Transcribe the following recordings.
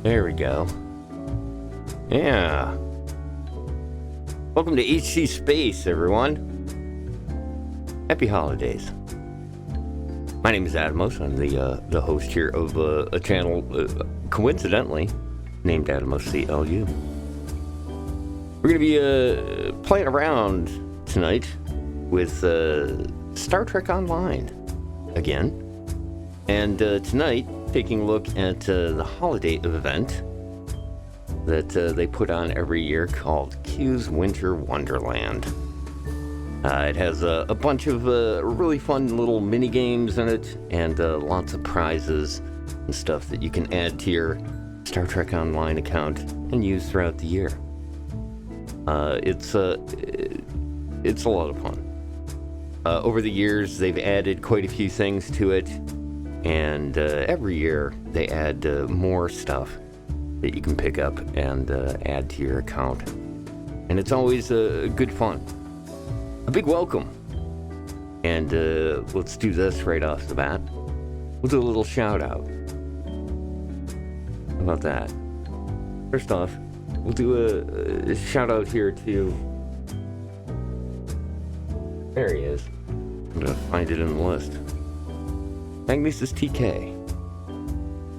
There we go. Yeah. Welcome to HC Space, everyone. Happy holidays. My name is Adamos. I'm the host here of a channel, coincidentally, named Adamos CLU. We're going to be playing around tonight with Star Trek Online again. And tonight, taking a look at the holiday event that they put on every year called Q's Winter Wonderland. It has a bunch of really fun little mini games in it, and lots of prizes and stuff that you can add to your Star Trek Online account and use throughout the year. It's a lot of fun. Over the years, they've added quite a few things to it. And every year they add more stuff that you can pick up and add to your account. And it's always good fun. A big welcome. And let's do this right off the bat. We'll do a little shout out. How about that? First off, we'll do a shout out here to... There he is. I'm going to find it in the list. Magnesis TK.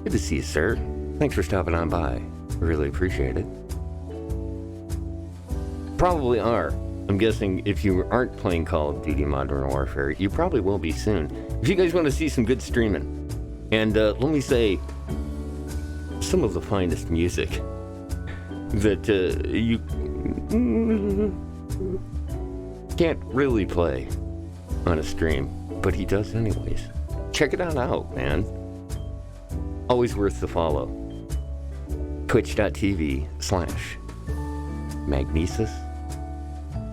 Good to see you, sir. Thanks for stopping on by. I really appreciate it. Probably are. I'm guessing if you aren't playing Call of Duty Modern Warfare, you probably will be soon. If you guys want to see some good streaming, and let me say, some of the finest music that you can't really play on a stream, but he does anyways. Check it out, man. Always worth the follow. Twitch.tv/Magnesis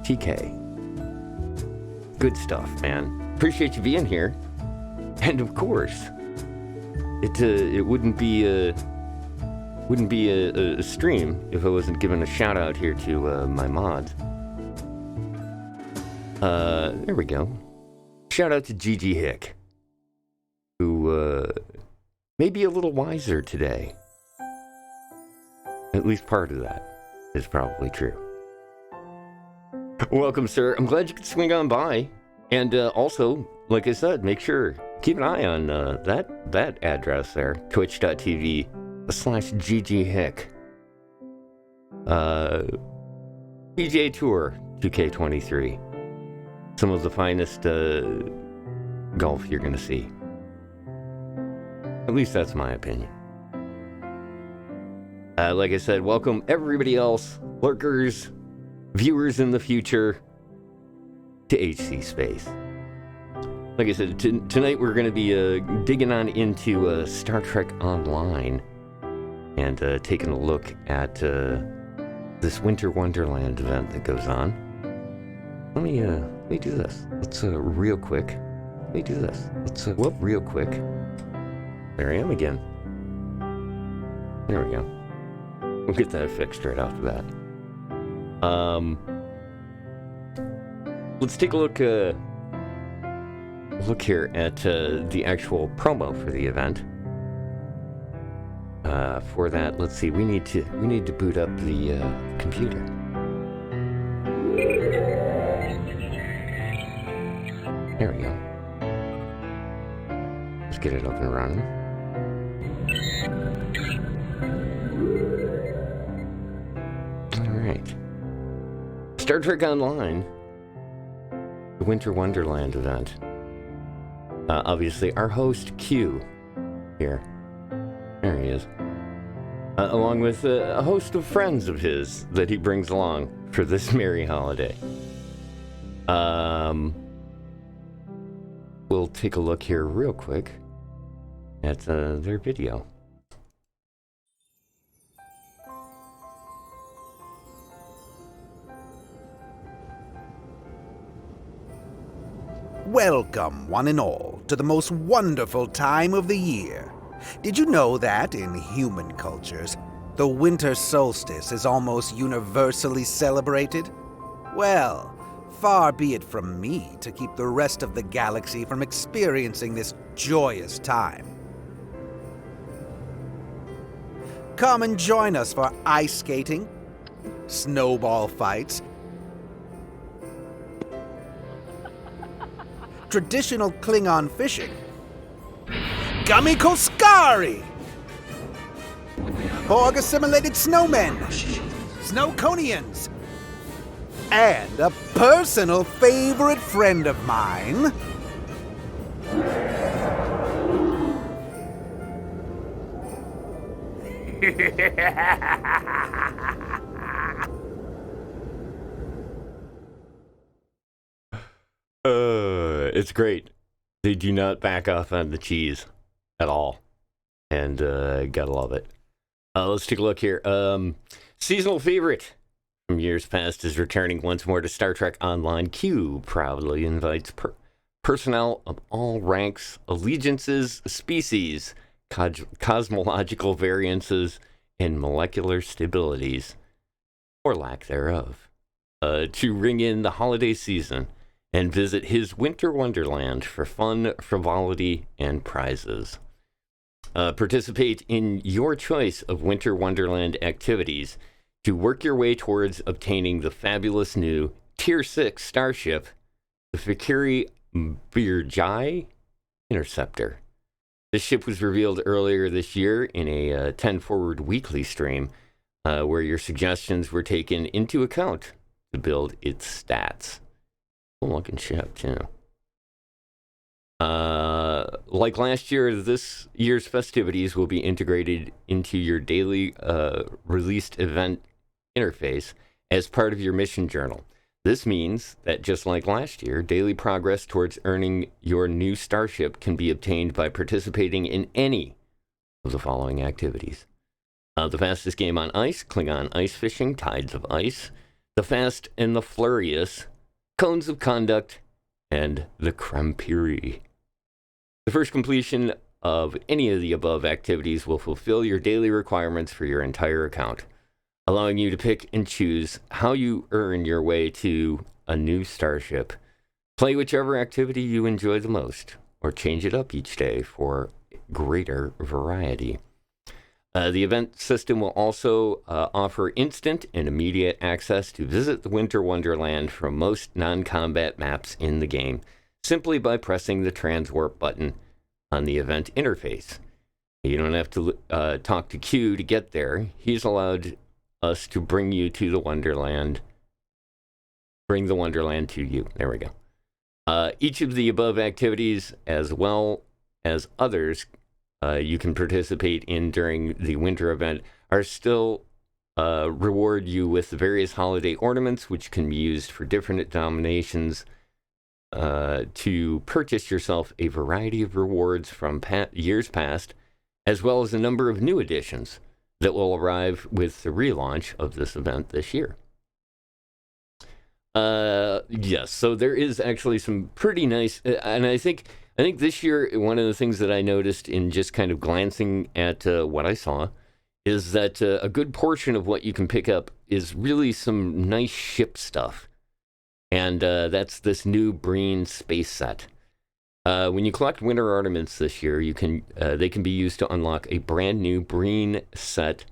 TK. Good stuff, man. Appreciate you being here. And of course, it wouldn't be a stream if I wasn't giving a shout out here to my mods. There we go. Shout out to Gigi Hick, who may be a little wiser today. At least part of that is probably true. Welcome, sir. I'm glad you could swing on by. And also, like I said, make sure, keep an eye on that address there, twitch.tv/GGHick. PGA Tour 2K23. Some of the finest golf you're going to see. At least that's my opinion. Like I said, welcome everybody else, lurkers, viewers in the future, to HC Space. Like I said, tonight we're going to be digging on into Star Trek Online and taking a look at this Winter Wonderland event that goes on. Let me do this. Let's real quick. Let me do this. Let's real quick. There I am again. There we go. We'll get that fixed right off the bat. Let's take a look here at the actual promo for the event. For that, let's see. We need to boot up the computer. There we go. Let's get it up and running. Alright. Star Trek Online. The Winter Wonderland event. Obviously, our host, Q, here. There he is. Along with a host of friends of his that he brings along for this merry holiday. We'll take a look here real quick at their video. Welcome, one and all, to the most wonderful time of the year. Did you know that, in human cultures, the winter solstice is almost universally celebrated? Well, far be it from me to keep the rest of the galaxy from experiencing this joyous time. Come and join us for ice skating, snowball fights, traditional Klingon fishing, Gamikoskari, Borg-assimilated snowmen, Snowconians, and a personal favorite friend of mine, It's great. They do not back off on the cheese at all. And gotta love it. Let's take a look here. Seasonal favorite from years past is returning once more to Star Trek Online. Q proudly invites personnel of all ranks, allegiances, species, cosmological variances, and molecular stabilities, or lack thereof, to ring in the holiday season and visit his Winter Wonderland for fun, frivolity, and prizes. Participate in your choice of Winter Wonderland activities to work your way towards obtaining the fabulous new Tier 6 starship, the Fikiri Birjai Interceptor. This ship was revealed earlier this year in a 10 Forward weekly stream, where your suggestions were taken into account to build its stats. Cool looking ship, too. Like last year, this year's festivities will be integrated into your daily released event interface as part of your mission journal. This means that just like last year, daily progress towards earning your new starship can be obtained by participating in any of the following activities. The fastest game on ice, Klingon ice fishing, Tides of Ice, the Fast and the Furious, Cones of Conduct, and the Krampiri. The first completion of any of the above activities will fulfill your daily requirements for your entire account, allowing you to pick and choose how you earn your way to a new starship. Play whichever activity you enjoy the most, or change it up each day for greater variety. The event system will also offer instant and immediate access to visit the Winter Wonderland from most non-combat maps in the game, simply by pressing the transwarp button on the event interface. You don't have to talk to Q to get there. He's allowed us to bring you to the Wonderland. Bring the Wonderland to you. There we go. Each of the above activities, as well as others you can participate in during the winter event, are still reward you with various holiday ornaments, which can be used for different denominations to purchase yourself a variety of rewards from years past, as well as a number of new additions that will arrive with the relaunch of this event this year. Yes, so there is actually some pretty nice, and I think this year, one of the things that I noticed in just kind of glancing at what I saw is that a good portion of what you can pick up is really some nice ship stuff. And that's this new Breen space set. When you collect winter ornaments this year, they can be used to unlock a brand new Breen set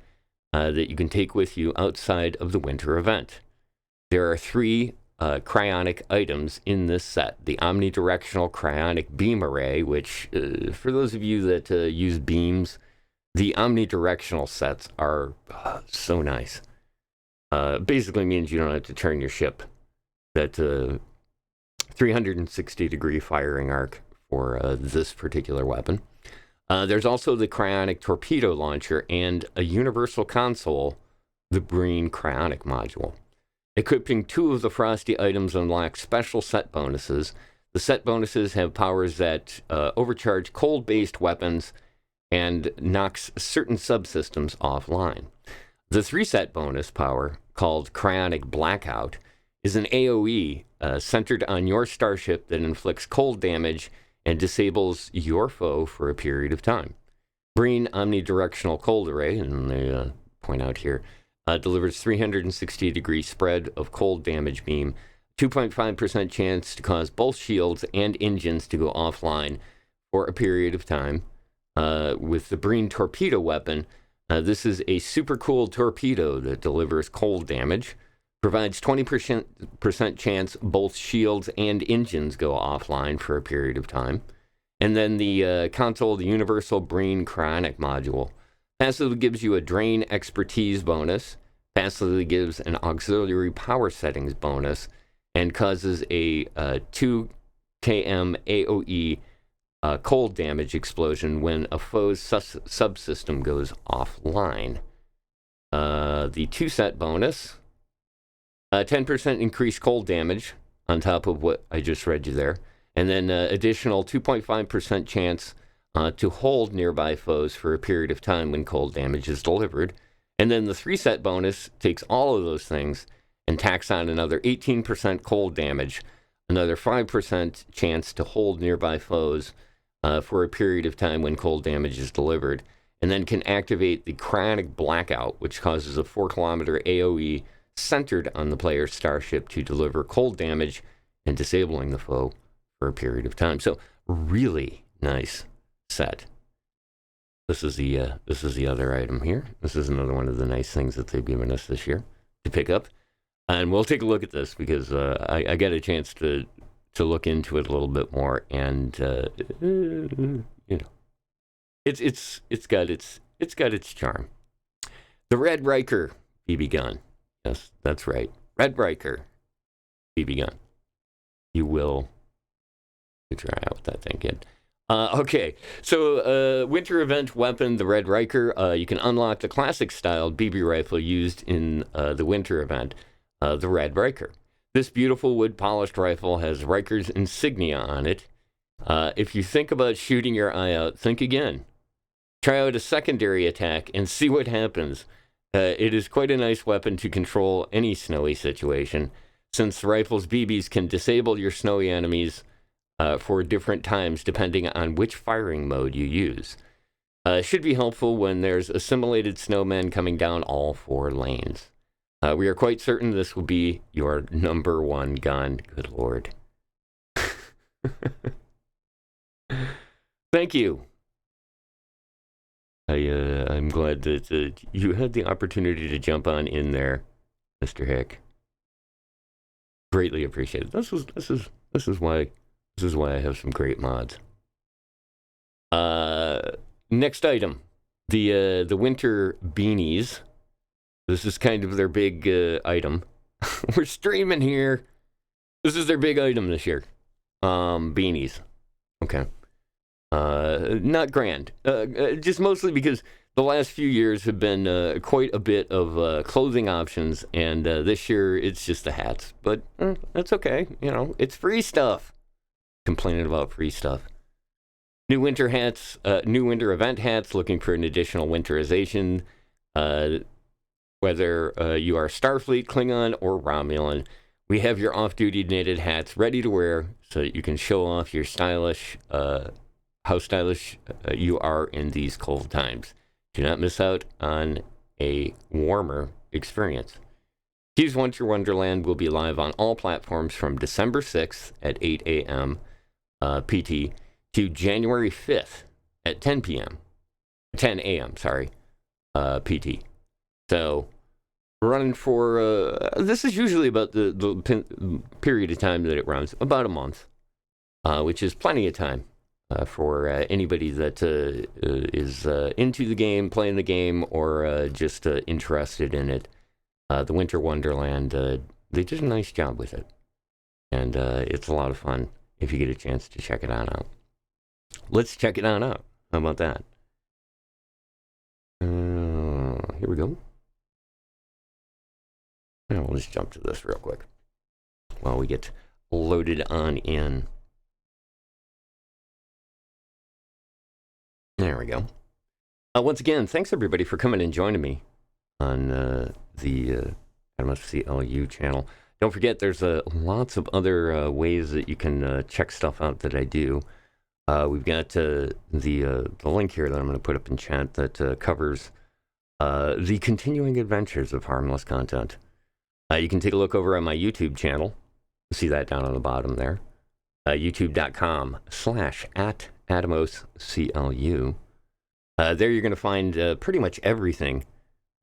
that you can take with you outside of the winter event. There are 3 cryonic items in this set. The omnidirectional cryonic beam array, which, for those of you that use beams, the omnidirectional sets are so nice. Basically means you don't have to turn your ship. That 360-degree firing arc for this particular weapon. There's also the cryonic torpedo launcher and a universal console, the Breen cryonic module. Equipping 2 of the frosty items unlocks special set bonuses. The set bonuses have powers that overcharge cold-based weapons and knocks certain subsystems offline. The 3-set bonus power, called Cryonic Blackout, is an AoE centered on your starship that inflicts cold damage and disables your foe for a period of time. Breen Omnidirectional Cold Array, and they point out here, delivers 360-degree spread of cold damage beam, 2.5% chance to cause both shields and engines to go offline for a period of time. With the Breen torpedo weapon, This is a super cool torpedo that delivers cold damage, provides 20% chance both shields and engines go offline for a period of time. And then the console, the Universal Brain Chronic module, passively gives you a drain expertise bonus, passively gives an auxiliary power settings bonus, and causes a 2 km AoE cold damage explosion when a foe's subsystem goes offline. The 2-set bonus, 10% increased cold damage on top of what I just read you there. And then additional 2.5% chance to hold nearby foes for a period of time when cold damage is delivered. And then the 3-set bonus takes all of those things and tacks on another 18% cold damage, another 5% chance to hold nearby foes for a period of time when cold damage is delivered, and then can activate the Chronic Blackout, which causes a 4-kilometer AoE centered on the player's starship to deliver cold damage and disabling the foe for a period of time. So really nice set. This is the other item here. This is another one of the nice things that they've given us this year to pick up, and we'll take a look at this because I got a chance to look into it a little bit more, and it's got its charm. The Red Riker BB gun. Yes, that's right. Red Riker BB gun. You will try out that thing, kid. Okay, so winter event weapon, the Red Riker. You can unlock the classic style BB rifle used in the winter event, the Red Riker. This beautiful wood-polished rifle has Riker's insignia on it. If you think about shooting your eye out, think again. Try out a secondary attack and see what happens. It is quite a nice weapon to control any snowy situation, since the rifle's BBs can disable your snowy enemies for different times depending on which firing mode you use. Should be helpful when there's assimilated snowmen coming down all 4 lanes. We are quite certain this will be your number 1 gun. Good Lord. Thank you. I'm glad that you had the opportunity to jump on in there, Mr. Hick. Greatly appreciated. This is why I have some great mods. Next item, the winter beanies. This is kind of their big item. We're streaming here. This is their big item this year. Beanies. Okay. Not grand. Just mostly because the last few years have been quite a bit of clothing options, and this year it's just the hats. But that's okay. You know, it's free stuff. Complaining about free stuff. New winter hats, new winter event hats, looking for an additional winterization. Whether you are Starfleet, Klingon, or Romulan, we have your off-duty knitted hats ready to wear so that you can show off your stylish, how stylish you are in these cold times. Do not miss out on a warmer experience. Hughes Winter Wonderland will be live on all platforms from December 6th at 8 a.m. PT to January 5th at 10 a.m. PT. So we're running for, this is usually about the period of time that it runs, about a month, which is plenty of time for anybody that is into the game, playing the game, or just interested in it. The Winter Wonderland, they did a nice job with it. And it's a lot of fun if you get a chance to check it on out. Let's check it on out. How about that? Here we go. And we'll just jump to this real quick while we get loaded on in. There we go. Once again, thanks everybody for coming and joining me on the harmless CLU channel. Don't forget, there's lots of other ways that you can check stuff out that I do. We've got the link here that I'm going to put up in chat that covers the continuing adventures of harmless content. You can take a look over on my YouTube channel. See that down on the bottom there. YouTube.com/@AtomosCLU. There you're going to find pretty much everything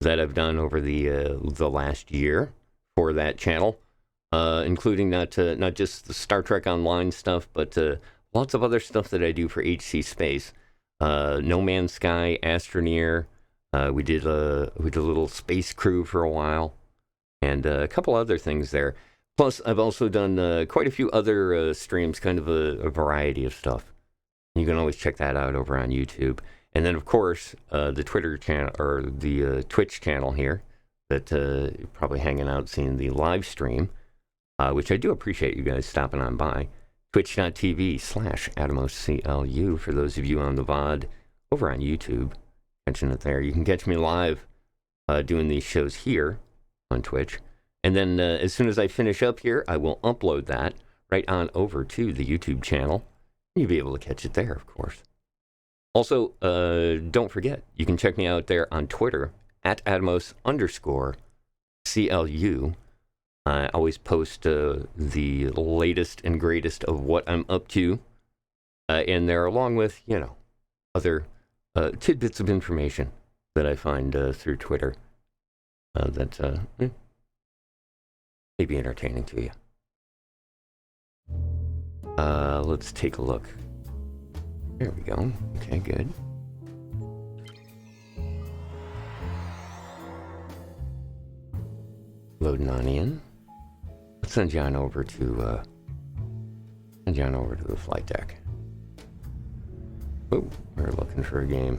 that I've done over the last year for that channel, including not just the Star Trek Online stuff, but lots of other stuff that I do for HC Space. No Man's Sky, Astroneer. We did a little space crew for a while, and a couple other things there. Plus, I've also done quite a few other streams, kind of a variety of stuff. You can always check that out over on YouTube. And then, of course, the Twitter channel, or the Twitch channel here, that you're probably hanging out seeing the live stream, which I do appreciate you guys stopping on by. Twitch.tv/AtomosCLU for those of you on the VOD over on YouTube. Mention it there. You can catch me live doing these shows here on Twitch. And then as soon as I finish up here, I will upload that right on over to the YouTube channel. You'll be able to catch it there, of course. Also, don't forget, you can check me out there on Twitter @Atomos_CLU. I always post the latest and greatest of what I'm up to in there, along with, other tidbits of information that I find through Twitter that may be entertaining to you. Let's take a look. There we go. Okay, good. Loading on in. Let's send you on over to the flight deck. Oh, we're looking for a game.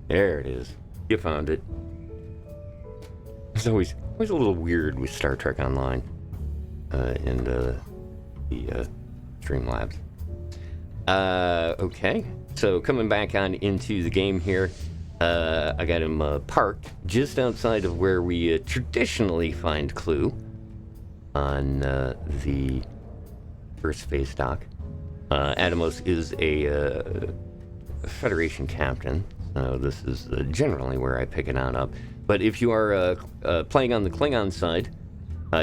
There it is. You found it. It's always a little weird with Star Trek Online and the Streamlabs. Okay, so coming back on into the game here, I got him parked just outside of where we traditionally find Clue on the first space dock. Atomos is a Federation captain, so this is generally where I pick it on up. But if you are playing on the Klingon side,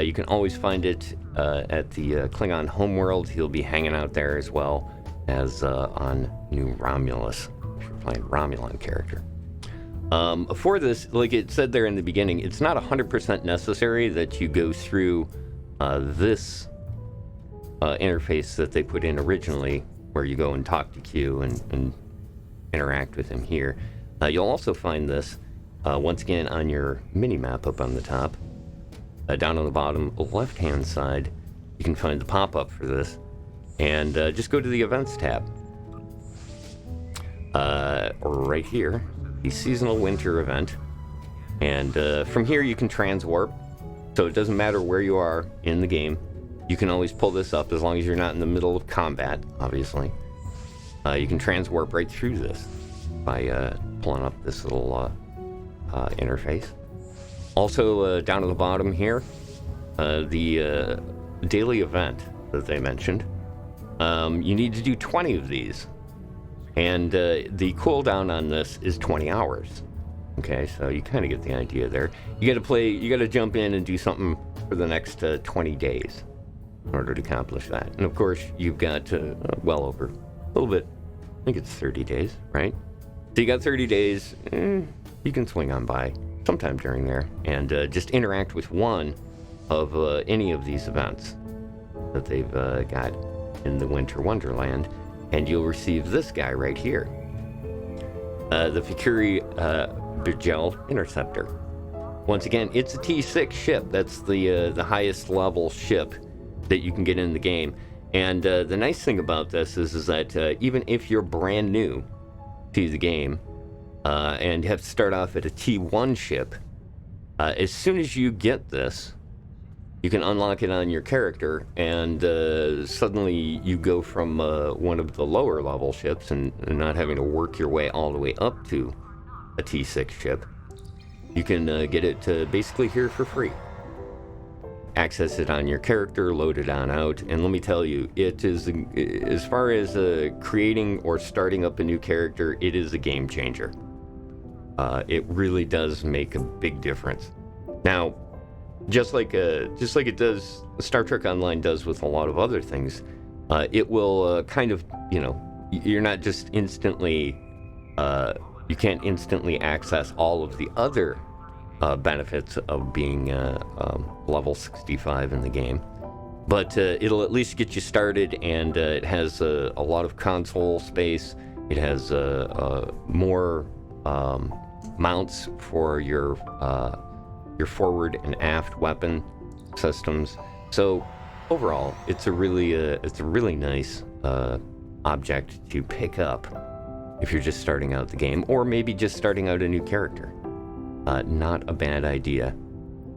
you can always find it at the Klingon homeworld. He'll be hanging out there as well as on New Romulus, if you're playing Romulan character. For this, like it said there in the beginning, it's not 100% necessary that you go through this interface that they put in originally, where you go and talk to Q and interact with him here. You'll also find this, once again, on your mini-map up on the top. Down on the bottom left-hand side, you can find the pop-up for this. And just go to the Events tab. Right here, the Seasonal Winter event. And from here, you can transwarp. So it doesn't matter where you are in the game. You can always pull this up as long as you're not in the middle of combat, obviously. You can transwarp right through this by pulling up this little interface. Also, down at the bottom here, the daily event that they mentioned. You need to do 20 of these, and the cooldown on this is 20 hours. Okay, so you kind of get the idea there. You got to jump in and do something for the next 20 days in order to accomplish that. And of course, you've got well over a little bit. I think it's 30 days, right? So you got 30 days. You can swing on by sometime during there and just interact with one of any of these events that they've got in the Winter Wonderland, and you'll receive this guy right here, the Fikuri Bigel Interceptor. Once again, it's a T6 ship. That's the highest level ship that you can get in the game. And the nice thing about this is that even if you're brand new to the game and have to start off at a T1 ship, as soon as you get this, you can unlock it on your character, and suddenly you go from one of the lower level ships and not having to work your way all the way up to a T6 ship. You can get it basically here for free. Access it on your character, load it on out, and let me tell you, it is, as far as creating or starting up a new character, it is a game changer. It really does make a big difference. Now, just like it does, Star Trek Online does with a lot of other things, it will kind of, you're not just instantly You can't instantly access all of the other benefits of being level 65 in the game. But it'll at least get you started, and it has a lot of console space. It has more mounts for your forward and aft weapon systems. So overall, it's a really nice object to pick up if you're just starting out the game, or maybe just starting out a new character. Not a bad idea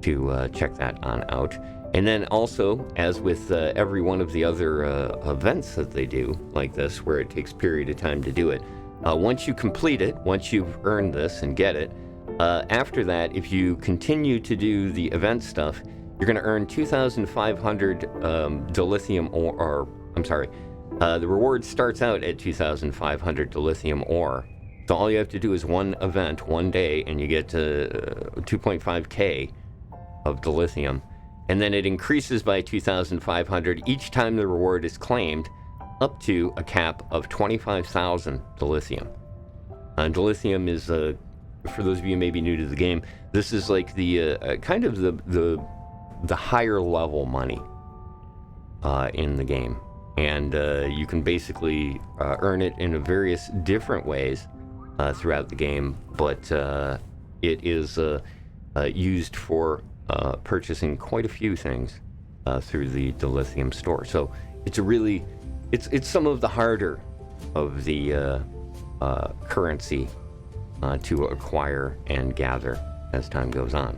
to check that on out. And then also, as with every one of the other events that they do like this, where it takes a period of time to do it, once you complete it, once you've earned this and get it, after that, if you continue to do the event stuff, you're going to earn 2,500 dilithium ore. The reward starts out at 2,500 dilithium ore. So all you have to do is one event, one day, and you get to 2.5k of dilithium. And then it increases by 2,500 each time the reward is claimed, up to a cap of 25,000 dilithium. Dilithium is, for those of you maybe new to the game, this is like the kind of the higher level money in the game. And you can basically earn it in various different ways throughout the game, but it is used for purchasing quite a few things through the dilithium store. So it's some of the harder of the currency to acquire and gather as time goes on.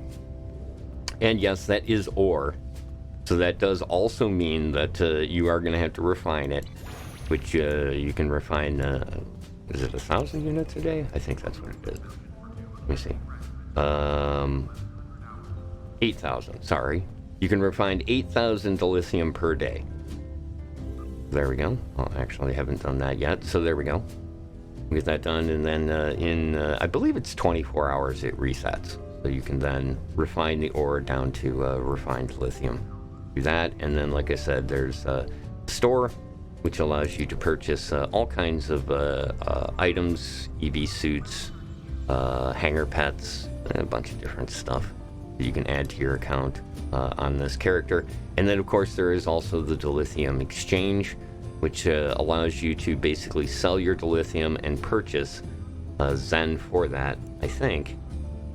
And yes, that is ore. So that does also mean that you are going to have to refine it, which you can refine, is it 1,000 units a day? I think that's what it is. Let me see. 8,000, sorry. You can refine 8,000 dilithium per day. There we go. Well, actually, I haven't done that yet, so there we go. Get that done, and then in, I believe it's 24 hours it resets. So you can then refine the ore down to refined lithium. Do that, and then, like I said, there's a store, which allows you to purchase all kinds of items, EV suits, hanger pets, and a bunch of different stuff that you can add to your account on this character. And then, of course, there is also the dilithium exchange, which allows you to basically sell your dilithium and purchase Zen for that, I think.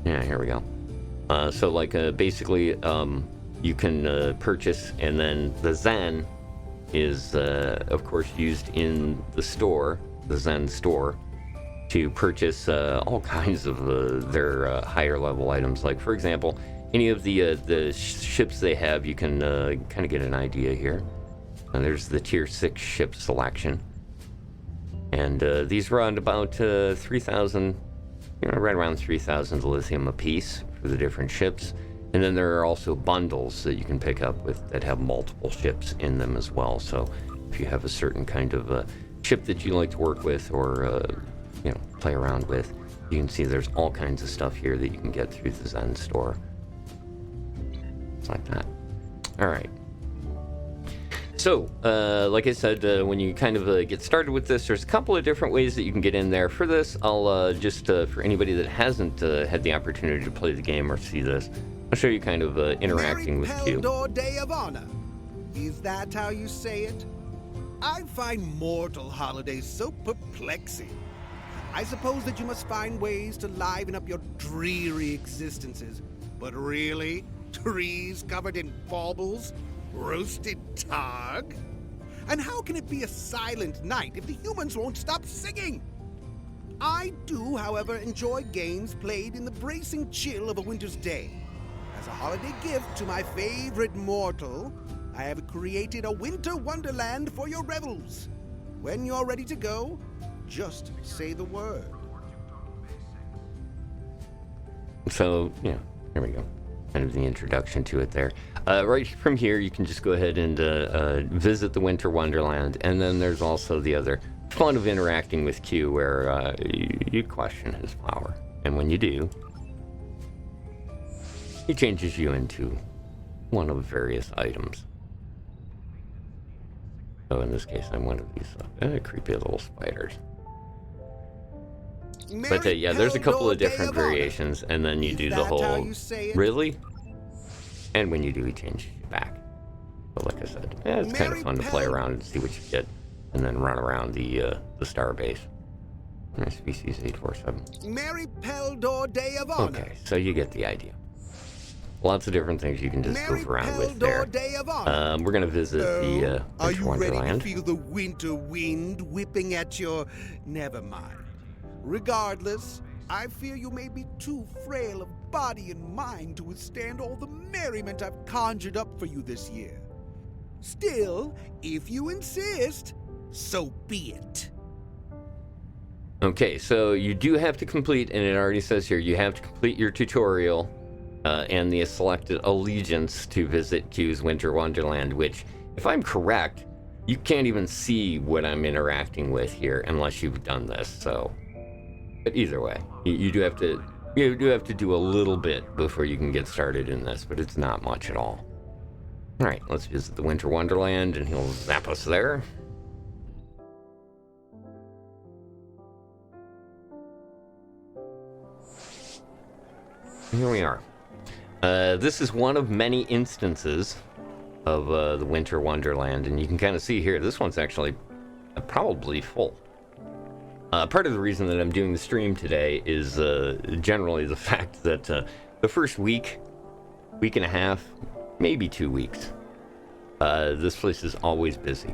Yeah, here we go. So, like, basically, you can purchase, and then the Zen is, of course, used in the store, the Zen store, to purchase all kinds of their higher level items. Like, for example, any of the ships they have, you can kind of get an idea here. And there's the tier 6 ship selection. And these run about 3,000, right around 3,000 dilithium a piece for the different ships. And then there are also bundles that you can pick up with that have multiple ships in them as well. So if you have a certain kind of ship that you like to work with or play around with, you can see there's all kinds of stuff here that you can get through the Zen store. It's like that. All right. So, like I said, when you kind of get started with this, there's a couple of different ways that you can get in there. For this, I'll just, for anybody that hasn't had the opportunity to play the game or see this, I'll show you kind of interacting with Q. Peldor Day of Honor. Is that how you say it? I find mortal holidays so perplexing. I suppose that you must find ways to liven up your dreary existences. But really? Trees covered in baubles? Roasted targ? And how can it be a silent night if the humans won't stop singing? I do, however, enjoy games played in the bracing chill of a winter's day. As a holiday gift to my favorite mortal, I have created a winter wonderland for your revels. When you're ready to go, just say the word. So, yeah, here we go. Kind of the introduction to it there. Right from here, you can just go ahead and visit the Winter Wonderland, and then there's also the other fun of interacting with Q, where you question his power, and when you do, he changes you into one of various items. So in this case, I'm one of these creepy little spiders. But yeah, there's a couple of different variations, and then you do the whole, really? And when you do, he changes you back. But like I said, yeah, it's kind of fun to play around and see what you get, and then run around the star base. Species 847. Mary Peldor Day of Honor. Okay, so you get the idea. Lots of different things you can just goof around with there. We're going to visit the Are you ready Wonderland. to feel the winter wind whipping at your... Never mind. Regardless, I fear you may be too frail of body and mind to withstand all the merriment I've conjured up for you this year. Still, if you insist, so be it. Okay, so you do have to complete, and it already says here, you have to complete your tutorial and the selected allegiance to visit Q's Winter Wonderland, which, if I'm correct, you can't even see what I'm interacting with here unless you've done this, so... But either way, you do have to do a little bit before you can get started in this, but it's not much at all. Alright, let's visit the Winter Wonderland, and he'll zap us there. Here we are. This is one of many instances of the Winter Wonderland, and you can kind of see here, this one's actually probably full. Part of the reason that I'm doing the stream today is generally the fact that the first week and a half, maybe 2 weeks, this place is always busy.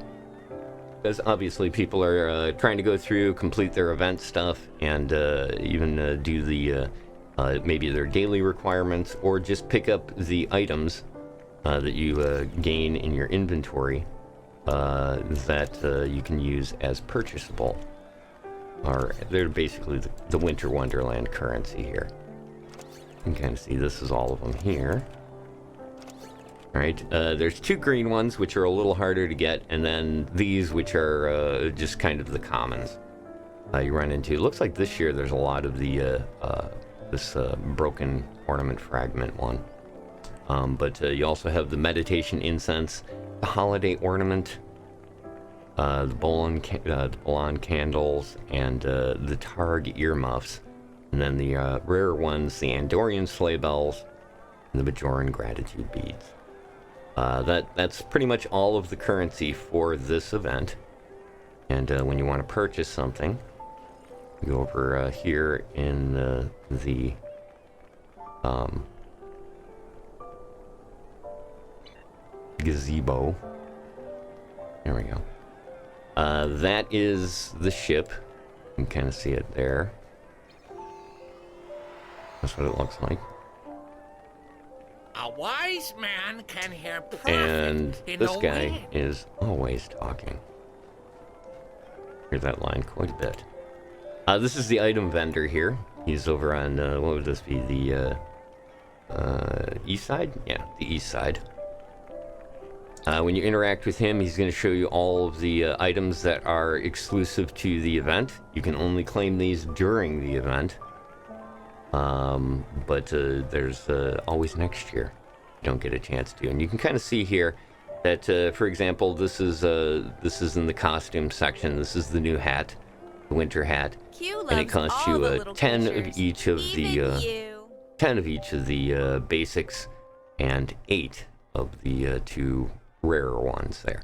Because obviously people are trying to go through, complete their event stuff, and even do the maybe their daily requirements, or just pick up the items that you gain in your inventory that you can use as purchasable. Or they're basically the Winter Wonderland currency here. You can kind of see this is all of them here. Alright, there's 2 green ones, which are a little harder to get, and then these, which are just kind of the commons you run into. It looks like this year there's a lot of the this broken ornament fragment one. But you also have the meditation incense, the holiday ornament, the Bolon candles, and the Targ earmuffs, and then the rarer ones, the Andorian sleigh bells, and the Bajoran gratitude beads. That's pretty much all of the currency for this event. And when you want to purchase something, go over here in the gazebo. There we go. That is the ship. You can kind of see it there. That's what it looks like. A wise man can hear profit And in this the guy wind. is always talking. Hear that line quite a bit. This is the item vendor here. He's over on, what would this be? The east side? Yeah, the east side. When you interact with him, he's going to show you all of the items that are exclusive to the event. You can only claim these during the event. But there's always next year you don't get a chance to. And you can kind of see here that, for example, this is in the costume section. This is the new hat, the winter hat, and it costs you 10 of each of the basics and 8 of the 2 rarer ones there.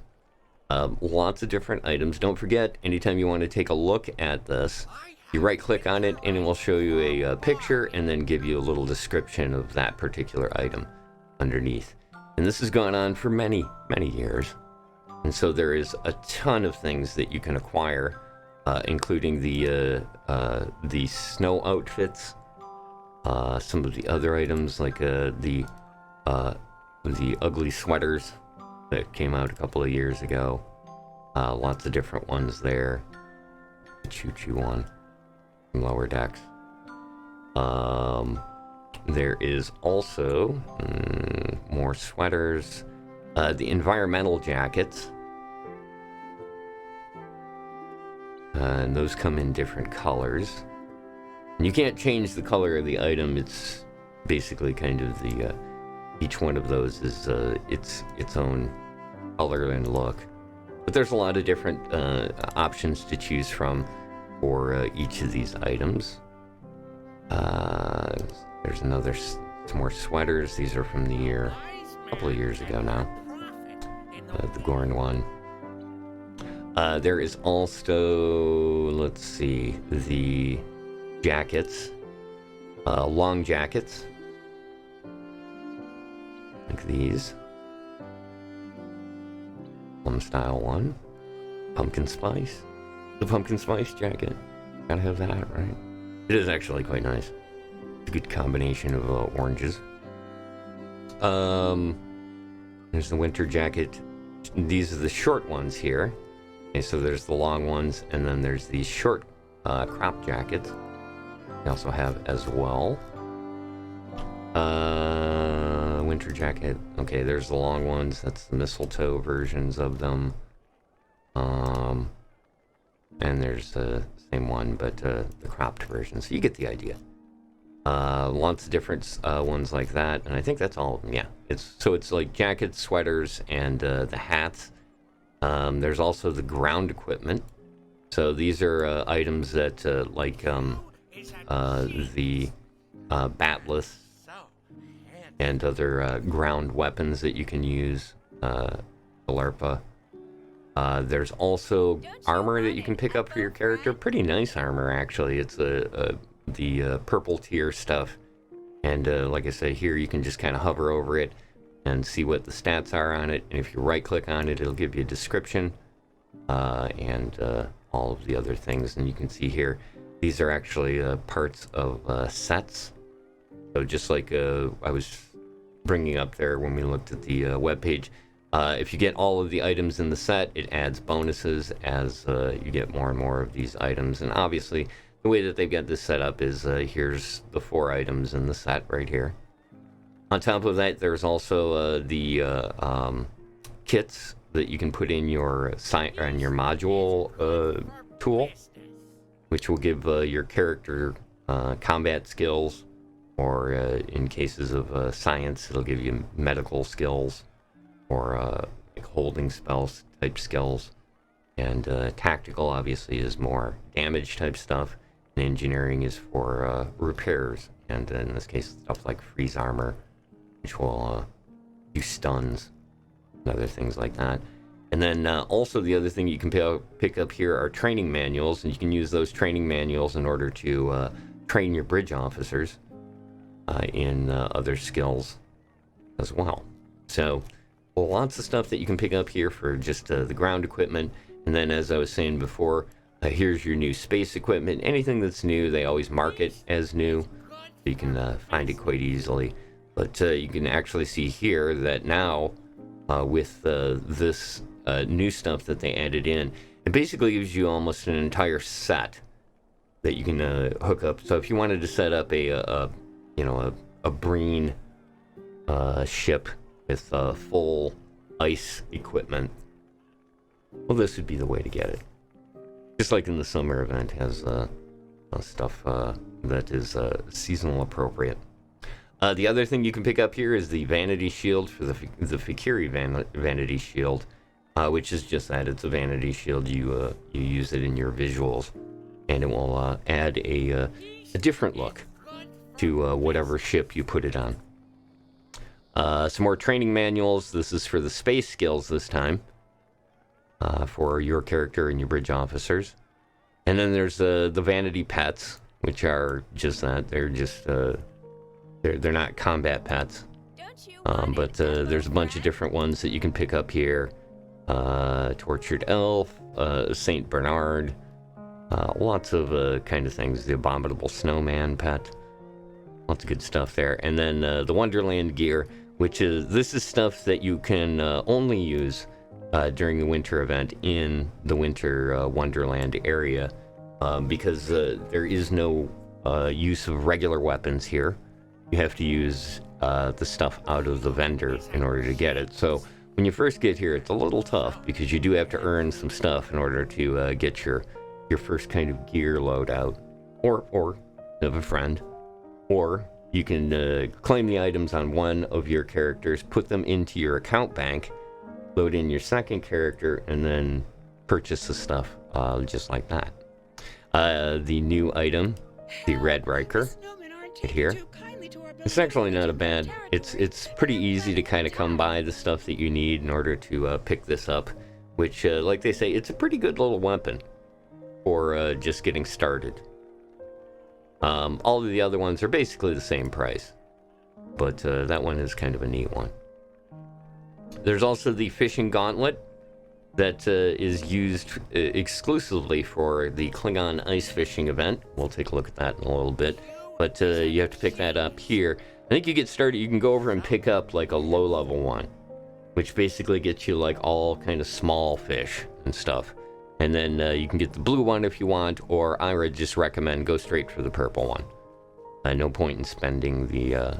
Lots of different items. Don't forget, anytime you want to take a look at this, you right click on it and it will show you a picture and then give you a little description of that particular item underneath. And this has gone on for many years, and so there is a ton of things that you can acquire, including the snow outfits, some of the other items like the ugly sweaters that came out a couple of years ago. Lots of different ones there. The choo-choo one from Lower Decks. There is also more sweaters. The environmental jackets. And those come in different colors. And you can't change the color of the item. It's basically kind of the... each one of those is its own color and look. But there's a lot of different options to choose from. for each of these items. There's some more sweaters. These are from the year, a couple of years ago now. The Gorn one. There is also, let's see, the jackets, long jackets, like these. Plum style one, pumpkin spice, the pumpkin spice jacket. Gotta have that, right? It is actually quite nice. It's a good combination of oranges. There's the winter jacket. These are the short ones here. Okay, so there's the long ones, and then there's these short crop jackets. We also have as well. Winter jacket. Okay, there's the long ones. That's the mistletoe versions of them. And there's the same one, but the cropped version. So you get the idea. Lots of different ones like that, and I think that's all of them. Yeah, it's like jackets, sweaters, and the hats. There's also the ground equipment. So these are items that like the batless and other ground weapons that you can use. LARPA. There's also armor that you can pick up for your character. Pretty nice armor, actually. It's the purple tier stuff. And like I said, here you can just kind of hover over it and see what the stats are on it. And if you right click on it, it'll give you a description and all of the other things. And you can see here, these are actually parts of sets. So just like I was bringing up there when we looked at the webpage, if you get all of the items in the set, it adds bonuses as you get more and more of these items. And obviously, the way that they've got this set up is here's the 4 items in the set right here. On top of that, there's also the kits that you can put in your module tool, which will give your character combat skills, or in cases of science, it'll give you medical skills, or like holding spells type skills. And tactical, obviously, is more damage type stuff, and engineering is for repairs, and in this case, stuff like freeze armor, which will do stuns and other things like that. And then also the other thing you can pick up here are training manuals, and you can use those training manuals in order to train your bridge officers in other skills as well. So lots of stuff that you can pick up here for just the ground equipment. And then, as I was saying before, here's your new space equipment. Anything that's new, they always mark it as new, so you can find it quite easily. But you can actually see here that now, with this new stuff that they added in, it basically gives you almost an entire set that you can hook up. So if you wanted to set up a Breen ship with full ice equipment, well, this would be the way to get it. Just like in the summer event, has stuff that is seasonal appropriate. The other thing you can pick up here is the vanity shield for the Fikiri vanity shield, which is just that. It's a vanity shield. You use it in your visuals, and it will add a different look to whatever ship you put it on. Some more training manuals. This is for the space skills this time, for your character and your bridge officers. And then there's the vanity pets, which are just that. They're just they're not combat pets, but there's a bunch of different ones that you can pick up here. Tortured elf, Saint Bernard, lots of kind of things. The abominable snowman pet, lots of good stuff there. And then the Wonderland gear, which this is stuff that you can only use during the winter event in the winter Wonderland area, because there is no use of regular weapons here. You have to use the stuff out of the vendor in order to get it. So when you first get here, it's a little tough because you do have to earn some stuff in order to get your first kind of gear loadout, or have a friend, or you can claim the items on one of your characters, put them into your account bank, load in your second character, and then purchase the stuff just like that. The new item, the Red Riker, right here. It's actually not a bad. It's pretty easy to kind of come by the stuff that you need in order to pick this up. Which, like they say, it's a pretty good little weapon for just getting started. All of the other ones are basically the same price, but that one is kind of a neat one. There's also the fishing gauntlet that is used exclusively for the Klingon ice fishing event. We'll take a look at that in a little bit, but you have to pick that up here. I think you get started, you can go over and pick up like a low-level one, which basically gets you like all kind of small fish and stuff. And then you can get the blue one if you want, or I would just recommend go straight for the purple one. No point in spending the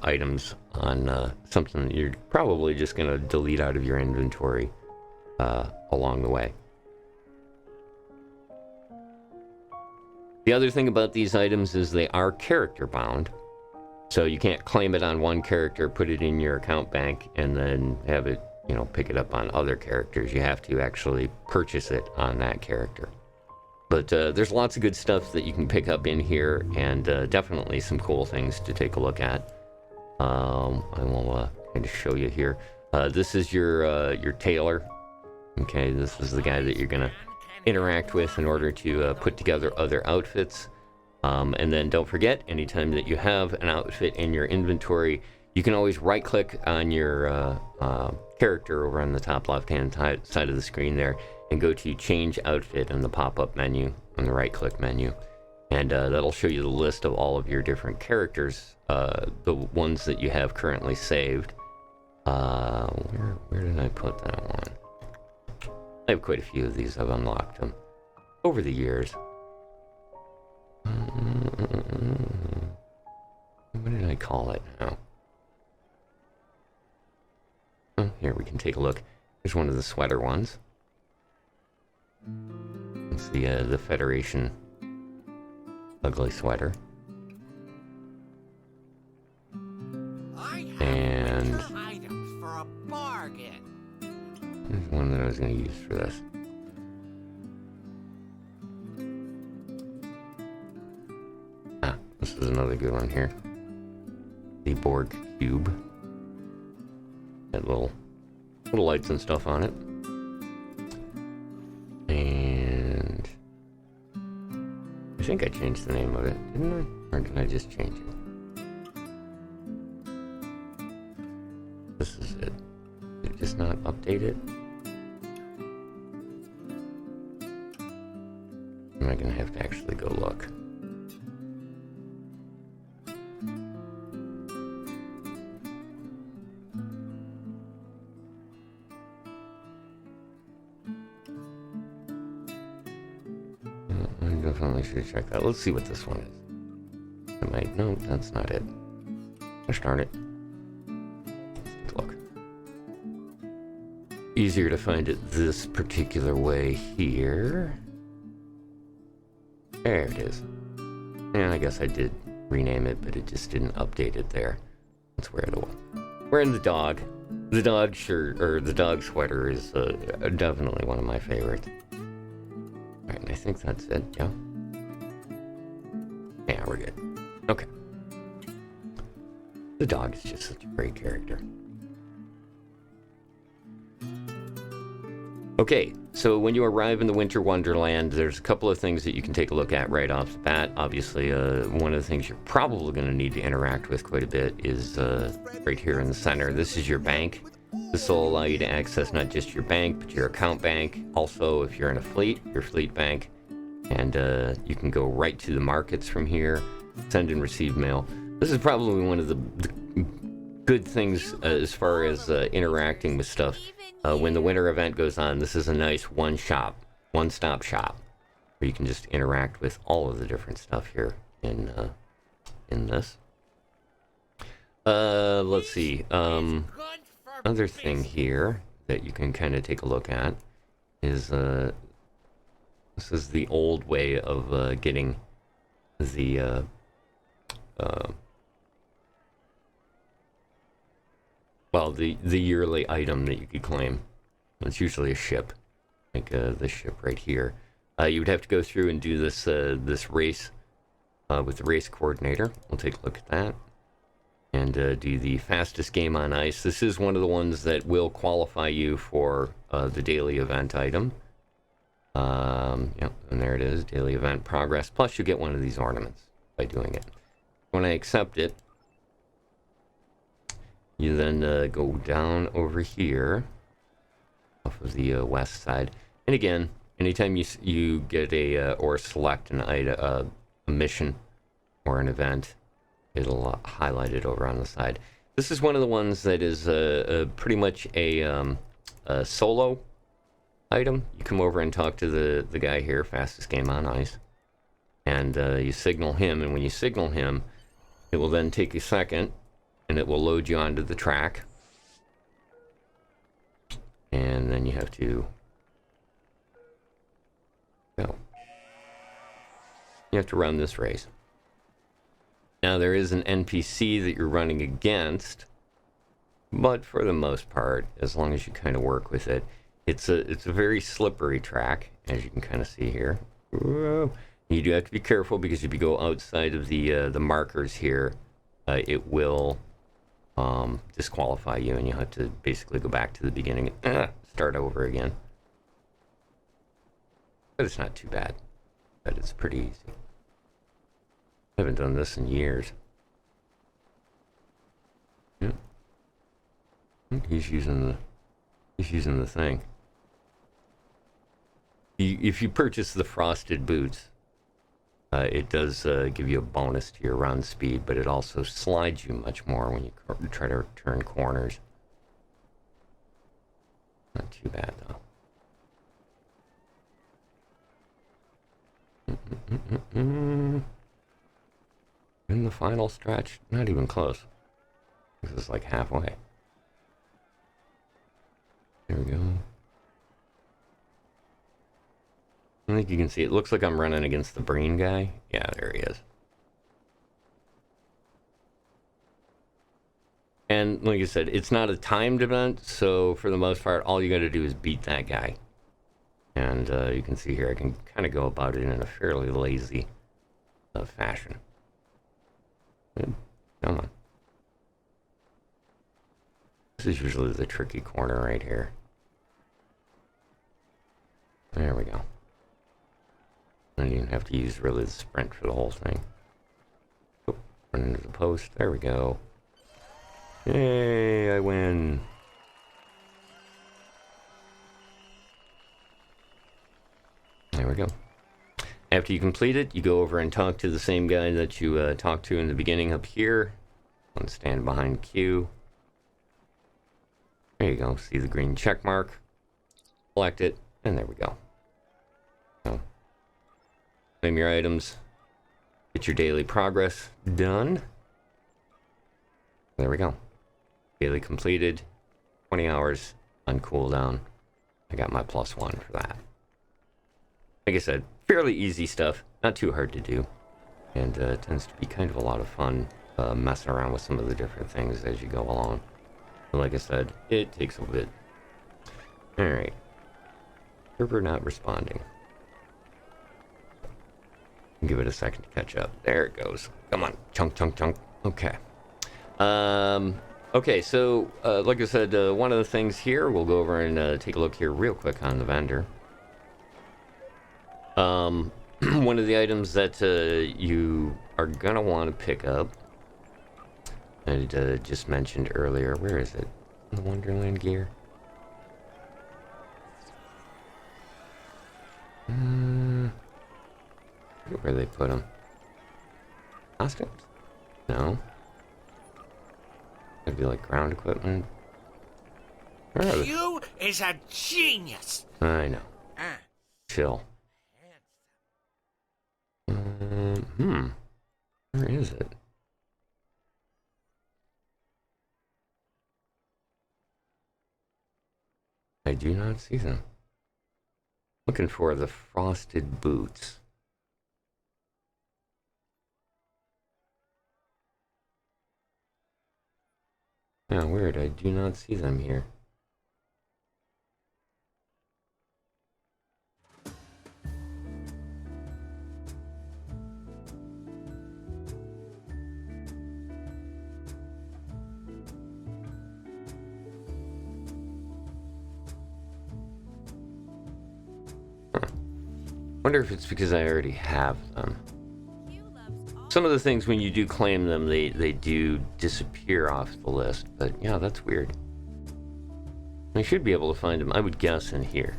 items on something that you're probably just going to delete out of your inventory along the way. The other thing about these items is they are character bound. So you can't claim it on one character, put it in your account bank, and then have it, you know, pick it up on other characters. You have to actually purchase it on that character. But there's lots of good stuff that you can pick up in here, and definitely some cool things to take a look at. I will kind of show you here. This is your tailor. Okay, this is the guy that you're gonna interact with in order to put together other outfits. And then don't forget, anytime that you have an outfit in your inventory, you can always right-click on your character over on the top left-hand side of the screen there and go to Change Outfit in the pop-up menu on the right-click menu. And that'll show you the list of all of your different characters, the ones that you have currently saved. Where did I put that one? I have quite a few of these. I've unlocked them over the years. What did I call it now? Oh, here, we can take a look. Here's one of the sweater ones. It's the Federation ugly sweater. And items for a bargain. there's one that I was going to use for this. This is another good one here. The Borg cube. Got little lights and stuff on it. And I think I changed the name of it, didn't I? Or did I just change it? This is it. Did it just not update it? Am I gonna have to actually go look? Definitely should check that. Let's see what this one is. No, that's not it. Gosh darn it. Let's take a look. Easier to find it this particular way here. There it is. And I guess I did rename it, but it just didn't update it there. Let's wear the one. Wearing the dog. The dog shirt, or the dog sweater is definitely one of my favorites. Alright, and I think that's it, yeah. Yeah, we're good. Okay. The dog is just such a great character. Okay, so when you arrive in the Winter Wonderland, there's a couple of things that you can take a look at right off the bat. Obviously, one of the things you're probably going to need to interact with quite a bit is right here in the center. This is your bank. This will allow you to access not just your bank, but your account bank. Also, if you're in a fleet, your fleet bank. And you can go right to the markets from here, send and receive mail. This is probably one of the good things as far as interacting with stuff. When the winter event goes on, this is a nice one-stop shop, where you can just interact with all of the different stuff here in this. Let's see. Other thing here that you can kind of take a look at is this is the old way of getting the well, the yearly item that you could claim. It's usually a ship, like this ship right here. You would have to go through and do this this race with the race coordinator. We'll take a look at that. And do the fastest game on ice. This is one of the ones that will qualify you for the daily event item. Yep, and there it is, daily event progress. Plus, you get one of these ornaments by doing it. When I accept it, you then go down over here, off of the west side. And again, anytime you get a or select an item, a mission or an event, it'll highlight it over on the side. This is one of the ones that is pretty much a solo item. You come over and talk to the guy here, fastest game on ice, and you signal him, and when you signal him, it will then take a second, and it will load you onto the track, and then you have to go. You have to run this race. Now, there is an NPC that you're running against, but for the most part, as long as you kind of work with it, it's a very slippery track, as you can kind of see here. You do have to be careful, because if you go outside of the markers here, it will disqualify you, and you have to basically go back to the beginning and start over again. But it's not too bad. But it's pretty easy. I haven't done this in years. Yep. He's using the thing. If you purchase the frosted boots, it does give you a bonus to your run speed, but it also slides you much more when you try to turn corners. Not too bad, though. In the final stretch, not even close. This is like halfway. There we go. I think you can see it. Looks like I'm running against the brain guy. Yeah, there he is. And like I said, it's not a timed event, so for the most part, all you got to do is beat that guy. And you can see here, I can kind of go about it in a fairly lazy fashion. Good. Come on. This is usually the tricky corner right here. There we go. I don't even have to use really the sprint for the whole thing. Oh, run into the post. There we go. Yay, I win. There we go. After you complete it, you go over and talk to the same guy that you talked to in the beginning up here. And stand behind Q. There you go. See the green check mark. Select it, and there we go. So, claim your items. Get your daily progress done. There we go. Daily completed. 20 hours on cooldown. I got my +1 for that. Like I said, fairly easy stuff, not too hard to do, and tends to be kind of a lot of fun messing around with some of the different things as you go along. But like I said, it takes a bit. Alright. Server not responding. Give it a second to catch up. There it goes. Come on. Chunk, chunk, chunk. Okay. Okay, so like I said, one of the things here, we'll go over and take a look here real quick on the vendor. One of the items that you are gonna want to pick up, I just mentioned earlier. Where is it? The Wonderland gear. Where they put them? Costumes? No. It'd be like ground equipment. Where are they? You is a genius. I know. Chill. Where is it? I do not see them. Looking for the frosted boots. Oh, weird. I do not see them here. Wonder if it's because I already have them. Some of the things, when you do claim them, they do disappear off the list. But yeah, that's weird. I should be able to find them, I would guess, in here.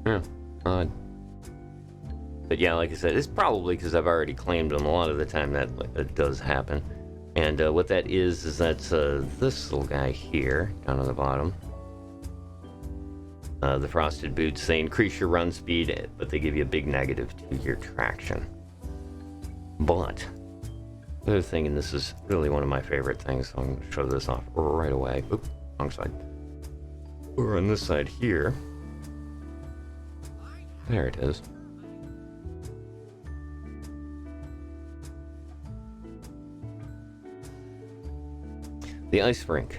Yeah, odd. But yeah, like I said, it's probably because I've already claimed them. A lot of the time that does happen. And what that is that's this little guy here, down on the bottom. The frosted boots, they increase your run speed, but they give you a big negative to your traction. But the other thing, and this is really one of my favorite things, so I'm going to show this off right away. Oops, wrong side. We're on this side here. There it is. The ice rink,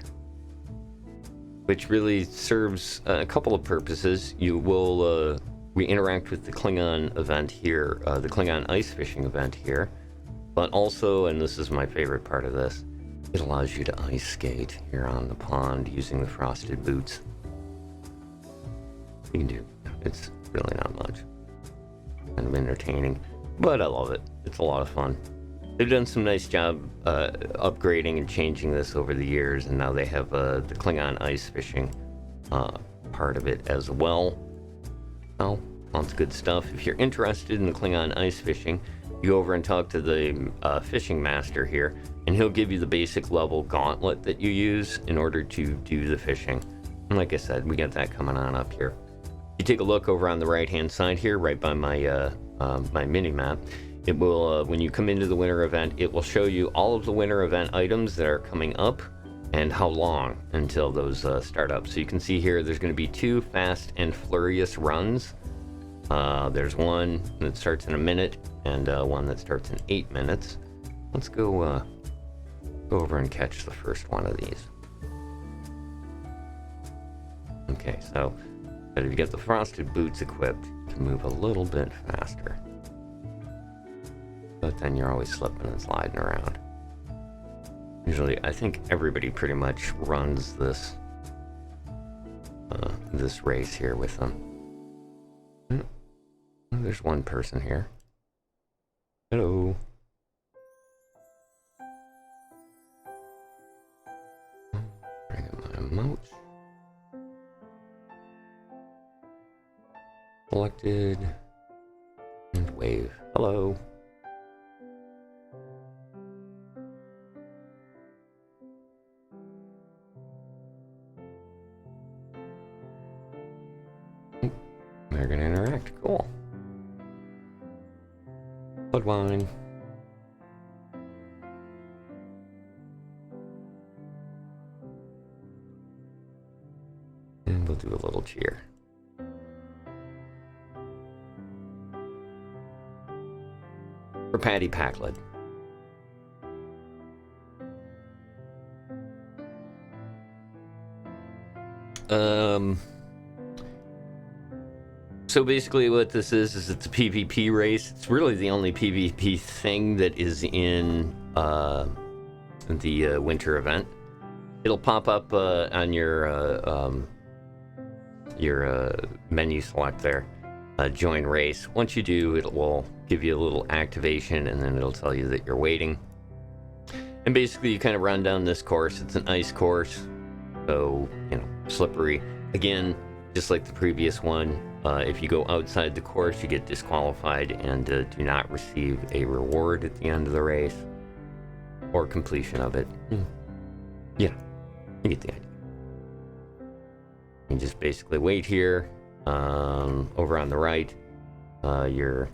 which really serves a couple of purposes. You will we interact with the Klingon event here, the Klingon ice fishing event here, but also, and this is my favorite part of this, it allows you to ice skate here on the pond using the frosted boots. You can do, it's really not much. Kind of entertaining, but I love it. It's a lot of fun. They've done some nice job upgrading and changing this over the years, and now they have the Klingon ice fishing part of it as well. Well, lots of good stuff. If you're interested in the Klingon ice fishing, you go over and talk to the fishing master here, and he'll give you the basic level gauntlet that you use in order to do the fishing. And like I said, we got that coming on up here. You take a look over on the right-hand side here, right by my my mini-map. It will, when you come into the winter event, it will show you all of the winter event items that are coming up and how long until those start up. So you can see here, there's going to be 2 fast and furious runs. There's one that starts in a minute and one that starts in 8 minutes. Let's go over and catch the first one of these. Okay, so if you get the frosted boots equipped, you can move a little bit faster. But then you're always slipping and sliding around. Usually, I think everybody pretty much runs this this race here with them. There's one person here. Hello. Bring up my emotes. Selected. And wave. Hello. They're gonna interact. Cool. Bloodwine. And we'll do a little cheer. For Patty Packlet. So basically what this is it's a PvP race. It's really the only PvP thing that is in the winter event. It'll pop up on your menu select there, join race. Once you do, it will give you a little activation, and then it'll tell you that you're waiting. And basically you kind of run down this course. It's an ice course, so, you know, slippery. Again, just like the previous one, if you go outside the course, you get disqualified and do not receive a reward at the end of the race or completion of it. Yeah, you get the idea. You just basically wait here. Over on the right, your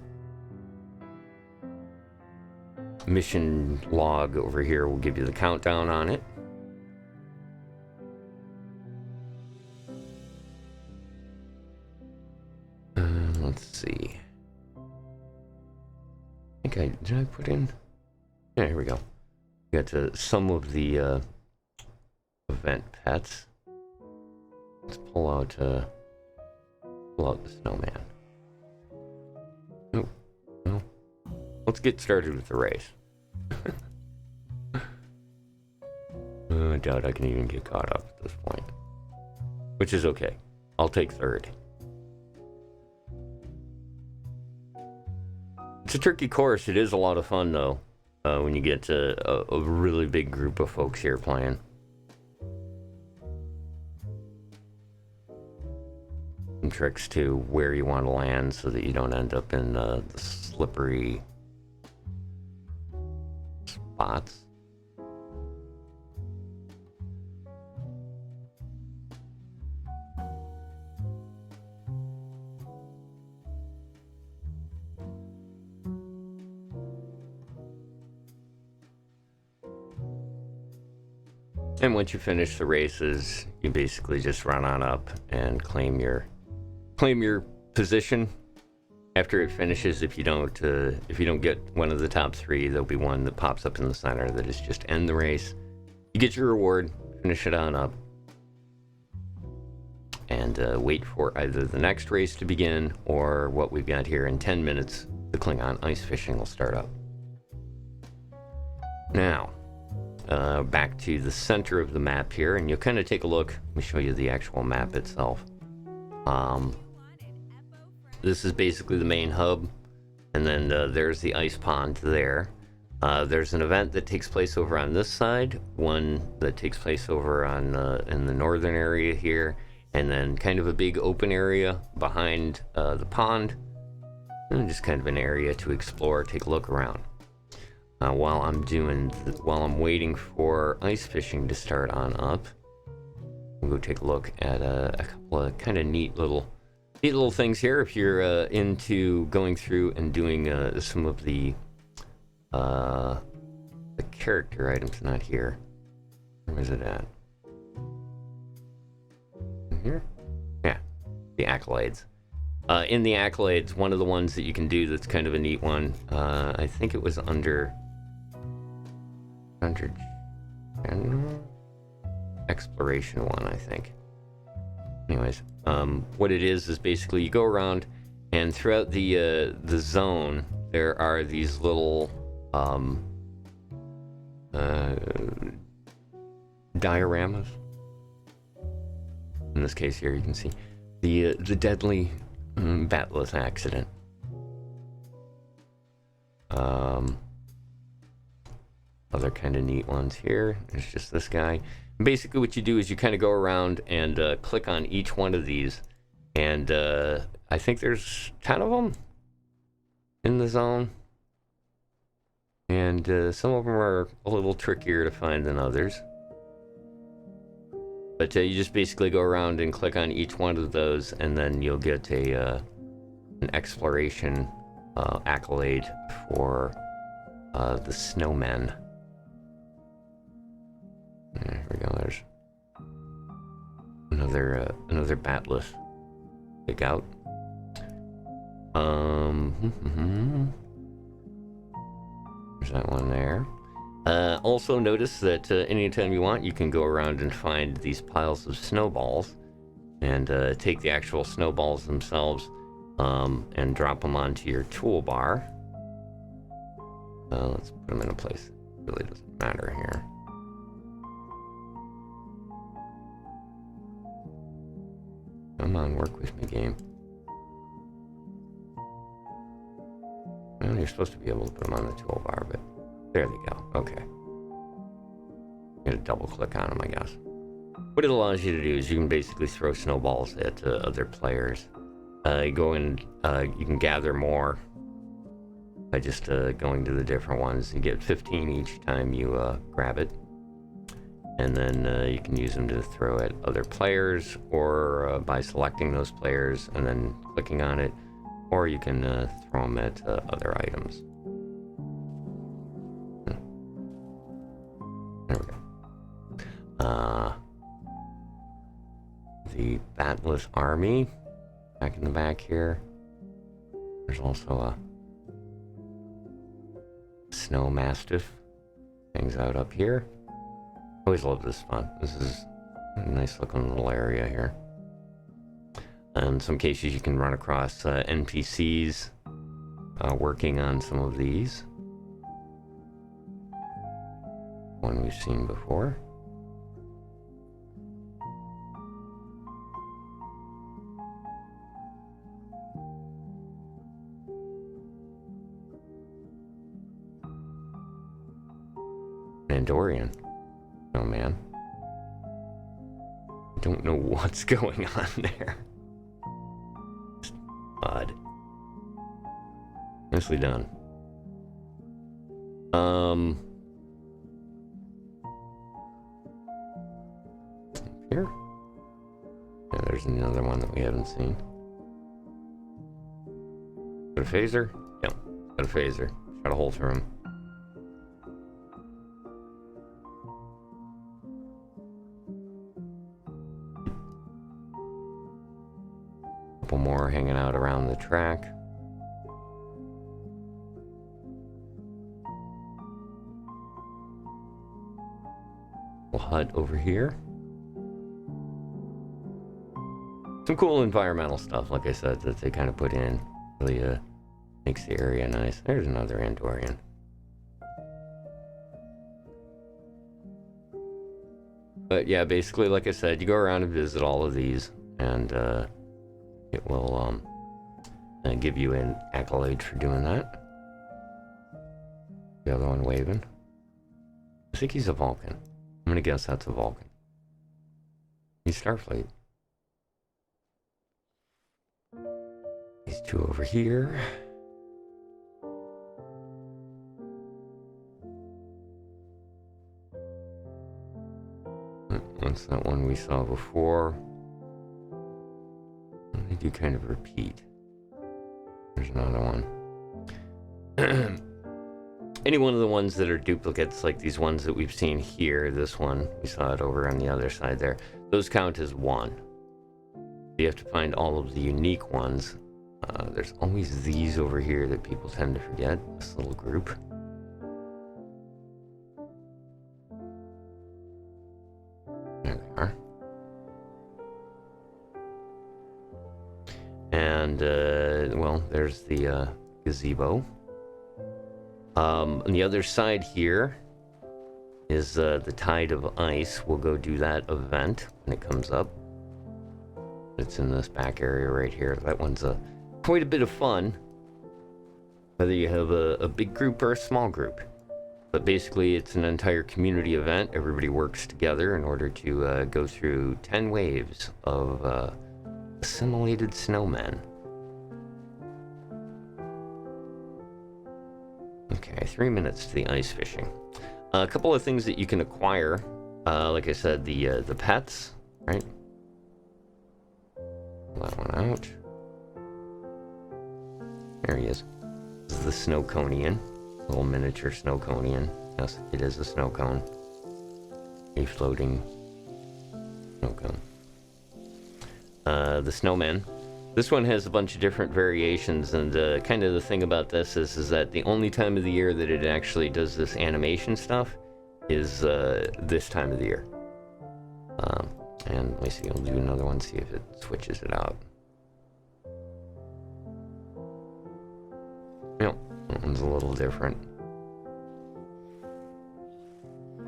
mission log over here will give you the countdown on it. Let's see. I think did I put in? Yeah, here we go. We got some of the event pets. Let's pull out the snowman. Nope. No. Let's get started with the race. doubt I can even get caught up at this point. Which is okay. I'll take third. It's a tricky course. It is a lot of fun, though, when you get a really big group of folks here playing. Some tricks to where you want to land so that you don't end up in the slippery spots. And once you finish the races, you basically just run on up and claim your position. After it finishes, if you don't get one of the top three, there'll be one that pops up in the center that is just end the race. You get your reward, finish it on up, and wait for either the next race to begin or what we've got here in 10 minutes. The Klingon ice fishing will start up. Now, back to the center of the map here, and you'll kind of take a look. Let me show you the actual map itself. This is basically the main hub, and then there's the ice pond there. There's an event that takes place over on this side, one that takes place over on in the northern area here, and then kind of a big open area behind the pond, and just kind of an area to explore, take a look around. While I'm waiting for ice fishing to start on up, we'll go take a look at a couple of kind of neat little things here. If you're into going through and doing some of the character items, not here. Where is it at? In here? Yeah, the accolades. In the accolades, one of the ones that you can do that's kind of a neat one, I think it was under general exploration one, I think. Anyways, what it is basically you go around, and throughout the zone there are these little dioramas. In this case here, you can see the deadly batless accident. Other kind of neat ones here. There's just this guy. And basically what you do is you kind of go around and click on each one of these, and I think there's 10 of them in the zone, and some of them are a little trickier to find than others. But you just basically go around and click on each one of those, and then you'll get an exploration accolade for the snowmen. There we go. There's another batless pick out. There's that one there. Also notice that anytime you want, you can go around and find these piles of snowballs and take the actual snowballs themselves and drop them onto your toolbar. Let's put them in a place that really doesn't matter here. Come on, work with me, game. Well, you're supposed to be able to put them on the toolbar, but there they go. Okay. I'm gonna double click on them, I guess. What it allows you to do is you can basically throw snowballs at other players. You go in, you can gather more by just going to the different ones. You get 15 each time you grab it. And then you can use them to throw at other players, or by selecting those players and then clicking on it, or you can throw them at other items. There we go. The Batless Army, back in the back here. There's also a Snow Mastiff, hangs out up here. Always love this fun. This is a nice looking little area here. In some cases you can run across NPCs working on some of these. One we've seen before. Andorian. Oh, man. I don't know what's going on there. Just odd. Nicely done. Here? Yeah, there's another one that we haven't seen. Got a phaser? Yeah, got a phaser. Shot a hole through him. Couple more hanging out around the track. Little hut over here. Some cool environmental stuff, like I said, that they kind of put in. Really makes the area nice. There's another Andorian. But yeah, basically, like I said, you go around and visit all of these, and it will give you an accolade for doing that. The other one waving. I think he's a Vulcan. I'm gonna guess that's a Vulcan. He's Starfleet. These two over here. What's that one we saw before? They do kind of repeat. There's another one. Any one of the ones that are duplicates, like these ones that we've seen here, this one, we saw it over on the other side there, those count as one. You have to find all of the unique ones. There's always these over here that people tend to forget, this little group. There they are. And, well, there's the gazebo. On the other side here is the Tide of Ice. We'll go do that event when it comes up. It's in this back area right here. That one's quite a bit of fun, whether you have a big group or a small group. But basically, it's an entire community event. Everybody works together in order to go through 10 waves of assimilated snowmen. Okay, 3 minutes to the ice fishing. A couple of things that you can acquire. Like I said, the pets, right? Pull that one out. There he is. This is the snow conian. Little miniature snow conian. Yes, it is a snow cone. A floating snow cone. The snowman. This one has a bunch of different variations, and kind of the thing about this is that the only time of the year that it actually does this animation stuff is this time of the year. And let me see, I'll do another one, see if it switches it out. Yep, that one's a little different.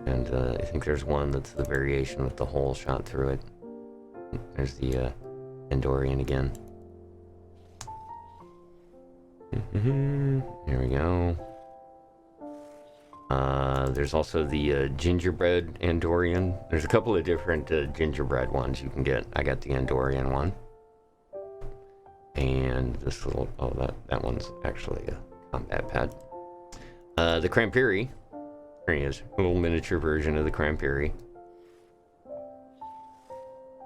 And I think there's one that's the variation with the hole shot through it. There's the Andorian again. Here we go. There's also the gingerbread Andorian. There's a couple of different gingerbread ones you can get. I got the Andorian one. And this little, oh, that one's actually a combat pet. The Crampiri. There he is. A little miniature version of the Crampiri.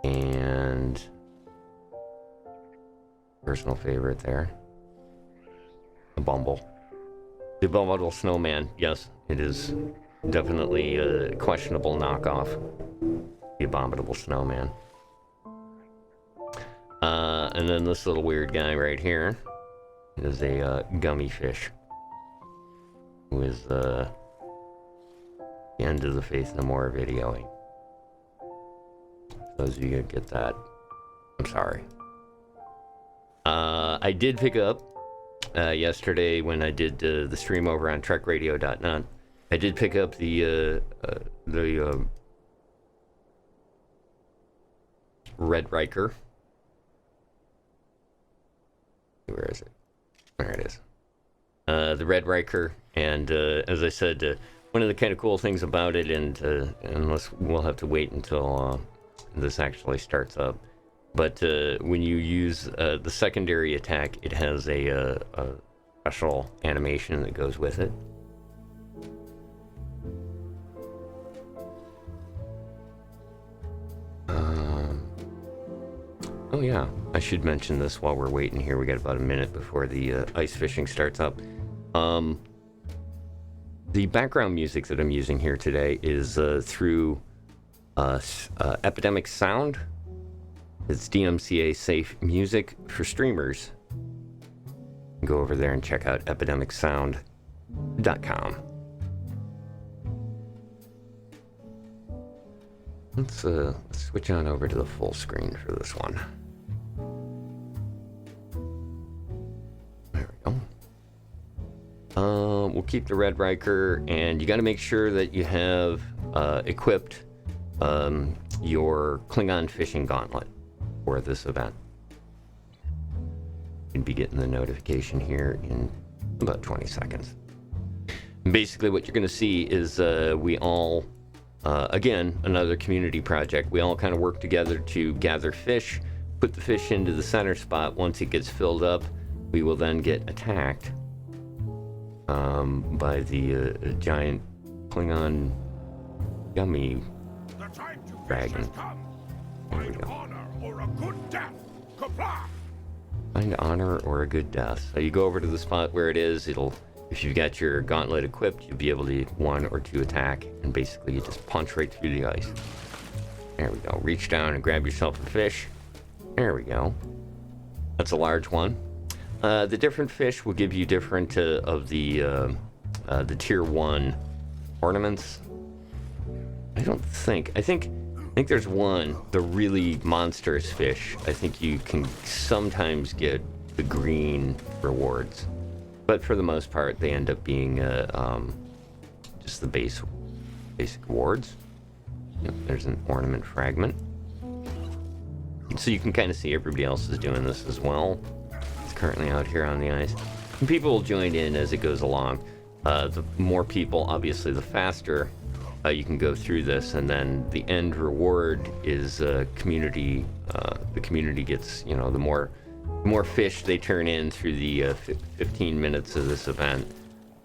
And personal favorite there. The Bumble. The Abominable Snowman. Yes, it is definitely a questionable knockoff. The Abominable Snowman. And then this little weird guy right here is a gummy fish. Who is the end of the Faith No More videoing. Those of you who get that, I'm sorry. I did pick up yesterday when I did the stream over on trekradio.net. I did pick up the Red Riker. Where is it? There it is. The Red Riker, and as I said, one of the kind of cool things about it, and unless we'll have to wait until this actually starts up, but when you use the secondary attack, it has a special animation that goes with it. Oh yeah, I should mention this while we're waiting here. We got about a minute before the ice fishing starts up. The background music that I'm using here today is through Epidemic Sound. It's DMCA safe music for streamers. Go over there and check out epidemicsound.com. Let's switch on over to the full screen for this one. There we go. We'll keep the Red Riker, and you got to make sure that you have equipped your Klingon fishing gauntlet for this event. You'll be getting the notification here in about 20 seconds. And basically, what you're going to see is we all, again, another community project. We all kind of work together to gather fish, put the fish into the center spot. Once it gets filled up, we will then get attacked by the giant Klingon gummy dragon. There we go. Find honor or a good death. So you go over to the spot where it is. If you've got your gauntlet equipped, you'll be able to 1 or 2 attack, and basically you just punch right through the ice. There we go. Reach down and grab yourself a fish. There we go. That's a large one. The different fish will give you different of the tier 1 ornaments. I think there's one, the really monstrous fish. I think you can sometimes get the green rewards, but for the most part, they end up being just the basic rewards. Yep, there's an ornament fragment. So you can kind of see everybody else is doing this as well. It's currently out here on the ice. And people will join in as it goes along. The more people, obviously, the faster you can go through this, and then the end reward is community. The community gets, the more fish they turn in through the 15 minutes of this event,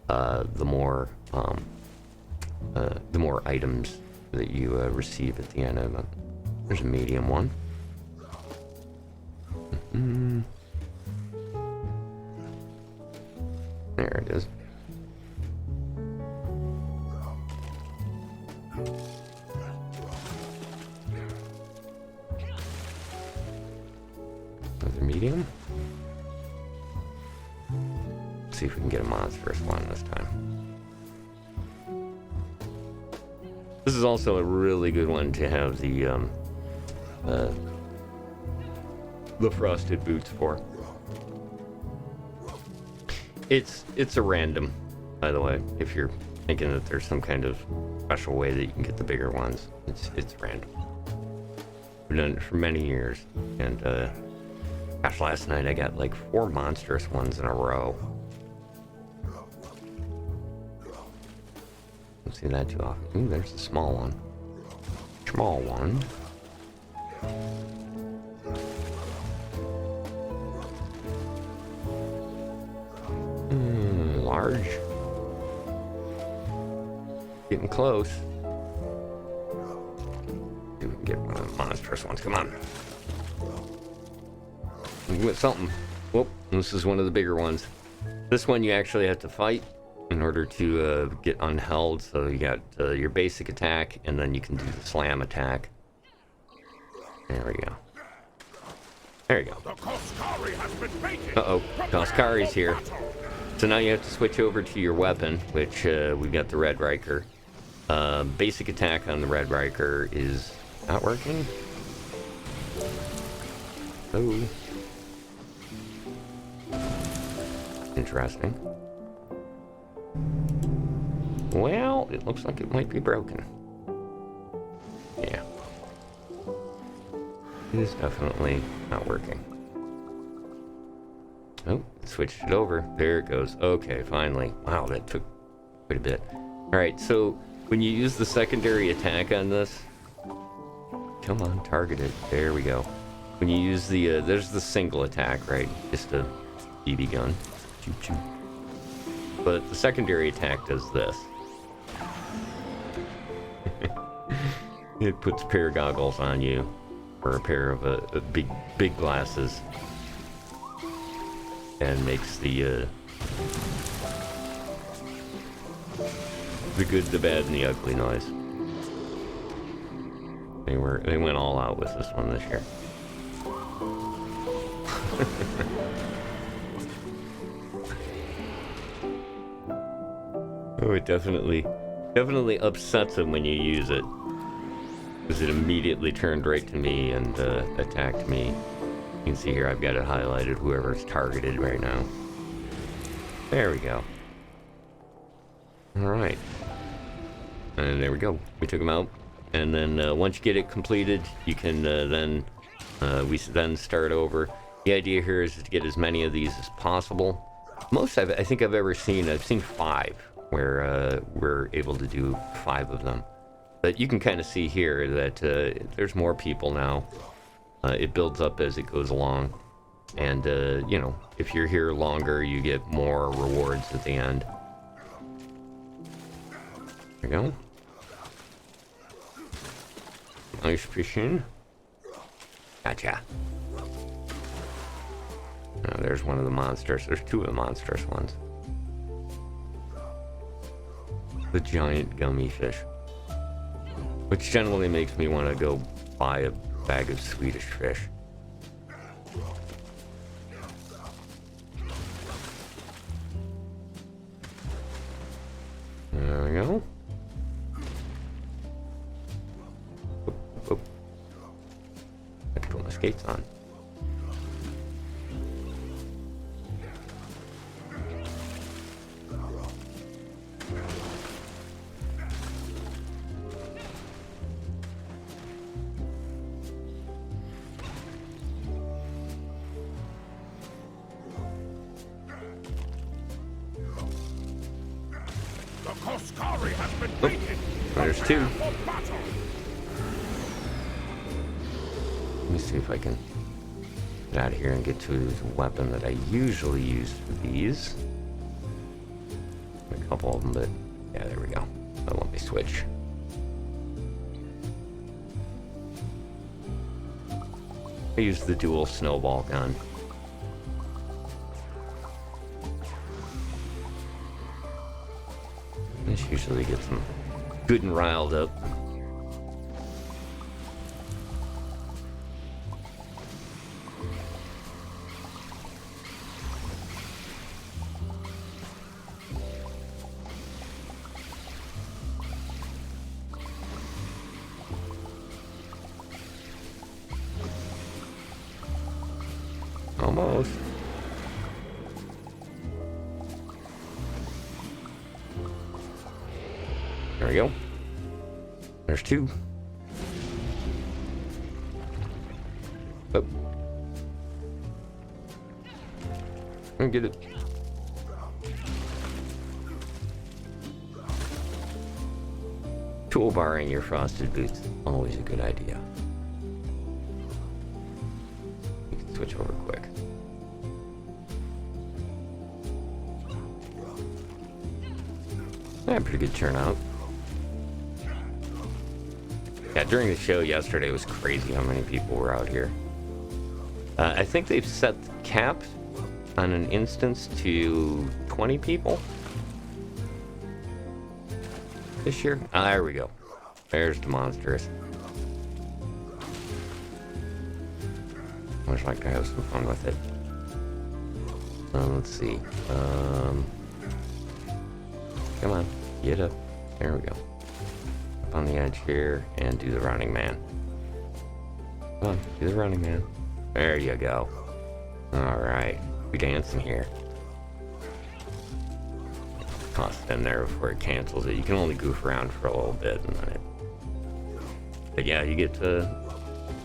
the more items that you receive at the end of it. There's a medium one. Mm-hmm. There it is. Another medium. Let's see if we can get a monstrous one this time. This is also a really good one to have the frosted boots for. It's a random, by the way. If you're thinking that there's some kind of special way that you can get the bigger ones, it's random. We've done it for many years, and gosh, last night I got like 4 monstrous ones in a row. Don't see that too often. Ooh, there's a small one. Small one. Large. Getting close. See if we can get one of the monstrous ones. Come on. We get something. Whoop, this is one of the bigger ones. This one you actually have to fight in order to get unheld. So you got your basic attack, and then you can do the slam attack. There we go. There you go. Uh-oh, Koskari's here. So now you have to switch over to your weapon, which we've got the Red Riker. Basic attack on the Red Riker is not working. Oh. Interesting. Well, it looks like it might be broken. Yeah. It is definitely not working. Oh, switched it over. There it goes. Okay, finally. Wow, that took quite a bit. Alright, so when you use the secondary attack on this... Come on, target it. There we go. When you use the, there's the single attack, right? Just a BB gun. Choo choo. But the secondary attack does this. It puts a pair of goggles on you, or a pair of big glasses, and makes the good, the bad, and the ugly noise. They went all out with this one this year. Oh, it definitely upsets him when you use it, because it immediately turned right to me and attacked me. You can see here I've got it highlighted, whoever's targeted right now. There we go. Alright. And there we go. We took him out. And then once you get it completed, you can we then start over. The idea here is to get as many of these as possible. Most I think I've ever seen, I've seen 5, where we're able to do 5 of them. But you can kind of see here that there's more people now. It builds up as it goes along. And, you know, if you're here longer, you get more rewards at the end. There we go. Nice fishing. Gotcha. Oh, there's one of the monsters. There's 2 of the monstrous ones. The giant gummy fish. Which generally makes me want to go buy a bag of Swedish fish. There we go. I have to put my skates on. There's 2. Let me see if I can get out of here and get to the weapon that I usually use for these. A couple of them, but yeah, there we go. That let me switch. I use the dual snowball gun. This usually gets them good and riled up. Almost. There we go. There's 2. Oh. I'll get it. Toolbarring your frosted boots. Always a good idea. You can switch over quick. Yeah, pretty good turnout. Yeah, during the show yesterday, it was crazy how many people were out here. I think they've set the cap on an instance to 20 people this year. Ah, there we go. There's the monsters. I always like to have some fun with it. Let's see. Come on, get up. There we go. Up on the edge here and do the running man. Come on, do the running man. There you go. Alright, we dancing here. Toss it in there before it cancels it. You can only goof around for a little bit and then it... But yeah, you get to...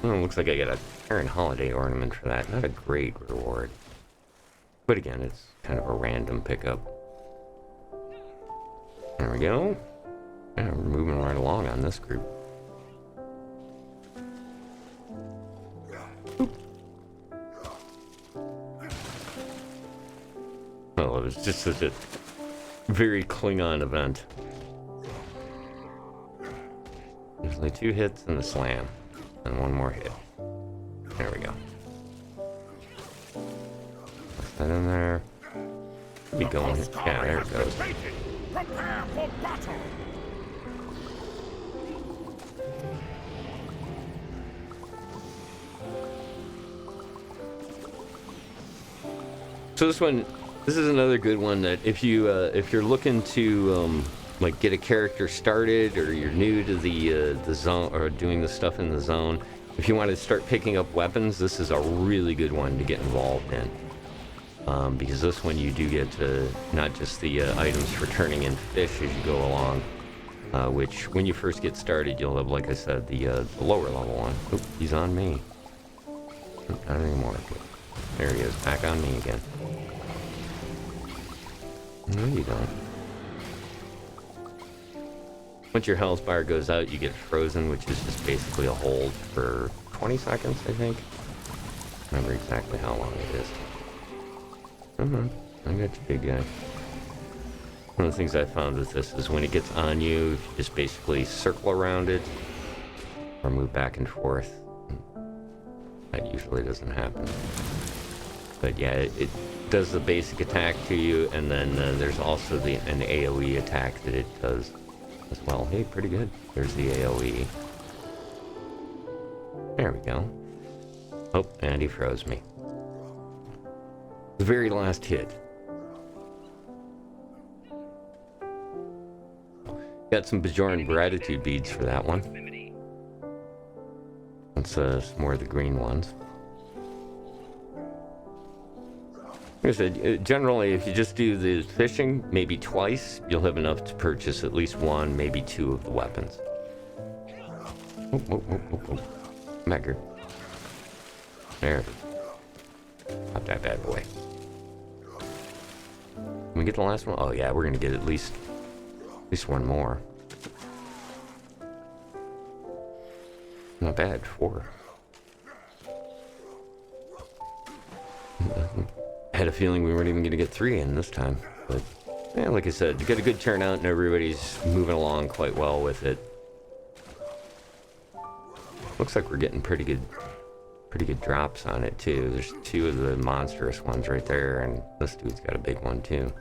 Oh, looks like I got a Karen Holiday ornament for that. Not a great reward. But again, it's kind of a random pickup. There we go. Yeah, we're moving right along on this group. Oh, it was just such a very Klingon event. Usually 2 hits and a slam. And 1 more hit. There we go. Put that in there. Be going. Yeah, there it goes. Prepare for battle. So this is another good one that if you're looking to like get a character started, or you're new to the zone, or doing the stuff in the zone, if you want to start picking up weapons, this is a really good one to get involved in. Because this one you do get not just the items for turning in fish as you go along, which when you first get started you'll have, like I said, the lower level one. Oop, he's on me. Not anymore. There he is, back on me again. No, you don't. Once your health bar goes out, you get frozen, which is just basically a hold for 20 seconds, I think. I don't remember exactly how long it is. I got you, big guy. One of the things I found with this is when it gets on you, if you just basically circle around it or move back and forth. That usually doesn't happen. But yeah, it does the basic attack to you, and then there's also an AoE attack that it does as well. Hey, pretty good. There's the AoE. There we go. Oh, and he froze me. The very last hit. Got some Bajoran gratitude beads for that one. That's some more of the green ones. Like I said, generally, if you just do the fishing, maybe twice, you'll have enough to purchase at least 1, maybe 2 of the weapons. Oh, oh, oh, oh, oh. Come back here. There. Pop that bad boy. Can we get the last one? Oh yeah, we're gonna get at least 1 more. Not bad, 4. I had a feeling we weren't even gonna get 3 in this time, but yeah, like I said, you got a good turnout and everybody's moving along quite well with it. Looks like we're getting pretty good drops on it too. There's 2 of the monstrous ones right there, and this dude's got a big one too.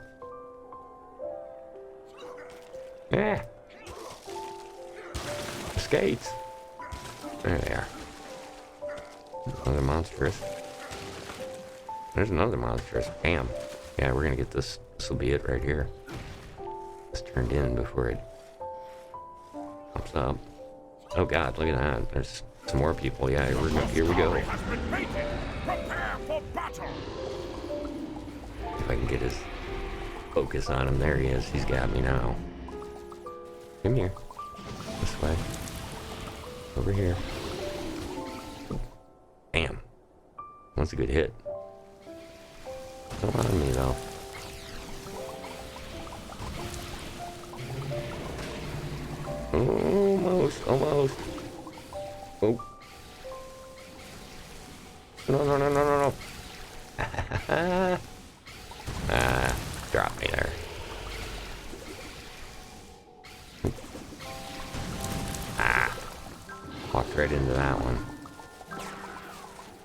Yeah. The skates. There they are. Another monstrous. There's another monstrous. Bam. Yeah, we're gonna get this. This will be it right here. It's turned in before it pops up. Oh god, look at that. There's some more people. Yeah, here we go. If I can get his focus on him. There he is. He's got me now. Come here. This way. Over here. Bam. That's a good hit. Don't on me though. Almost. Oh. No. Drop me there. Walked right into that one.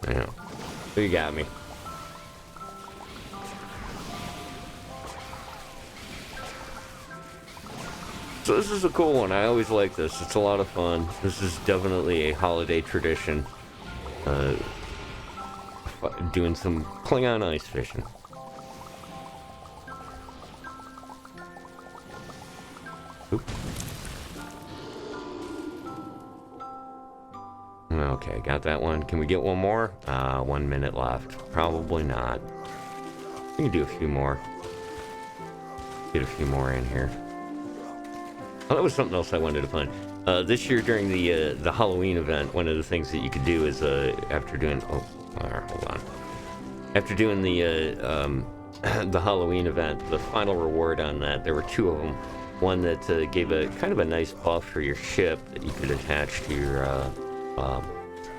Yeah. You got me. So this is a cool one. I always like this. It's a lot of fun. This is definitely a holiday tradition. Doing some Klingon ice fishing. Oop. Okay, got that one. Can we get one more? 1 minute left. Probably not. We can do a few more. Get a few more in here. Oh, that was something else I wanted to find. This year during the Halloween event, one of the things that you could do is after doing hold on. After doing the the Halloween event, the final reward on that, there were 2 of them. one that gave a kind of a nice buff for your ship that you could attach to your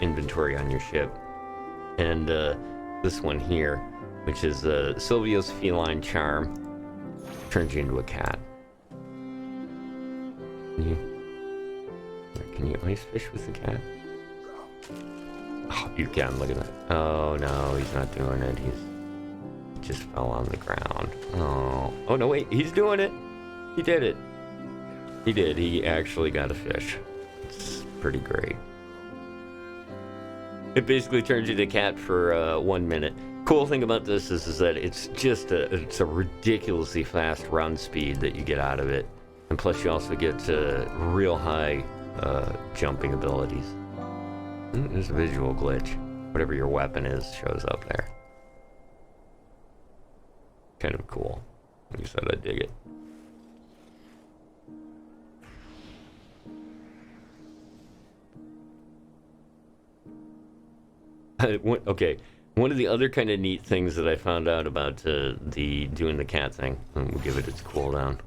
inventory on your ship. And this one here, which is Silvio's Feline Charm, turns you into a cat. Can you ice fish with the cat? Oh, you can. Look at that. Oh no, he's not doing it. He just fell on the ground. Oh no, wait, he's doing it. He did it. He did. He actually got a fish. It's pretty great. It basically turns you to a cat for 1 minute. Cool thing about this is that it's just it's a ridiculously fast run speed that you get out of it, and plus you also get real high jumping abilities. There's a visual glitch. Whatever your weapon is shows up there. Kind of cool. Like I said, I dig it. Okay, one of the other kind of neat things that I found out about doing the cat thing, and we'll give it its cooldown.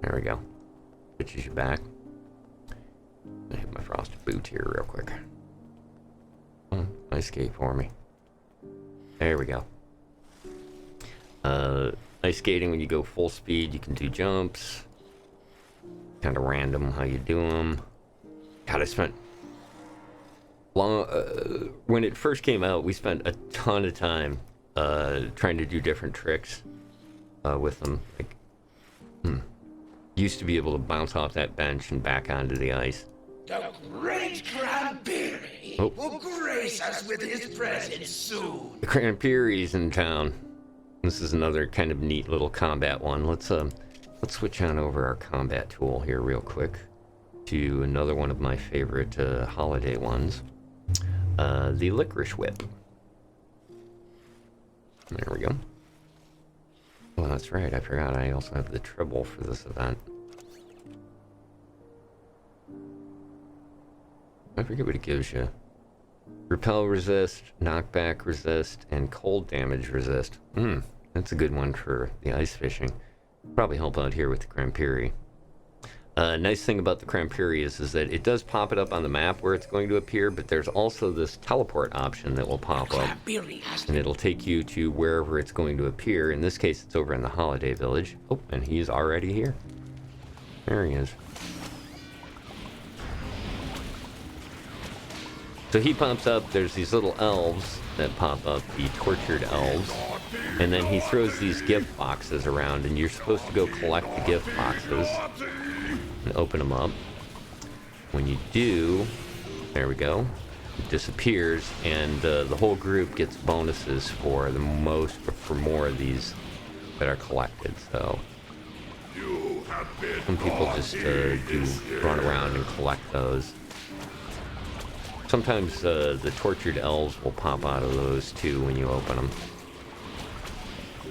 There we go. Pitches you back. I hit my frosted boot here real quick. Oh, ice skate for me. There we go. Ice skating, when you go full speed, you can do jumps. Kind of random how you do them. God, I spent long when it first came out, we spent a ton of time trying to do different tricks with them. Like, used to be able to bounce off that bench and back onto the ice. The great Cranberry will grace us with his presence soon. The Cranberry's in town. This is another kind of neat little combat one. Let's switch on over our combat tool here real quick to another one of my favorite holiday ones. The Licorice Whip. There we go. Oh, that's right. I forgot. I also have the treble for this event. I forget what it gives you. Repel resist, knockback resist, and cold damage resist. That's a good one for the ice fishing. Probably help out here with the Cranberry. Nice thing about the Cranberry is that it does pop it up on the map where it's going to appear, but there's also this teleport option that will pop up, and it'll take you to wherever it's going to appear. In this case, it's over in the Holiday Village. Oh, and he's already here. There he is. So he pops up, there's these little elves that pop up, the tortured elves, and then he throws these gift boxes around, and you're supposed to go collect the gift boxes and open them up. When you do, there we go, it disappears, and the whole group gets bonuses for more of these that are collected. So some people just do run around and collect those. Sometimes the tortured elves will pop out of those too when you open them.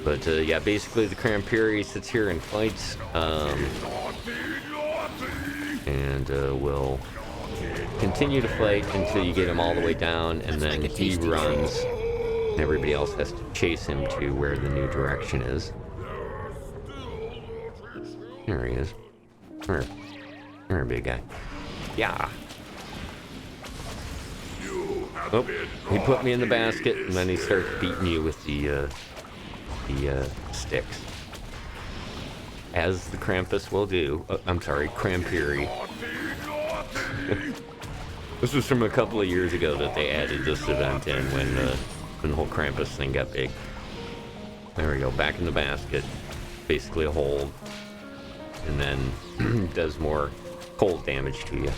But yeah, basically the Cranberry sits here and fights, and will continue to fight until you get him all the way down, and then he runs, and everybody else has to chase him to where the new direction is. There he is. There, big guy. Yeah. Oh, he put me in the basket, and then he starts beating you with the sticks. As the Krampus will do. I'm sorry, Cranberry. This was from a couple of years ago that they added this event in when the whole Krampus thing got big. There we go, back in the basket. Basically a hold. And then does more cold damage to you.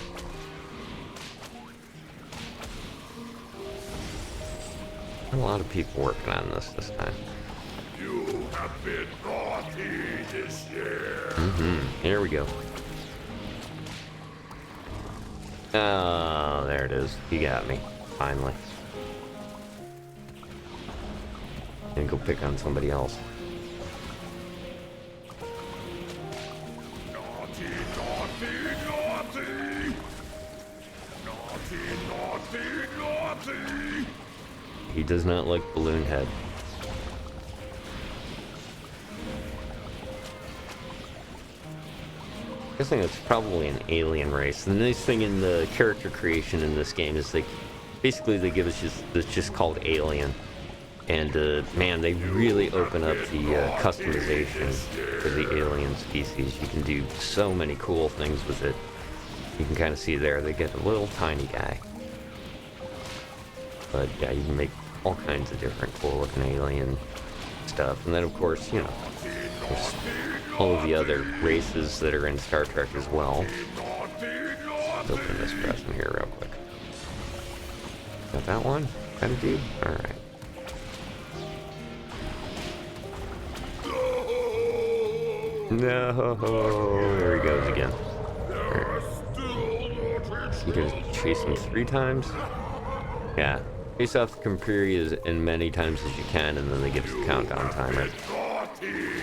A lot of people working on this time. You have been naughty this year. Here we go. Oh, there it is. You got me. Finally. And go pick on somebody else. Naughty, naughty, naughty. Naughty, naughty, naughty. He does not like Balloon Head. guessing it's probably an alien race. The nice thing in the character creation in this game is basically they give us just called alien. And man, they really open up the customization for the alien species. You can do so many cool things with it. You can kind of see there, they get a little tiny guy. But yeah, you can make all kinds of different cool looking alien stuff. And then of course, you know, there's all of the other races that are in Star Trek as well. Let's open this present here real quick. Got that one? Got a dude? Alright. No, there he goes again. You can chase him 3 times? Yeah. Chase off the computer as many times as you can, and then they give us a countdown timer.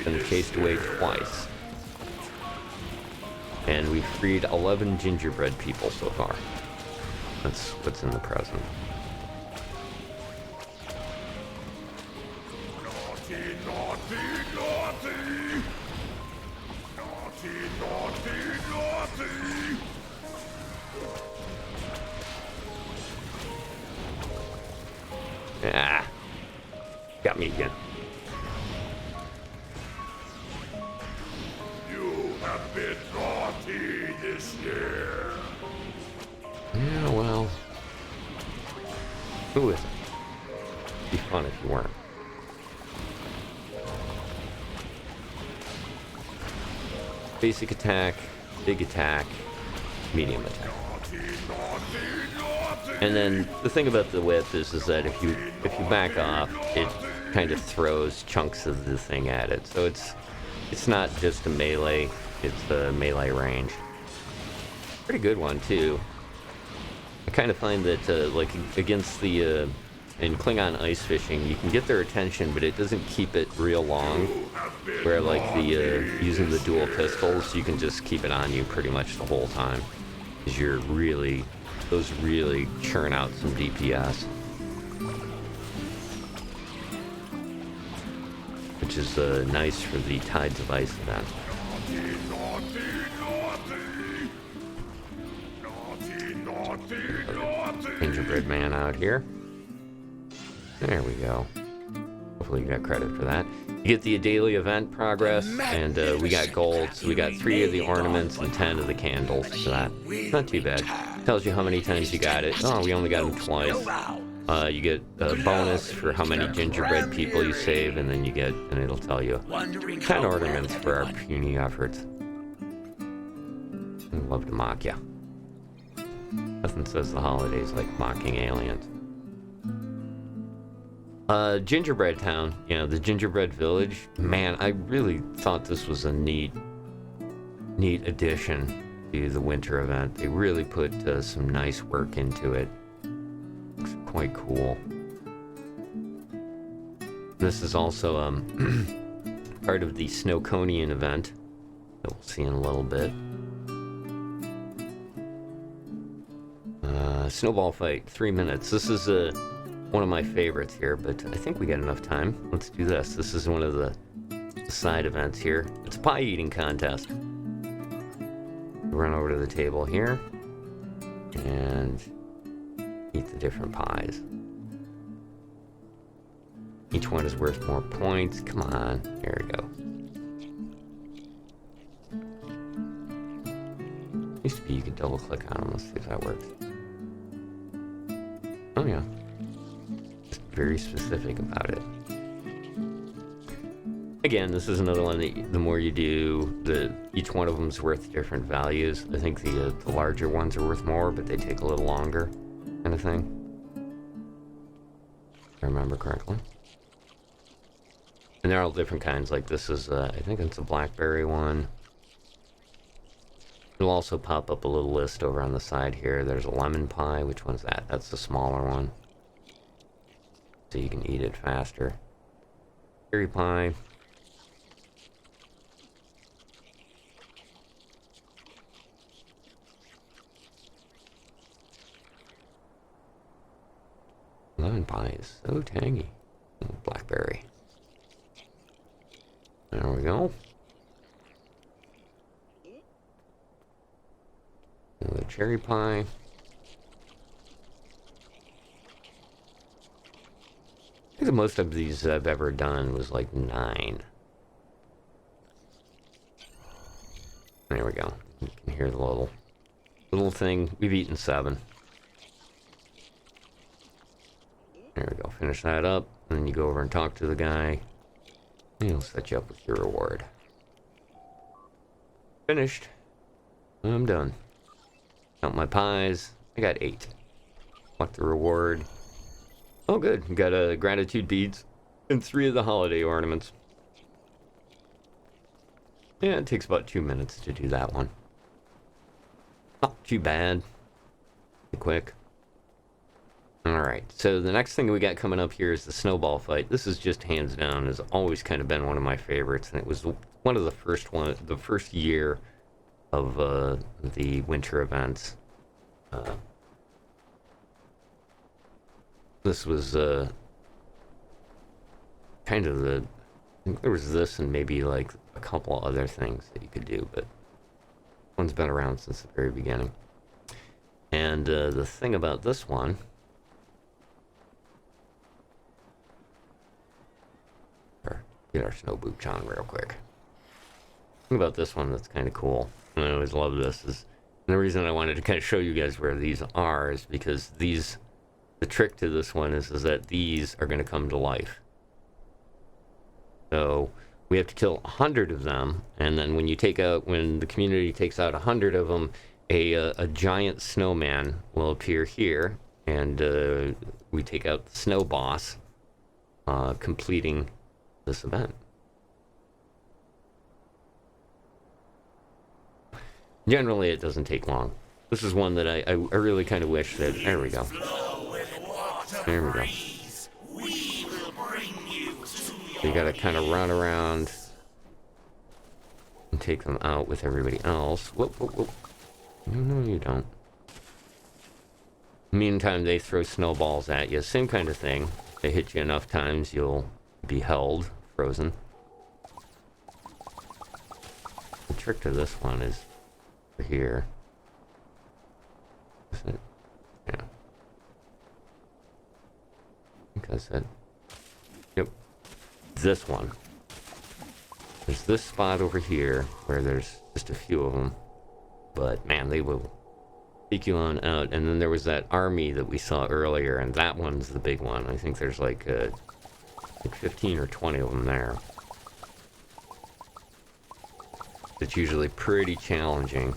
And chased away twice. And we've freed 11 gingerbread people so far. That's what's in the present. Ah, got me again. You have been naughty this year. Yeah, well, who isn't? It'd be fun if you weren't. Basic attack, big attack, medium attack. And then the thing about the whip is that if you back off, it kind of throws chunks of the thing at it. So it's not just a melee, it's a melee range. Pretty good one too. I kind of find that like against the in Klingon ice fishing, you can get their attention, but it doesn't keep it real long. Where like the using the dual pistols, you can just keep it on you pretty much the whole time, because those really churn out some DPS, which is nice for the Tides of Ice event. Gingerbread man out here. There we go. Hopefully you got credit for that. You get the daily event progress, and we got gold, so we got 3 of the ornaments and 10 of the candles for that. Not too bad. Tells you how many times you got it. Oh, we only got them twice. You get a bonus for how many gingerbread people you save, and then you get, and it'll tell you 10 ornaments for our puny efforts. I'd love to mock ya. Nothing says the holidays like mocking aliens. Gingerbread Town, you know, the Gingerbread Village. Man, I really thought this was a neat addition to the winter event. They really put some nice work into it. Looks quite cool. This is also part of the Snowconian event that we'll see in a little bit. Snowball fight, 3 minutes. This is one of my favorites here, but I think we got enough time. Let's do this. This is one of the side events here. It's a pie eating contest. Run over to the table here and eat the different pies. Each one is worth more points. Come on. There we go. Used to be you could double click on them. Let's see if that works. Oh yeah. Just very specific about it. Again, this is another one that the more you do, each one of them is worth different values. I think the larger ones are worth more, but they take a little longer, kind of thing. If I remember correctly. And they're all different kinds. Like this is, I think it's a blackberry one. It'll also pop up a little list over on the side here. There's a lemon pie. Which one's that? That's the smaller one. So you can eat it faster. Cherry pie. Lemon pie is so tangy. Blackberry. There we go. cherry pie. I think the most of these I've ever done was like 9. There we go. You can hear the little thing. We've eaten 7. There we go. Finish that up. And then you go over and talk to the guy. And he'll set you up with your reward. Finished. I'm done. Count my pies. I got 8. Collect the reward. Oh, good. We got gratitude beads and 3 of the holiday ornaments. Yeah, it takes about 2 minutes to do that one. Not too bad. Quick. Alright, so the next thing we got coming up here is the snowball fight. This is just hands down, has always kind of been one of my favorites, and it was one of the first year of the winter events. This was kind of I think there was this and maybe like a couple other things that you could do, but one's been around since the very beginning. And the thing about this one, get our snow boots on real quick. The thing about this one that's kind of cool, and I always love this, is, and the reason I wanted to kind of show you guys where these are is because the trick to this one is that these are going to come to life. So we have to kill 100 of them, and then when the community takes out 100 of them, a giant snowman will appear here, and we take out the snow boss, completing this event. Generally, it doesn't take long. This is one that I really kind of wish that... There we go. There we go. So you gotta kind of run around and take them out with everybody else. Whoop, whoop, whoop. No, you don't. Meantime, they throw snowballs at you. Same kind of thing. They hit you enough times, you'll be held, frozen. The trick to this one is over here. Is it? Yeah. I think I said. Yep. This one. There's this spot over here where there's just a few of them. But man, they will take you on out. And then there was that army that we saw earlier, and that one's the big one. I think there's like 15 or 20 of them there. It's usually pretty challenging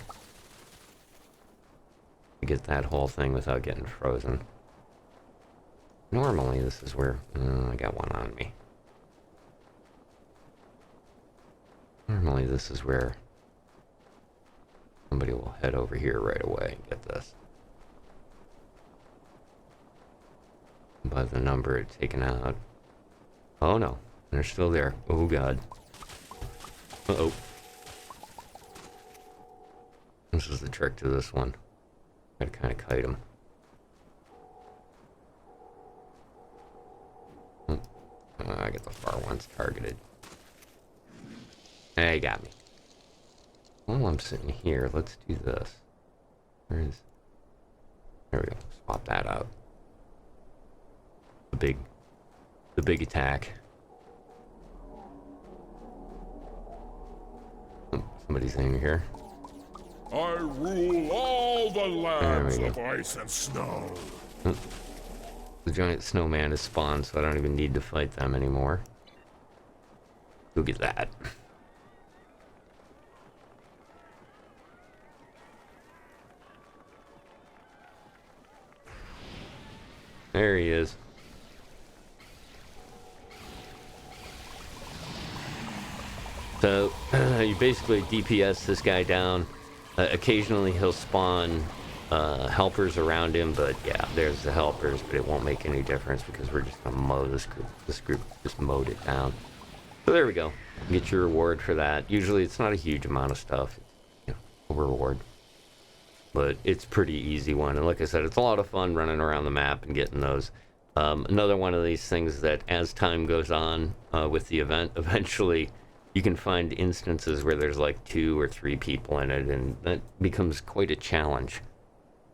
to get that whole thing without getting frozen. Normally, this is where... I got one on me. Normally, this is where somebody will head over here right away and get this. By the number it's taken out. Oh no, they're still there. Oh god. Uh-oh. This is the trick to this one. Gotta kind of kite them. I get the far ones targeted. Hey, got me. While I'm sitting here, let's do this. There we go. Swap that out. The big attack. Oh, somebody's in here. I rule all the lands of ice and snow. Oh. The giant snowman is spawned, so I don't even need to fight them anymore. Look at that. There he is. So, you basically DPS this guy down. Occasionally he'll spawn helpers around him, but yeah, there's the helpers, but it won't make any difference because we're just gonna mow this group. This group just mowed it down. So there we go. Get your reward for that. Usually it's not a huge amount of stuff, you know, a reward. But it's a pretty easy one, and like I said, it's a lot of fun running around the map and getting those. Another one of these things that as time goes on with the event, eventually you can find instances where there's like 2 or 3 people in it, and that becomes quite a challenge.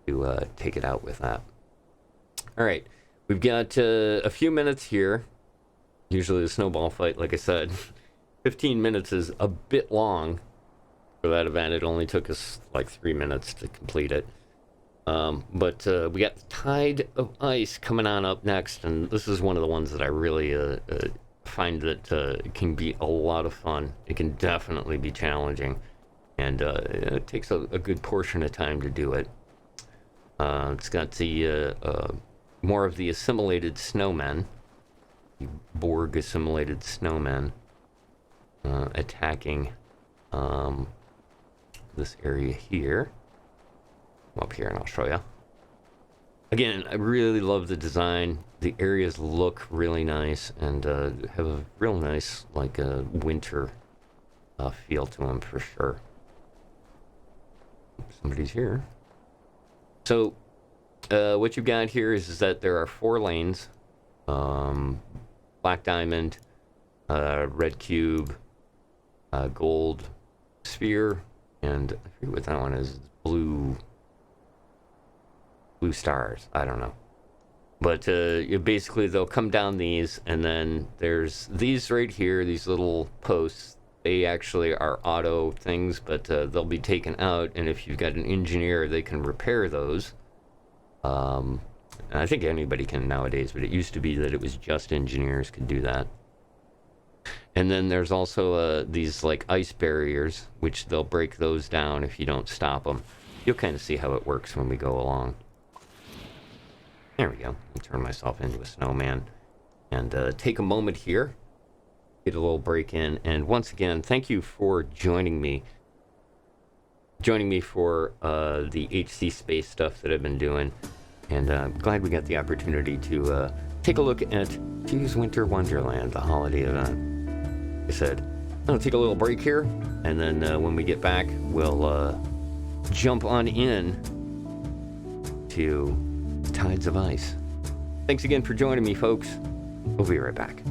to take it out with that. All right, we've got a few minutes here. Usually the snowball fight, like I said, 15 minutes is a bit long for that event. It only took us like 3 minutes to complete it. But we got the Tide of Ice coming on up next, and this is one of the ones that I really find that can be a lot of fun. It can definitely be challenging, and it takes a good portion of time to do it. It's got the more of the assimilated snowmen, the Borg assimilated snowmen, attacking this area here. Come up here and I'll show you. Again, I really love the design. The areas look really nice and have a real nice, like, winter feel to them for sure. Somebody's here. So, what you've got here is that there are 4 lanes. Black diamond, red cube, gold sphere, and I forget what that one is. Blue stars. I don't know. But basically they'll come down these, and then there's these right here, these little posts. They actually are auto things, but they'll be taken out, and if you've got an engineer, they can repair those. And I think anybody can nowadays, but it used to be that it was just engineers could do that. And then there's also these like ice barriers, which they'll break those down if you don't stop them. You'll kind of see how it works when we go along. There we go. I'll turn myself into a snowman and take a moment here, get a little break in. And once again, thank you for joining me for the HC Space stuff that I've been doing. And I'm glad we got the opportunity to take a look at Choose Winter Wonderland, the holiday event. Like I said, I'm going to take a little break here, and then when we get back, we'll jump on in to Tides of Ice. Thanks again for joining me, folks. We'll be right back.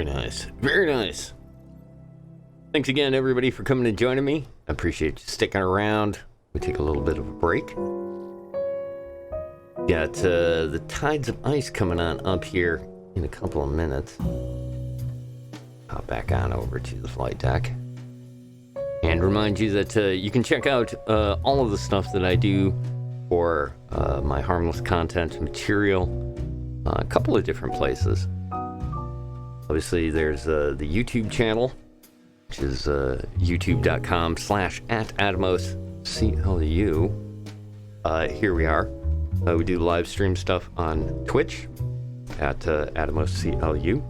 Very nice. Very nice. Thanks again, everybody, for coming and joining me. I appreciate you sticking around. We take a little bit of a break. Got the Tides of Ice coming on up here in a couple of minutes. Hop back on over to the flight deck. And remind you that you can check out all of the stuff that I do for my harmless content material. A couple of different places. Obviously, there's the YouTube channel, which is youtube.com/@AtomosCLU. Here we are. We do live stream stuff on Twitch at AtomosCLU.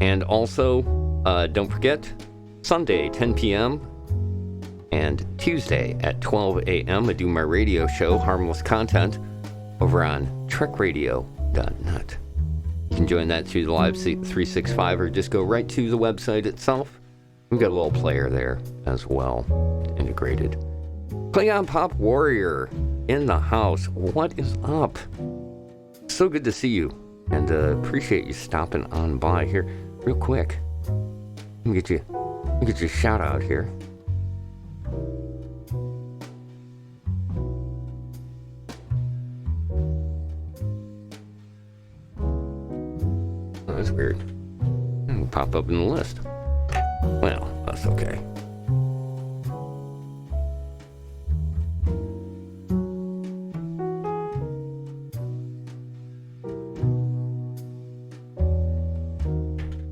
And also, don't forget, Sunday, 10 p.m., and Tuesday at 12 a.m., I do my radio show, Harmless Content, over on trekradio.net. You can join that through the Live 365 or just go right to the website itself. We've got a little player there as well, integrated. Klingon Pop Warrior in the house. What is up? So good to see you, and appreciate you stopping on by here real quick. Let me get you a shout out here. That's weird. It'll pop up in the list. Well, that's okay.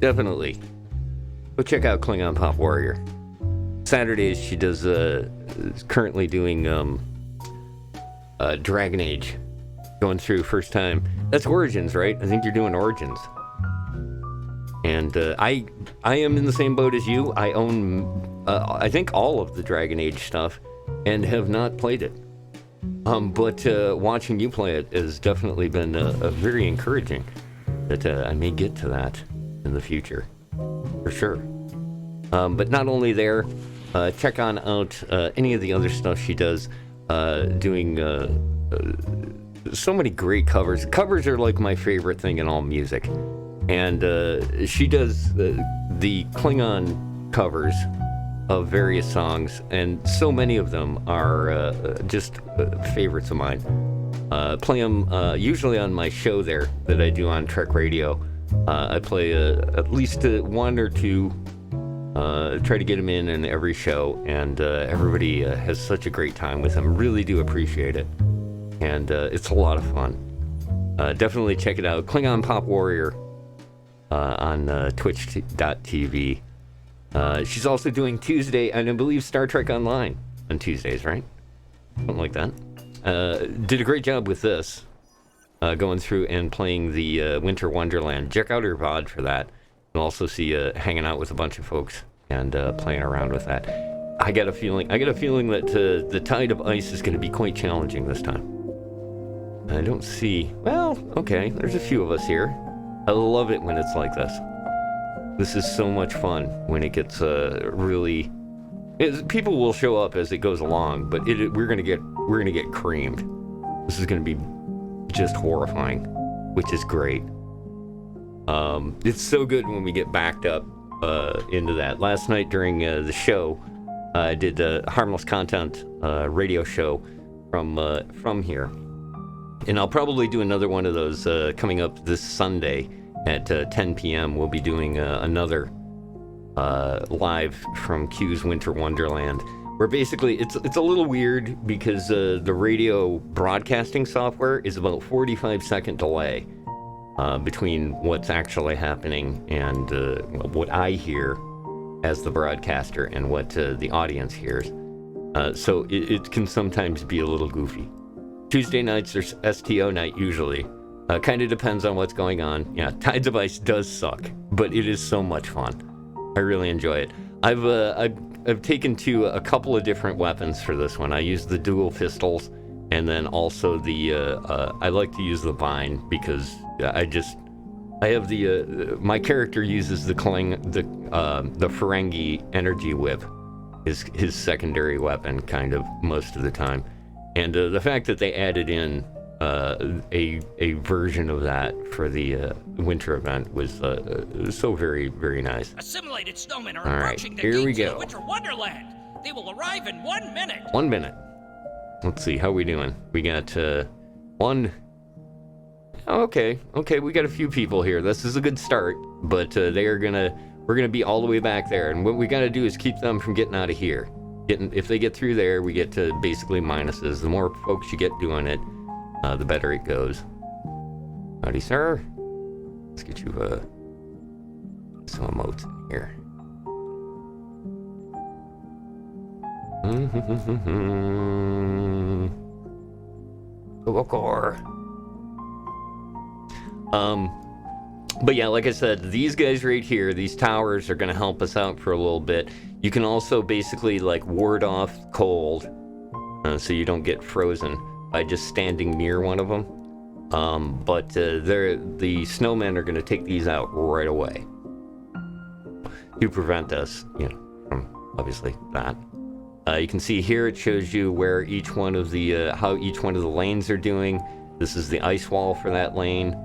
Definitely. Go check out Klingon Pop Warrior. Saturdays she does is currently doing Dragon Age. Going through first time. That's Origins, right? I think you're doing Origins. And I am in the same boat as you. I own, I think, all of the Dragon Age stuff and have not played it. But watching you play it has definitely been very encouraging that I may get to that in the future, for sure. But not only there, check on out any of the other stuff she does, doing so many great covers. Covers are like my favorite thing in all music. And she does the Klingon covers of various songs, and so many of them are just favorites of mine. Play them usually on my show there that I do on Trek Radio. I play at least one or two, try to get them in every show, and everybody has such a great time with them. Really do appreciate it, and it's a lot of fun. Definitely check it out. Klingon Pop Warrior. On twitch.tv. She's also doing Tuesday, and I believe Star Trek Online on Tuesdays, right? Something like that. Did a great job with this, going through and playing the Winter Wonderland. Check out her VOD for that. You'll also see hanging out with a bunch of folks and playing around with that. I got a feeling that the Tide of Ice is going to be quite challenging this time. I don't see... Well, okay, there's a few of us here. I love it when it's like this. This is so much fun when it gets really. People will show up as it goes along, but we're gonna get creamed. This is gonna be just horrifying, which is great. It's so good when we get backed up into that. Last night during the show, I did a harmless content radio show from here. And I'll probably do another one of those coming up this Sunday at 10 p.m. We'll be doing another live from Q's Winter Wonderland, where basically it's a little weird because the radio broadcasting software is about 45-second delay between what's actually happening and what I hear as the broadcaster and what the audience hears. So it can sometimes be a little goofy. Tuesday nights are STO night usually. Kind of depends on what's going on. Yeah, Tides of Ice does suck, but it is so much fun. I really enjoy it. I've taken to a couple of different weapons for this one. I use the dual pistols, and then also the I like to use the vine because I have the my character uses the Ferengi energy whip, his secondary weapon kind of most of the time. And the fact that they added in a version of that for the winter event was so very, very nice. Assimilated snowmen are All right, approaching the here we gates of go. the Winter Wonderland. They will arrive in 1 minute. 1 minute. Let's see, how we doing? We got one. Oh, okay, we got a few people here. This is a good start, but we're gonna be all the way back there, and what we gotta do is keep them from getting out of here. If they get through there, we get to basically minuses. The more folks you get doing it, the better it goes. Howdy, sir. Let's get you some emotes in here. But yeah, like I said, these guys right here, these towers are going to help us out for a little bit. You can also basically like ward off cold, so you don't get frozen by just standing near one of them. But the snowmen are going to take these out right away to prevent us, from obviously that. You can see here it shows you where each one of the how each one of the lanes are doing. This is the ice wall for that lane,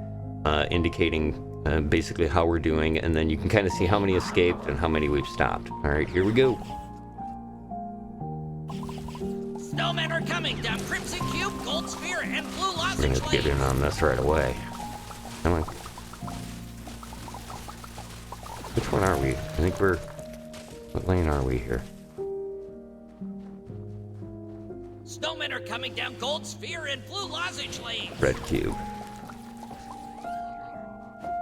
indicating basically how we're doing, and then you can kind of see how many escaped and how many we've stopped. All right, here we go. Snowmen are coming down Crimson Cube, Gold Sphere, and Blue We're Lozenge gonna get Lane. in on this right away. Come on. Which one are we? I think we're... What lane are we here? Snowmen are coming down Gold Sphere and Blue Lozenge Lane. Red cube.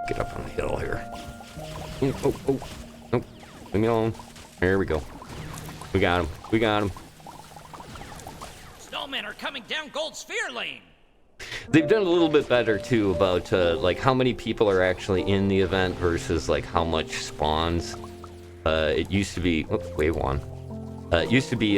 Get up on the hill here. Oh. Nope. Leave me alone. There we go. We got him. Snowmen are coming down Gold Sphere Lane. They've done a little bit better too about like how many people are actually in the event versus like how much spawns. It used to be wave one. It used to be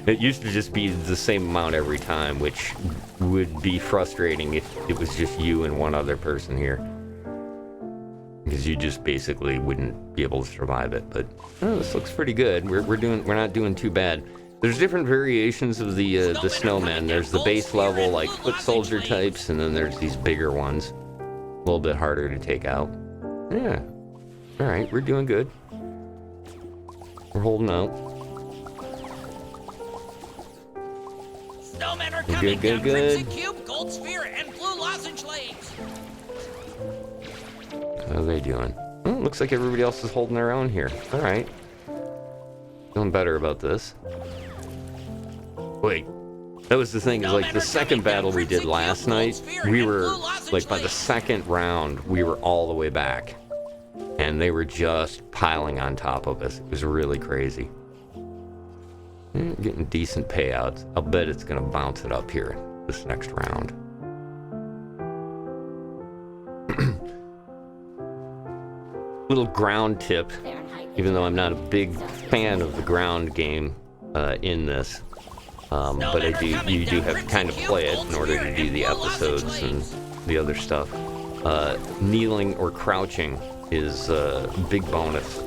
it used to just be the same amount every time, which would be frustrating if it was just you and one other person here, because you just basically wouldn't be able to survive it. But this looks pretty good. We're not doing too bad. There's different variations of the snowmen. There's the base level, like foot soldier types, and then there's these bigger ones, a little bit harder to take out. Yeah. All right, we're doing good. We're holding out. Snowmen are coming down Good. Crimson Cube, Gold Sphere, and Blue Lozenge Lanes. How are they doing? Well, looks like everybody else is holding their own here. All right. Feeling better about this. Wait, that was the thing, is like the second battle we did last night, we were, like by the second round, we were all the way back. And they were just piling on top of us. It was really crazy. Getting decent payouts. I'll bet it's going to bounce it up here this next round. Little ground tip, even though I'm not a big fan of the ground game in this. But you do have to kind of play it in order to do the episodes and the other stuff. Kneeling or crouching is a big bonus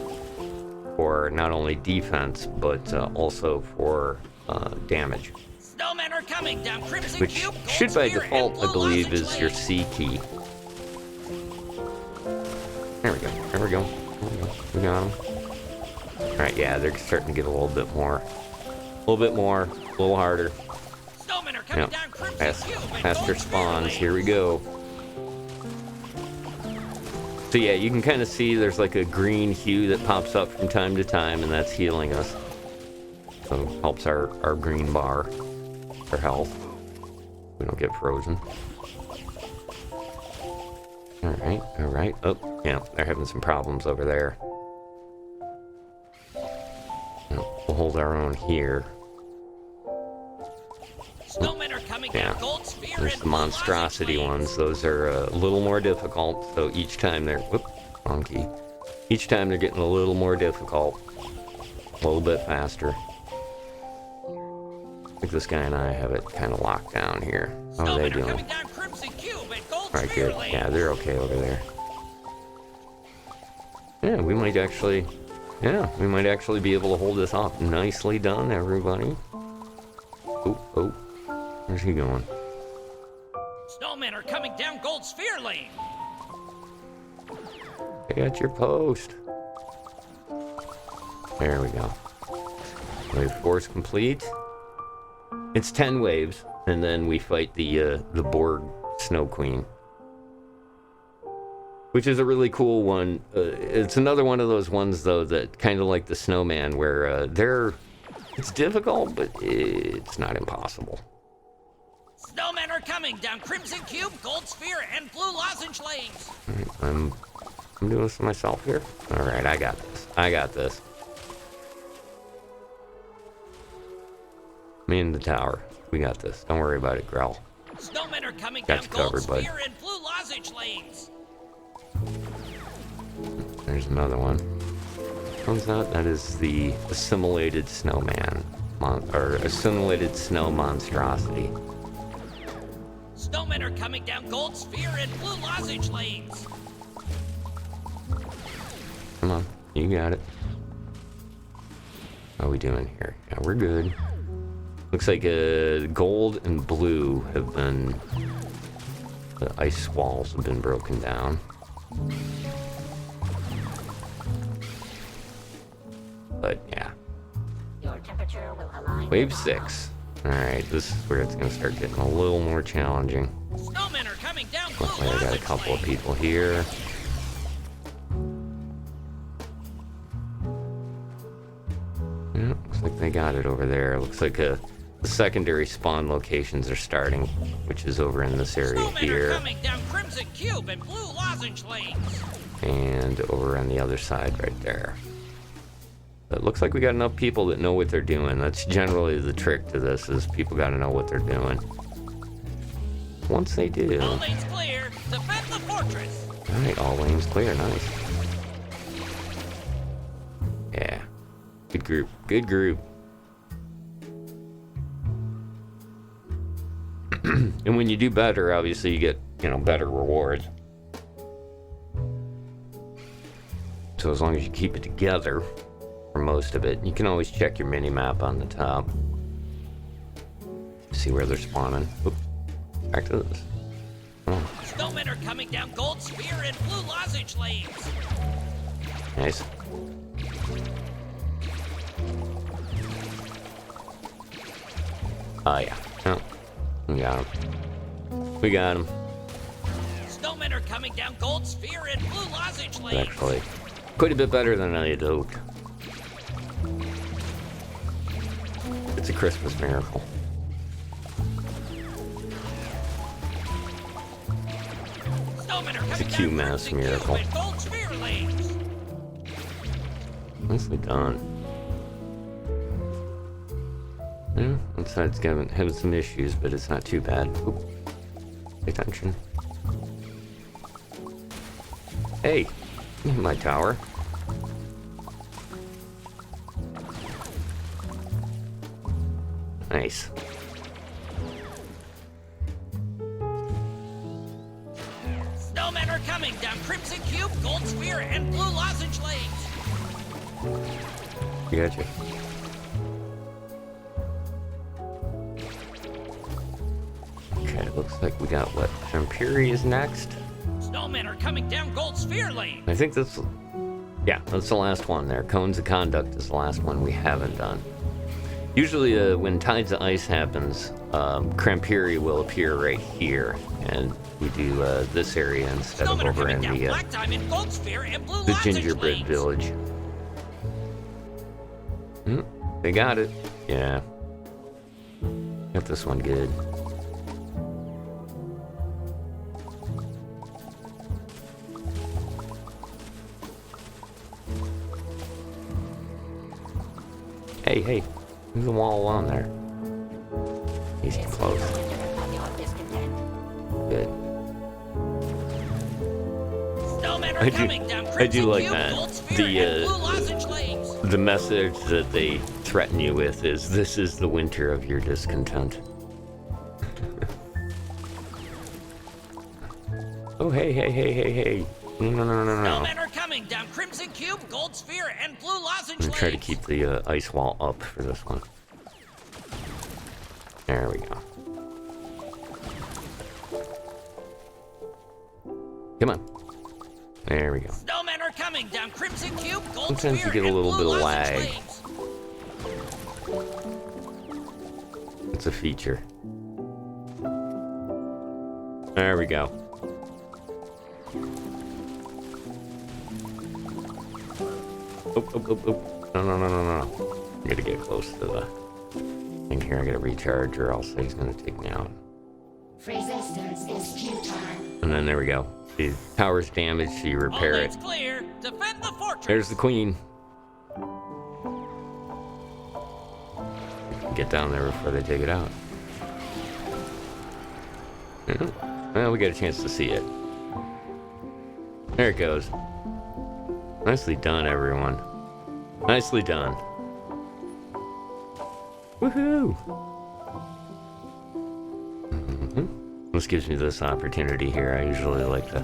for not only defense, but also for damage. Snowmen are coming down Crimson Which Cube, Gold should by Sphere, default, and I Blue believe, Lozenge is your Lanes. C key. There we go. We got them. Alright, yeah, they're starting to get a little bit more. A little harder. Snowmen are coming down Crimson Cube, and Faster Gold Sphere spawns, Lane. here we go. So yeah, you can kind of see there's like a green hue that pops up from time to time, and that's healing us. So helps our green bar for health. We don't get frozen. Alright. Oh, yeah, they're having some problems over there. We'll hold our own here. Snowmen are coming Yeah, down Gold Sphere, there's and the Blue Lozenge monstrosity Lanes. ones. Those are a little more difficult, so each time they're... wrong key. Each time they're getting a little more difficult. A little bit faster. I think this guy and I have it kind of locked down here. How are they Snowmen are doing? coming down Crimson Cube, and Gold Alright, Sphere good. Lane. Yeah, they're okay over there. Yeah, we might actually be able to hold this off. Nicely done, everybody. Oh. Where's he going? Snowmen are coming down Gold Sphere Lane. I got your post. There we go. Wave 4's complete. It's 10 waves, and then we fight the Borg Snow Queen, which is a really cool one. It's another one of those ones, though, that kind of like the Snowman, where it's difficult, but it's not impossible. Snowmen are coming down Crimson Cube, Gold Sphere, and Blue Lozenge Lanes. All right, I'm doing this to myself here. All right, I got this. I got this. Me and the tower. We got this. Don't worry about it, Growl. Snowmen are coming Got down you Gold covered, bud. Sphere and Blue Lozenge Lanes. There's another one. What's that? That is the assimilated snowman. Or assimilated snow monstrosity. Snowmen are coming down Gold Sphere and Blue Lozenge Lanes. Come on. You got it. How are we doing here? Yeah, we're good. Looks like gold and blue have been... The ice walls have been broken down. But, yeah. Your temperature will align. Wave 6. Alright, this is where it's going to start getting a little more challenging. Snowmen are coming down Blue Luckily, I got a Lozenge couple of Lane. people here. Yeah, looks like they got it over there. Looks like the secondary spawn locations are starting, which is over in this area Snowmen are here. coming down Crimson Cube and Blue Lozenge Lanes. And over on the other side right there. It looks like we got enough people that know what they're doing. That's generally the trick to this, is people got to know what they're doing. Once they do... All lanes clear. Defend the fortress. Alright, all lanes clear. Nice. Yeah. Good group. Good group. And when you do better, obviously you get, better rewards. So as long as you keep it together for most of it, you can always check your mini-map on the top. See where they're spawning. Oop. Back to this. Come on. Snowmen are coming down Gold Sphere and Blue Lozenge Lanes. Nice. Oh, yeah. Oh, we got him. We got him. Snowmen are coming down Gold Sphere and Blue Lozenge Lanes. Actually, quite a bit better than I had hoped. It's a Christmas miracle. Snowmen are It's a coming down QMass Crimson miracle. Cube and Gold Sphere Lanes. Nicely done. Yeah, outside's having some issues, but it's not too bad. Oop. Pay attention. Hey, my tower. Nice. Snowmen are coming down Crimson Cube, Gold Sphere, and Blue Lozenge Lanes. Gotcha. Okay, looks like we got what? Imperi is next. Snowmen are coming down Gold Sphere Lane. I think that's the last one there. Cones of Conduct is the last one we haven't done. Usually when Tides of Ice happens, Crampiri will appear right here, and we do this area instead of Snowmen are over coming in down the Black Diamond, Gold Sphere, and Blue the Lozenge gingerbread Lanes. village. They got it. Yeah. Got this one good. Hey, there's a wall on there. He's too close. Good. Snowmen I are do- coming down I Crimson do like Cube, that. Gold Sphere, The, and Blue Lozenge Lanes. The message that they threaten you with is, this is the winter of your discontent. Oh, hey. No. Snowmen are coming down Crimson Cube, Gold Sphere, and Blue Lozenge I'm gonna Lanes. try to keep the ice wall up for this one. There we go. Come on. There we go. Snowmen are coming down Crimson Cube, Gold Sometimes you Spear, get a and little Blue bit of Lozenge lag. Lanes. It's a feature. There we go. Oh. No. I gotta get close to the thing here. I gotta recharge or else he's gonna take me out. Resistance is futile. And then there we go. The tower's damaged, so you All repair it. lanes clear. Defend the fortress. There's the queen. Get down there before they take it out. Yeah. Well, we got a chance to see it. There it goes. Nicely done, everyone. Nicely done. Woohoo! This gives me this opportunity here. I usually like to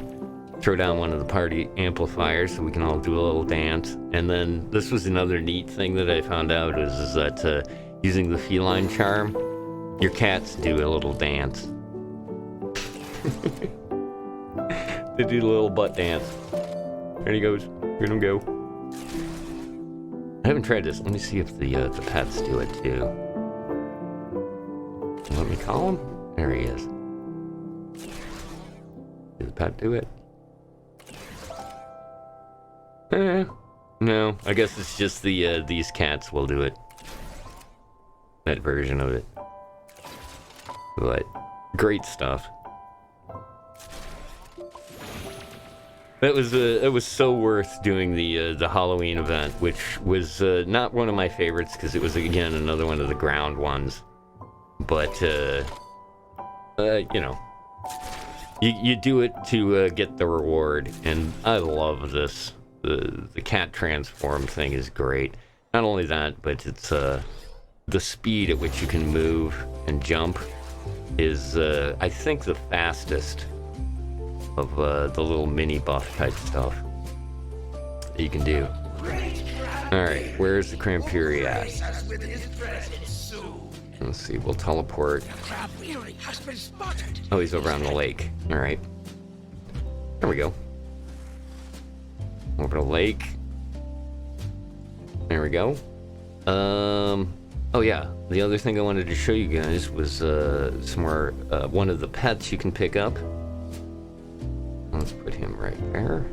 throw down one of the party amplifiers so we can all do a little dance. And then this was another neat thing that I found out is that using the feline charm, your cats do a little dance. They do the little butt dance. There he goes. Let him go. I haven't tried this. Let me see if the pets do it too. Let me call him. There he is. Did the pet do it? No. I guess it's just these cats will do it. That version of it. But great stuff. It was so worth doing the Halloween event, which was not one of my favorites because it was again another one of the ground ones. But you know, you do it to get the reward, and I love this. The cat transform thing is great. Not only that, but it's the speed at which you can move and jump is I think the fastest of the little mini buff type stuff that you can do. Alright, where's the Crampiri at? Let's see, we'll teleport. Oh, he's over on the lake. Alright. There we go. Over the lake. There we go. Oh yeah, the other thing I wanted to show you guys was some more, one of the pets you can pick up. Let's put him right there.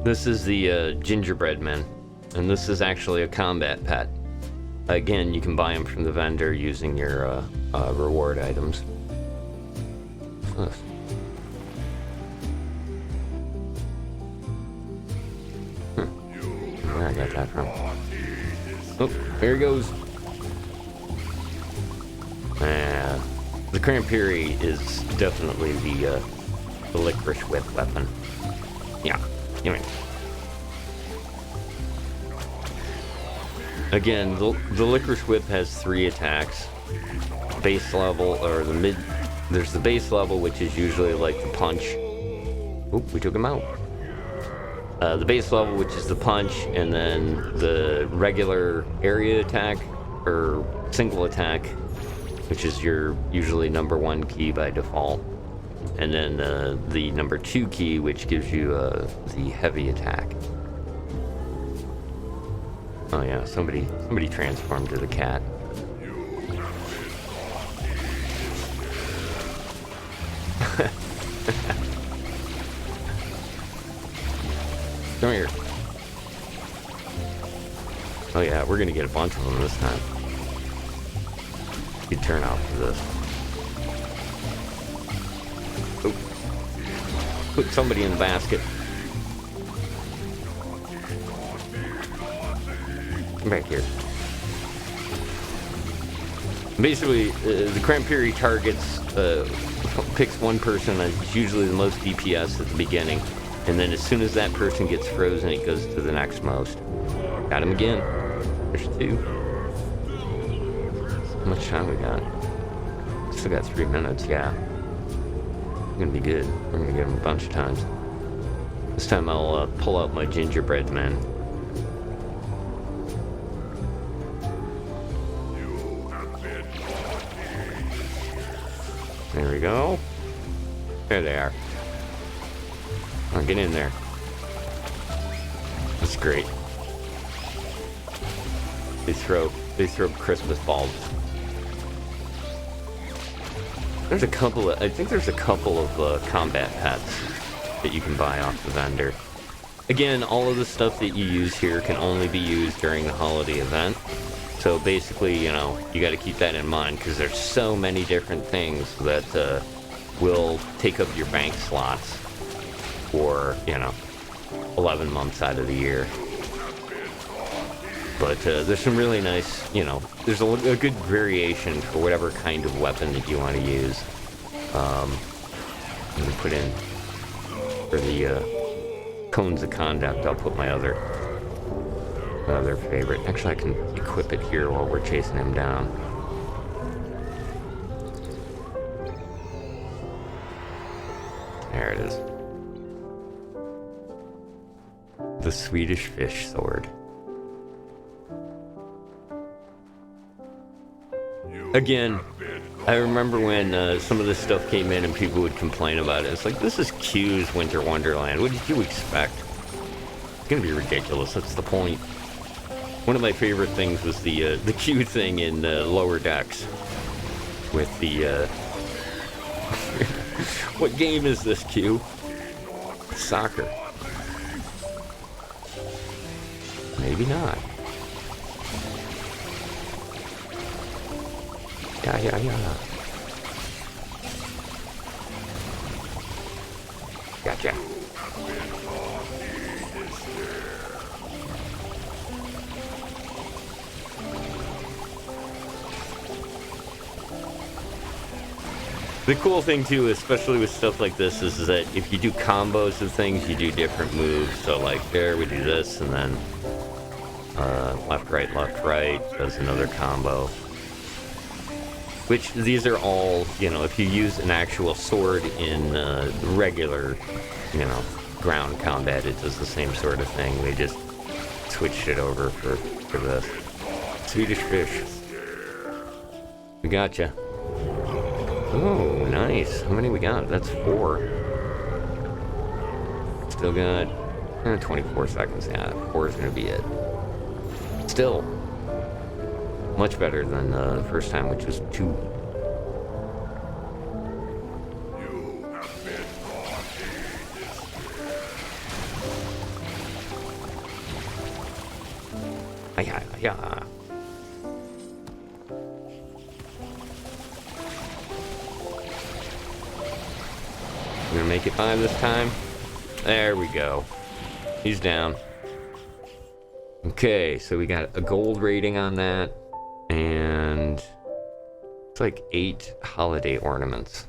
This is the gingerbread man, and this is actually a combat pet. Again, you can buy them from the vendor using your reward items. What's this? Where I got that from? Oh, there he goes. The Crampiri is definitely the licorice whip weapon. Yeah, you mean. Again, the licorice whip has 3 attacks. Base level, or the mid... There's the base level, which is usually like the punch. Oop, we took him out. The base level, which is the punch, and then the regular area attack, or single attack, which is your usually number 1 key by default. And then the number 2 key, which gives you the heavy attack. Oh yeah, somebody transformed to the cat. Come here. Oh yeah, we're gonna get a bunch of them this time. Good turnout for this. Oh. Put somebody in the basket. Come back here. Basically, the Crampiri targets, picks one person, it's usually the most DPS at the beginning, and then as soon as that person gets frozen, it goes to the next most. Got him again. There's 2. How much time we got? Still got 3 minutes, yeah. It's gonna be good. We're gonna get him a bunch of times. This time I'll pull out my gingerbread man. There we go. There they are. Oh, get in there. That's great. They throw Christmas bulbs. There's a couple of, I think there's a couple of combat pets that you can buy off the vendor. Again, all of the stuff that you use here can only be used during the holiday event. So basically, you know, you got to keep that in mind because there's so many different things that will take up your bank slots for, you know, 11 months out of the year. But there's some really nice, you know, there's a good variation for whatever kind of weapon that you want to use. I'm going to put in for the cones of conduct, I'll put my other favorite. Actually, I can equip it here while we're chasing him down. There it is. The Swedish fish sword. Again, I remember when some of this stuff came in and people would complain about it. It's like, this is Q's Winter Wonderland. What did you expect? It's gonna be ridiculous. That's the point. One of my favorite things was the Q thing in Lower Decks. With the what game is this, Q? Soccer. Maybe not. Yeah. Gotcha. The cool thing too, especially with stuff like this, is that if you do combos of things, you do different moves. So like there, we do this, and then left, right, does another combo. Which, these are all, you know, if you use an actual sword in regular, you know, ground combat, it does the same sort of thing. They just switched it over for this. Swedish fish. We gotcha. Oh, nice. How many we got? That's 4. Still got 24 seconds. Yeah, 4 is going to be it. Still. Much better than the first time, which was 2. Yeah. I'm gonna make it 5 this time. There we go. He's down. Okay, so we got a gold rating on that. And it's like 8 holiday ornaments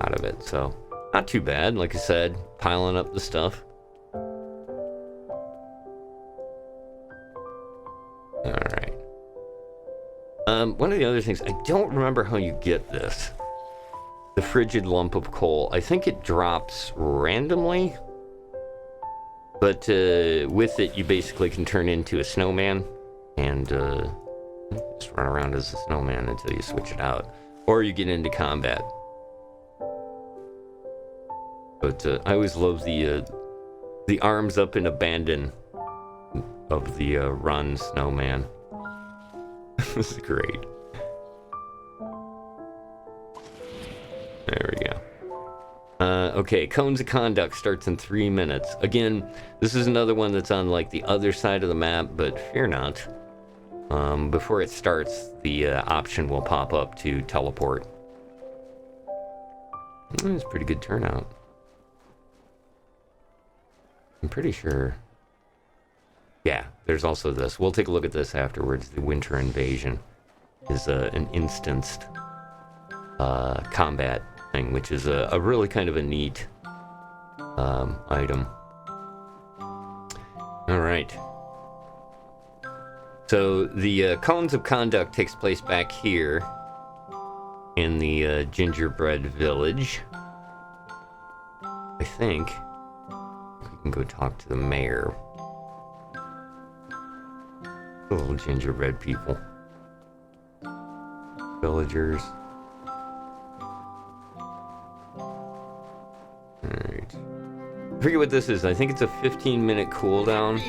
out of it, so not too bad. Like I said, piling up the stuff. Alright. One of the other things, I don't remember how you get this. The frigid lump of coal. I think it drops randomly. But with it, you basically can turn into a snowman. And just run around as a snowman until you switch it out. Or you get into combat. But I always love the arms up and abandon of the run snowman. This is great. There we go. Okay, cones of conduct starts in 3 minutes. Again, this is another one that's on like the other side of the map, but fear not. Before it starts, the option will pop up to teleport. It's a pretty good turnout. I'm pretty sure. Yeah, there's also this. We'll take a look at this afterwards. The Winter Invasion is an instanced combat thing, which is a really kind of a neat item. All right. So the cones of conduct takes place back here in the gingerbread village. I think we can go talk to the mayor. The little gingerbread people. Villagers. forget what this is. I think it's a 15-minute cooldown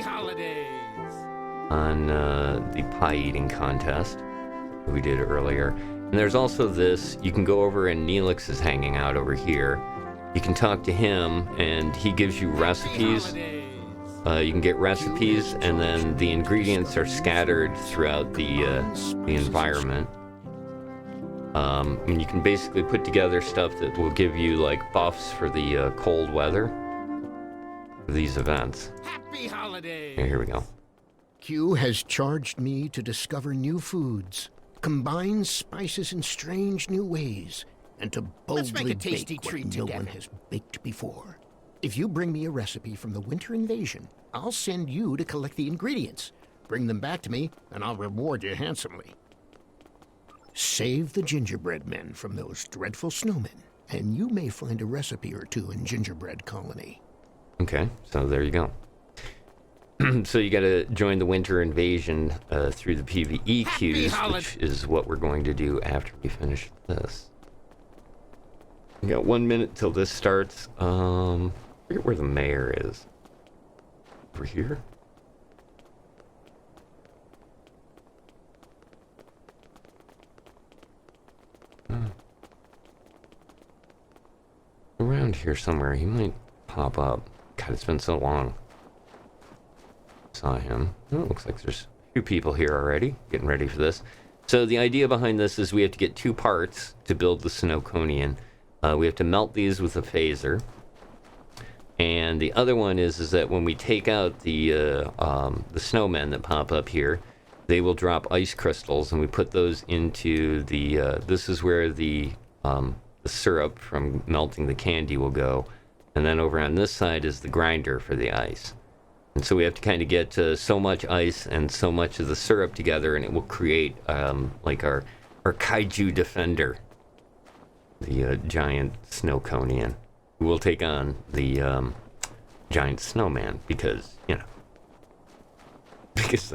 on the pie eating contest that we did earlier. And there's also this. You can go over and Neelix is hanging out over here. You can talk to him and he gives you recipes. You can get recipes, and then the ingredients are scattered throughout the environment. And you can basically put together stuff that will give you like buffs for the cold weather for these events. Happy holidays! Here we go. Q has charged me to discover new foods, combine spices in strange new ways, and to boldly bake what no one has baked before. If you bring me a recipe from the Winter Invasion, I'll send you to collect the ingredients. Bring them back to me, and I'll reward you handsomely. Save the gingerbread men from those dreadful snowmen, and you may find a recipe or two in Gingerbread Colony. Okay, so there you go. So you got to join the Winter Invasion through the PvE queues, which is what we're going to do after we finish this. We got 1 minute till this starts. I forget where the mayor is. Over here? Around here somewhere. He might pop up. God, it's been so long. Saw him. Oh, it looks like there's a few people here already getting ready for this. So the idea behind this is we have to get 2 parts to build the Snowconian. We have to melt these with a phaser. And the other one is that when we take out the snowmen that pop up here, they will drop ice crystals, and we put those into the. This is where the syrup from melting the candy will go, and then over on this side is the grinder for the ice. And so we have to kind of get so much ice and so much of the syrup together, and it will create like our kaiju defender, the giant Snowconian, who will take on the giant snowman because, you know, because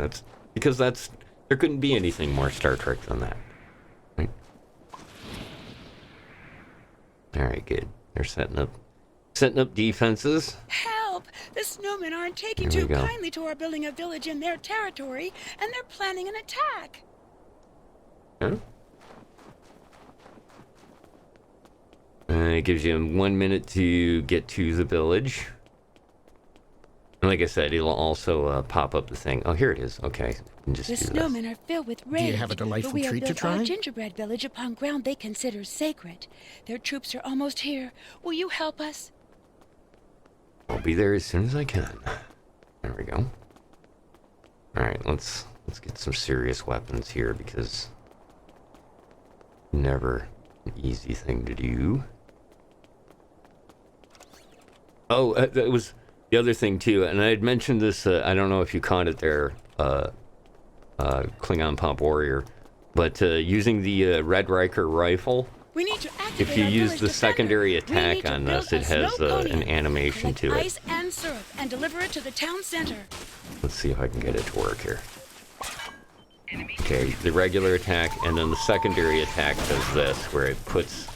that's there couldn't be anything more Star Trek than that. Right? All right, good. They're setting up defenses. Help! The snowmen aren't taking too kindly to our building a village in their territory, and they're planning an attack. Huh? It gives you 1 minute to get to the village. And like I said, it'll also pop up the thing. Oh, here it is. Okay. Just the snowmen are filled with rage. Do you have a delightful treat to try? Our gingerbread village upon ground they consider sacred. Their troops are almost here. Will you help us? I'll be there as soon as I can. There we go. All right, let's get some serious weapons here because never an easy thing to do. Oh, that was the other thing too, and I had mentioned this. I don't know if you caught it there, Klingon Pop Warrior, but using the Red Riker rifle. We need to if you use the secondary attack on this, it has an animation to it. Ice and syrup and deliver it to the town center. Let's see if I can get it to work here. Okay, the regular attack, and then the secondary attack does this, where it puts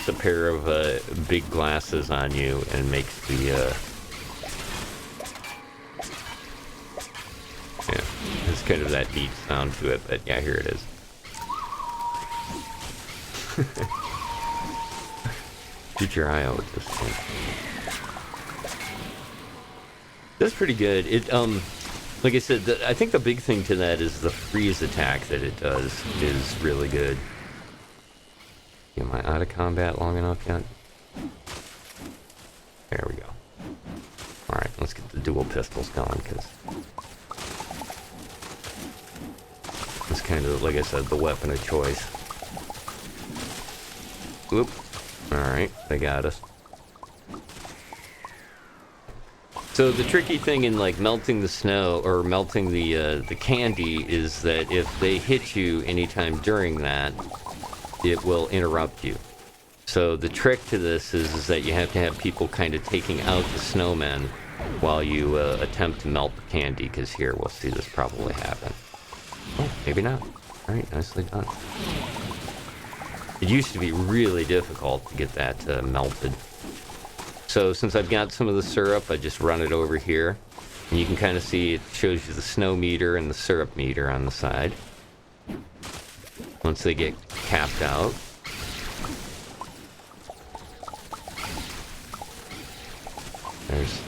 a pair of big glasses on you and makes the yeah, it's kind of that neat sound to it, but yeah, here it is. Keep your eye out with this thing. That's pretty good. It like I said, I think the big thing to that is the freeze attack that it does is really good. Am I out of combat long enough yet? There we go. Alright, let's get the dual pistols going, because it's kind of, like I said, the weapon of choice. Whoop. Alright, they got us. So the tricky thing in like melting the snow or melting the candy is that if they hit you anytime during that, it will interrupt you. So the trick to this is that you have to have people kind of taking out the snowmen while you attempt to melt the candy, because here we'll see this probably happen. Oh, maybe not. Alright, nicely done. It used to be really difficult to get that melted. So since I've got some of the syrup, I just run it over here. And you can kind of see it shows you the snow meter and the syrup meter on the side. Once they get capped out. There's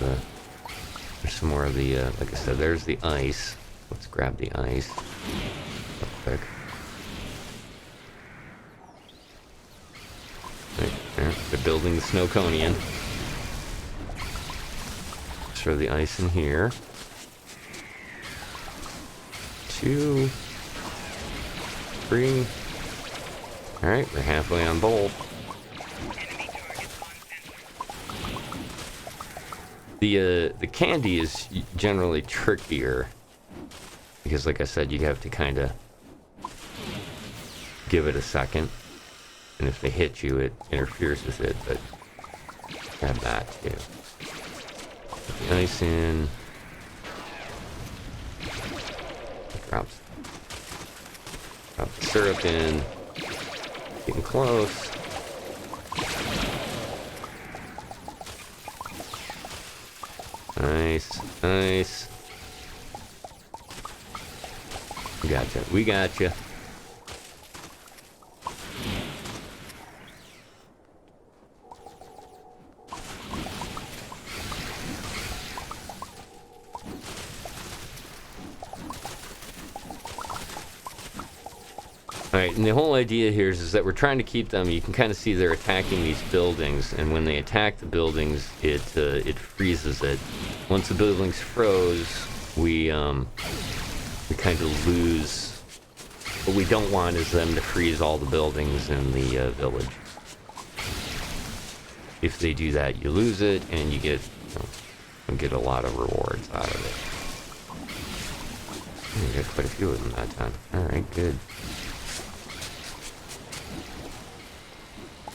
some more of the, like I said, there's the ice. Let's grab the ice real quick. Right there, they're building the Snowconian. Throw the ice in here. 2, 3. Alright, we're halfway on bolt. The candy is generally trickier because, like I said, you have to kind of give it a second, and if they hit you, it interferes with it. But grab that too. Put the ice in. Drop the syrup in. Getting close. Nice, nice. We gotcha. We gotcha. Alright, and the whole idea here is that we're trying to keep them, you can kind of see they're attacking these buildings, and when they attack the buildings, it freezes it. Once the buildings froze, we kind of lose. What we don't want is them to freeze all the buildings in the village. If they do that, you lose it, and you get a lot of rewards out of it. You got quite a few of them that time. Alright, good.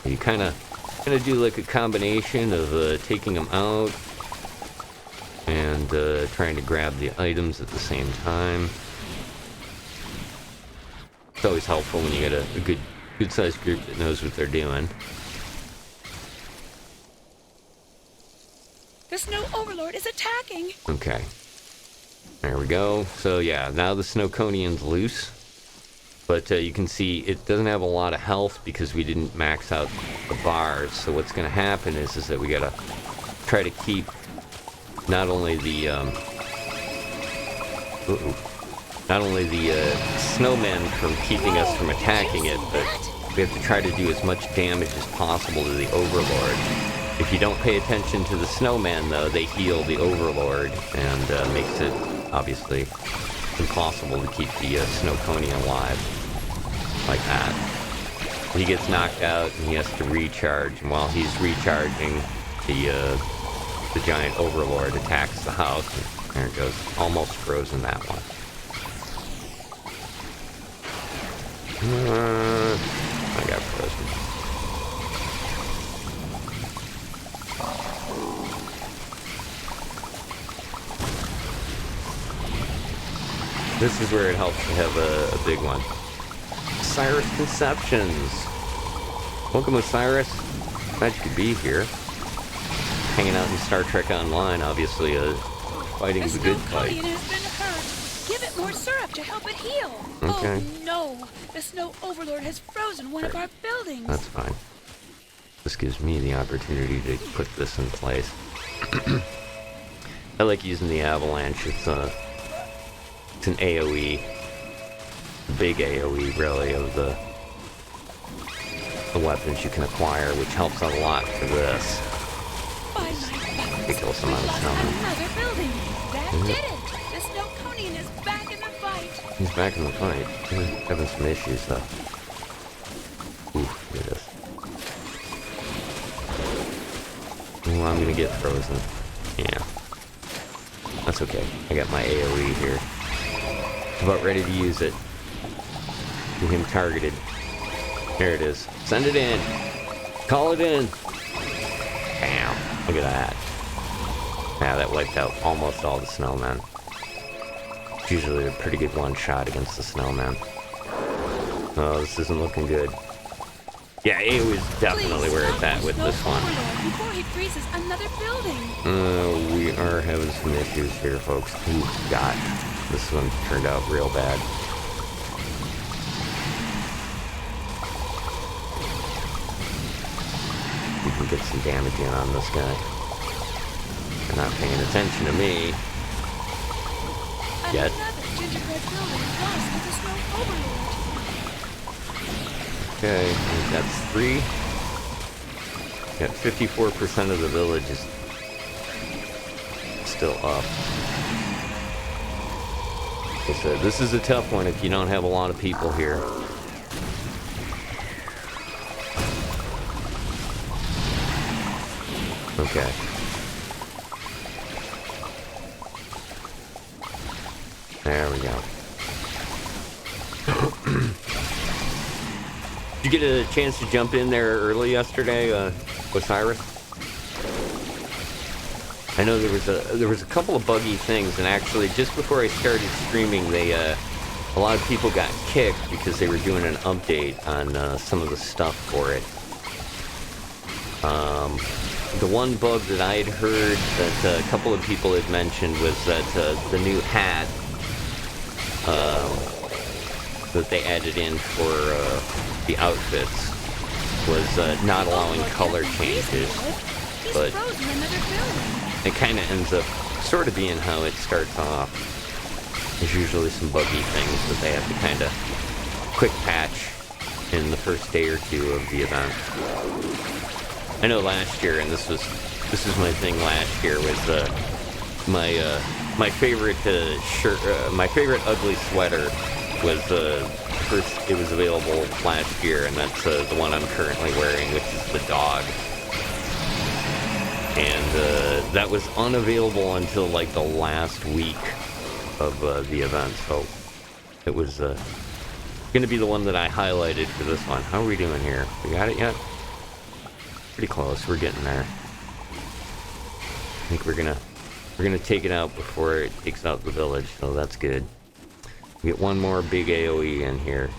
You kind of do like a combination of taking them out and trying to grab the items at the same time. It's always helpful when you get a good-sized group that knows what they're doing. The Snow Overlord is attacking. Okay. There we go. So yeah, now the Snowconian's loose. But you can see it doesn't have a lot of health because we didn't max out the bars. So what's going to happen is that we got to try to keep not only the snowmen from keeping us from attacking it, but we have to try to do as much damage as possible to the Overlord. If you don't pay attention to the snowmen, though, they heal the Overlord and makes it obviously impossible to keep the Snowconian alive. Like that. He gets knocked out and he has to recharge, and while he's recharging, the giant Overlord attacks the house, and there it goes. Almost frozen that one. I got frozen. This is where it helps to have a big one. Osiris Conceptions. Welcome, Osiris. Glad you could be here. Hanging out in Star Trek Online, obviously, fighting the good fight. The has been hurt. Give it more syrup to help it heal. Okay. Oh no! The Snow Overlord has frozen one of our buildings. That's fine. This gives me the opportunity to put this in place. I like using the avalanche. It's an AoE. Big AoE, really, of the weapons you can acquire, which helps out a lot for this. Ridiculous amount of snowmen. Another building. That did it. The Snowconian is back in the fight. He's back in the fight. He's having some issues, though. Ooh, look at this. Ooh, I'm gonna get frozen. Yeah. That's okay. I got my AoE here. About ready to use it. Get him targeted. There it is. Send it in. Call it in. Bam. Look at that. Yeah, that wiped out almost all the snowmen. It's usually a pretty good one shot against the snowmen. Oh, this isn't looking good. Yeah, AoE is definitely where it's at with this one. Before he freezes another building. We are having some issues here, folks. Ooh, God. This one turned out real bad. We can get some damage in on this guy. They're not paying attention to me. Yet. Another gingerbread building lost to the snow overlord. Okay, that's 3. Got 54% of the village is still up. Like I said, this is a tough one if you don't have a lot of people here. Okay. There we go. Did you get a chance to jump in there early yesterday, Osiris? I know there was a couple of buggy things, and actually just before I started streaming, a lot of people got kicked because they were doing an update on some of the stuff for it. The one bug that I had heard that a couple of people had mentioned was that the new hat that they added in for the outfits was not allowing color changes, but it kind of ends up sort of being how it starts off. There's usually some buggy things that they have to kind of quick patch in the first day or two of the event. I know last year, and this is my thing last year, was my favorite shirt, my favorite ugly sweater was first. It was available last year, and that's the one I'm currently wearing, which is the dog. And that was unavailable until like the last week of the event, so it was going to be the one that I highlighted for this one. How are we doing here? We got it yet? Pretty close. We're getting there. I think we're gonna take it out before it takes out the village, so that's good. We get one more big AoE in here.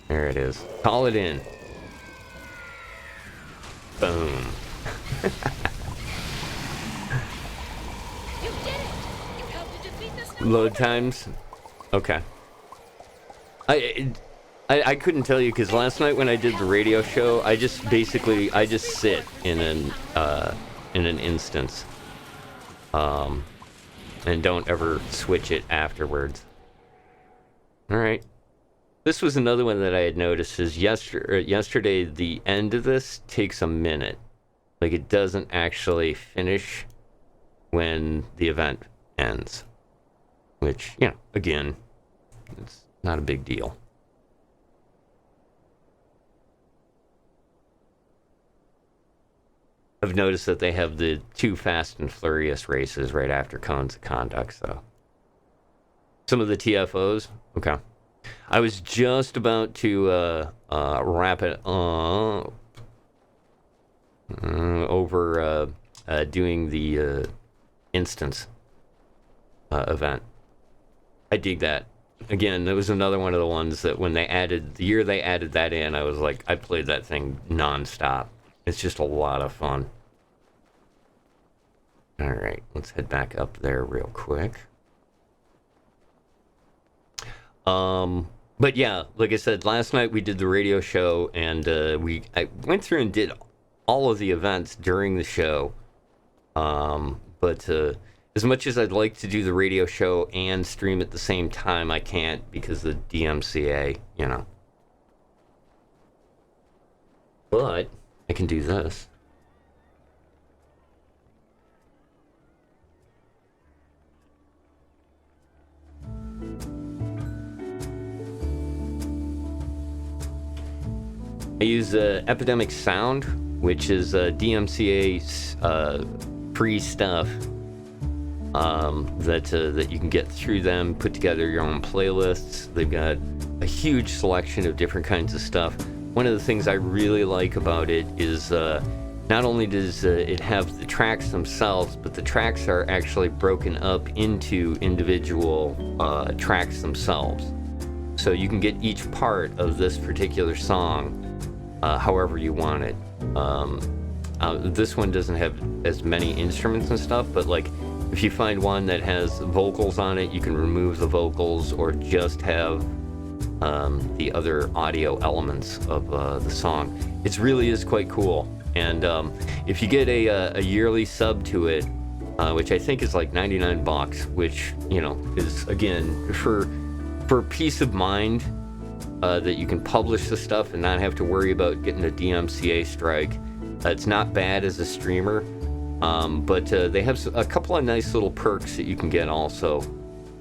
There it is. Call it in. Boom. You did it! You helped to defeat the snow. Load times? Okay. I couldn't tell you because last night when I did the radio show, I just sit in an instance, and don't ever switch it afterwards. All right. This was another one that I had noticed is yesterday the end of this takes a minute. Like it doesn't actually finish when the event ends. Which, you know, again, it's not a big deal. I've noticed that they have the 2 Fast and Furious races right after Codes of Conduct, so. Some of the TFOs? Okay. I was just about to wrap it over doing the instance event. I dig that. Again, that was another one of the ones that when the year they added that in, I was like, I played that thing non-stop. It's just a lot of fun. All right, let's head back up there real quick. But yeah, like I said, last night we did the radio show, and I went through and did all of the events during the show. But as much as I'd like to do the radio show and stream at the same time, I can't because the DMCA, you know. But I can do this. I use Epidemic Sound, which is DMCA's free stuff that you can get through them, put together your own playlists. They've got a huge selection of different kinds of stuff. One of the things I really like about it is not only does it have the tracks themselves, but the tracks are actually broken up into individual tracks themselves. so you can get each part of this particular song however you want it. This one doesn't have as many instruments and stuff, but like if you find one that has vocals on it, you can remove the vocals or just have the other audio elements of the song. It really is quite cool. And if you get a yearly sub to it, which I think is like $99, which, you know, is, again, for peace of mind, that you can publish the stuff and not have to worry about getting a DMCA strike. It's not bad as a streamer, but they have a couple of nice little perks that you can get also,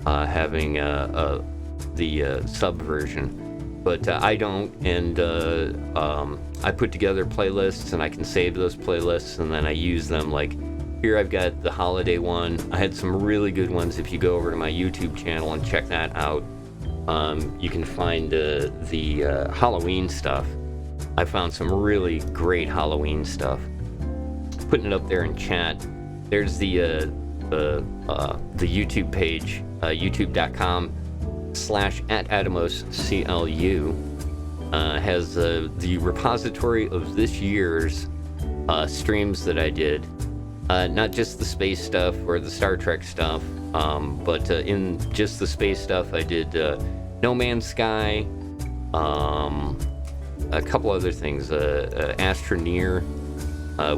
having the sub version. But I don't, and I put together playlists, and I can save those playlists, and then I use them. Like here I've got the holiday one. I had some really good ones. If you go over to my YouTube channel and check that out, you can find the Halloween stuff. I found some really great Halloween stuff. Putting it up there in chat. There's the YouTube page, youtube.com/@AtomosCLU, has the repository of this year's streams that I did. Not just the space stuff or the Star Trek stuff, but in just the space stuff, I did No Man's Sky, a couple other things, Astroneer.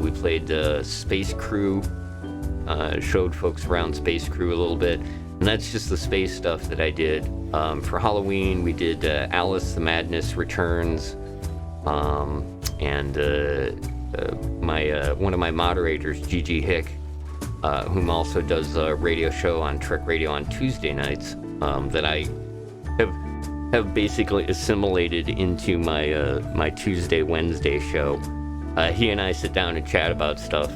We played Space Crew, showed folks around Space Crew a little bit, and that's just the space stuff that I did. For Halloween, we did Alice the Madness Returns, and one of my moderators, Gigi Hick, whom also does a radio show on Trek Radio on Tuesday nights, that I have basically assimilated into my Tuesday, Wednesday show. He and I sit down and chat about stuff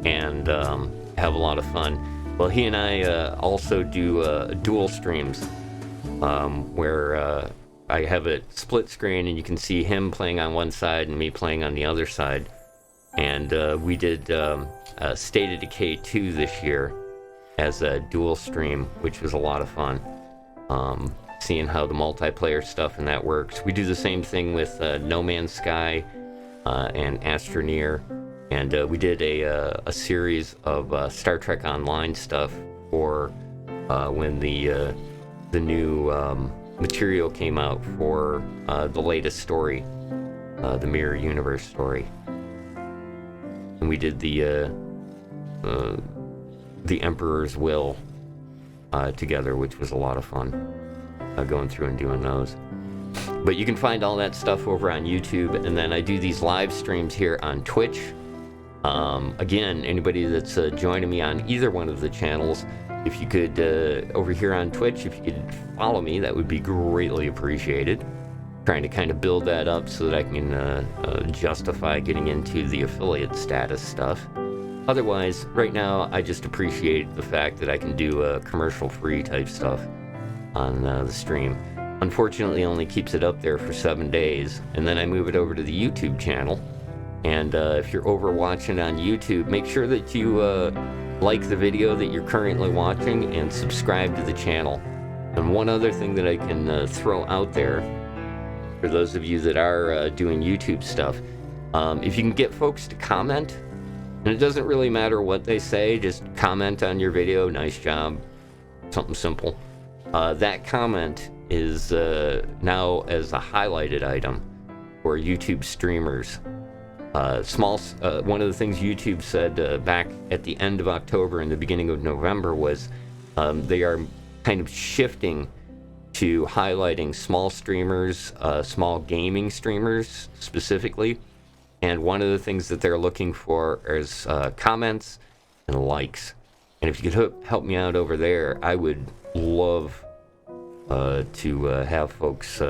and have a lot of fun. Well, he and I also do dual streams, where I have a split screen and you can see him playing on one side and me playing on the other side. And we did State of Decay 2 this year as a dual stream, which was a lot of fun. Seeing how the multiplayer stuff and that works. We do the same thing with No Man's Sky and Astroneer, and we did a series of Star Trek Online stuff for when the new material came out for the latest story, the Mirror Universe story. And we did the Emperor's Will together, which was a lot of fun, going through and doing those. But you can find all that stuff over on YouTube, and then I do these live streams here on Twitch. Again, anybody that's joining me on either one of the channels, if you could, over here on Twitch, if you could follow me, that would be greatly appreciated. Trying to kind of build that up so that I can justify getting into the affiliate status stuff. Otherwise, right now, I just appreciate the fact that I can do commercial-free type stuff on the stream. Unfortunately, it only keeps it up there for 7 days, and then I move it over to the YouTube channel. And if you're over watching on YouTube, make sure that you like the video that you're currently watching and subscribe to the channel. And one other thing that I can throw out there for those of you that are doing YouTube stuff, if you can get folks to comment, and it doesn't really matter what they say, just comment on your video, nice job, something simple. That comment is now as a highlighted item for YouTube streamers. One of the things YouTube said back at the end of October and the beginning of November was they are kind of shifting to highlighting small streamers, small gaming streamers specifically. And one of the things that they're looking for is comments and likes. And if you could help me out over there, I would love to have folks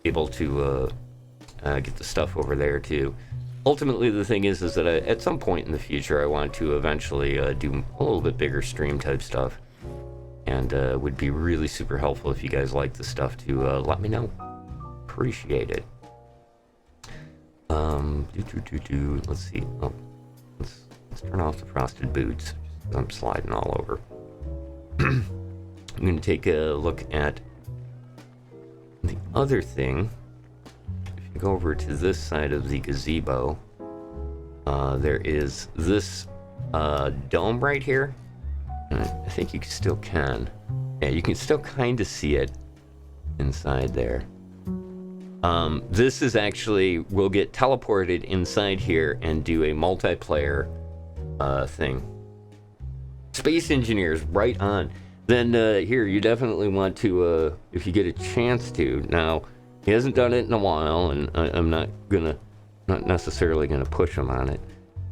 able to get the stuff over there too. Ultimately, the thing is that at some point in the future, I want to eventually do a little bit bigger stream type stuff, and would be really super helpful if you guys like the stuff to let me know. Appreciate it. Let's see. Oh, let's turn off the frosted boots. I'm sliding all over. I'm going to take a look at other thing, if you go over to this side of the gazebo, there is this dome right here. And I think you still can. Yeah, you can still kind of see it inside there. This is actually, we'll get teleported inside here and do a multiplayer thing. Space engineers, right on. Then here, you definitely want to, if you get a chance to. Now, he hasn't done it in a while, and I'm not necessarily gonna push him on it.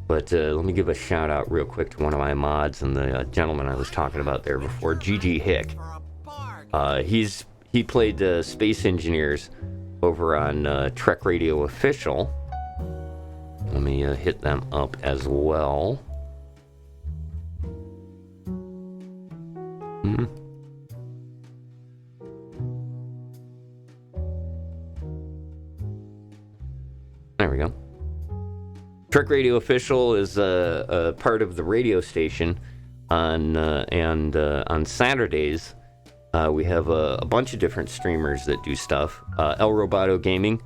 But let me give a shout out real quick to one of my mods and the gentleman I was talking about there before, GG Hick. He played Space Engineers over on Trek Radio Official. Let me hit them up as well. There we go. Trek Radio Official is a part of the radio station on Saturdays. We have a bunch of different streamers that do stuff. El Roboto Gaming,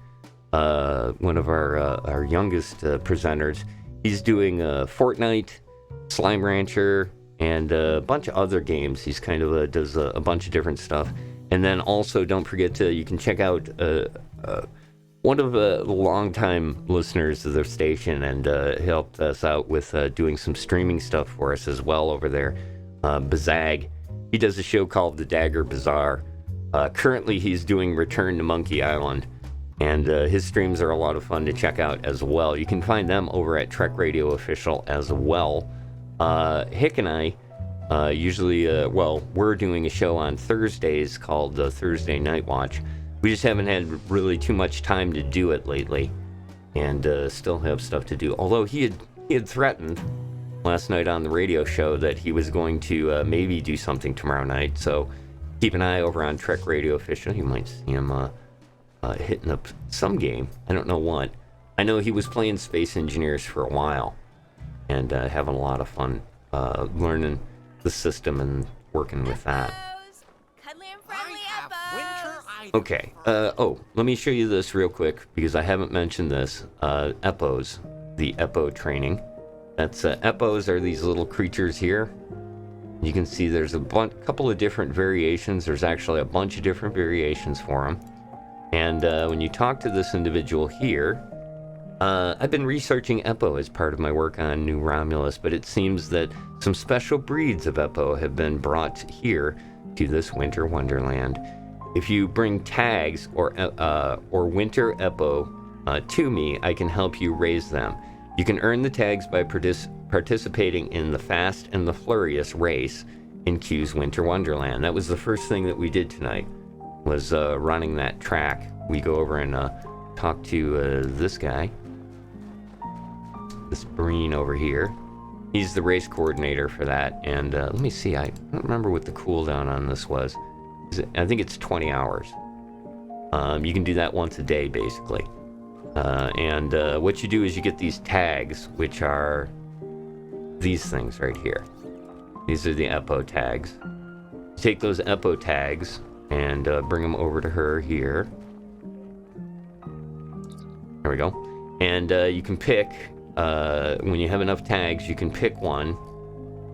one of our youngest presenters, he's doing Fortnite, Slime Rancher, and a bunch of other games. He's kind of does a bunch of different stuff. And then also, don't forget you can check out one of the longtime listeners of the station, and helped us out with doing some streaming stuff for us as well over there, Bazag. He does a show called The Dagger Bazaar. Currently, he's doing Return to Monkey Island, and his streams are a lot of fun to check out as well. You can find them over at Trek Radio Official as well. Hick and I usually, we're doing a show on Thursdays called Thursday Night Watch. We just haven't had really too much time to do it lately, and still have stuff to do. Although he had threatened last night on the radio show that he was going to maybe do something tomorrow night, so keep an eye over on Trek Radio Official. You might see him hitting up some game. I don't know what. I know he was playing Space Engineers for a while, and having a lot of fun learning the system and working with that. Okay, let me show you this real quick, because I haven't mentioned this. Epos, the Epo training. That's Epos are these little creatures here. You can see there's a couple of different variations. There's actually a bunch of different variations for them. And when you talk to this individual here, I've been researching Epo as part of my work on New Romulus, but it seems that some special breeds of Epo have been brought here to this Winter Wonderland. If you bring tags or Winter Epo to me, I can help you raise them. You can earn the tags by participating in the Fast and the Furious race in Q's Winter Wonderland. That was the first thing that we did tonight, was running that track. We go over and talk to this guy, this Breen over here. He's the race coordinator for that. And let me see, I don't remember what the cooldown on this was. I think it's 20 hours. You can do that once a day, basically. And what you do is you get these tags, which are these things right here. These are the Epo tags. You take those Epo tags and bring them over to her here. There we go. And you can pick, when you have enough tags, you can pick one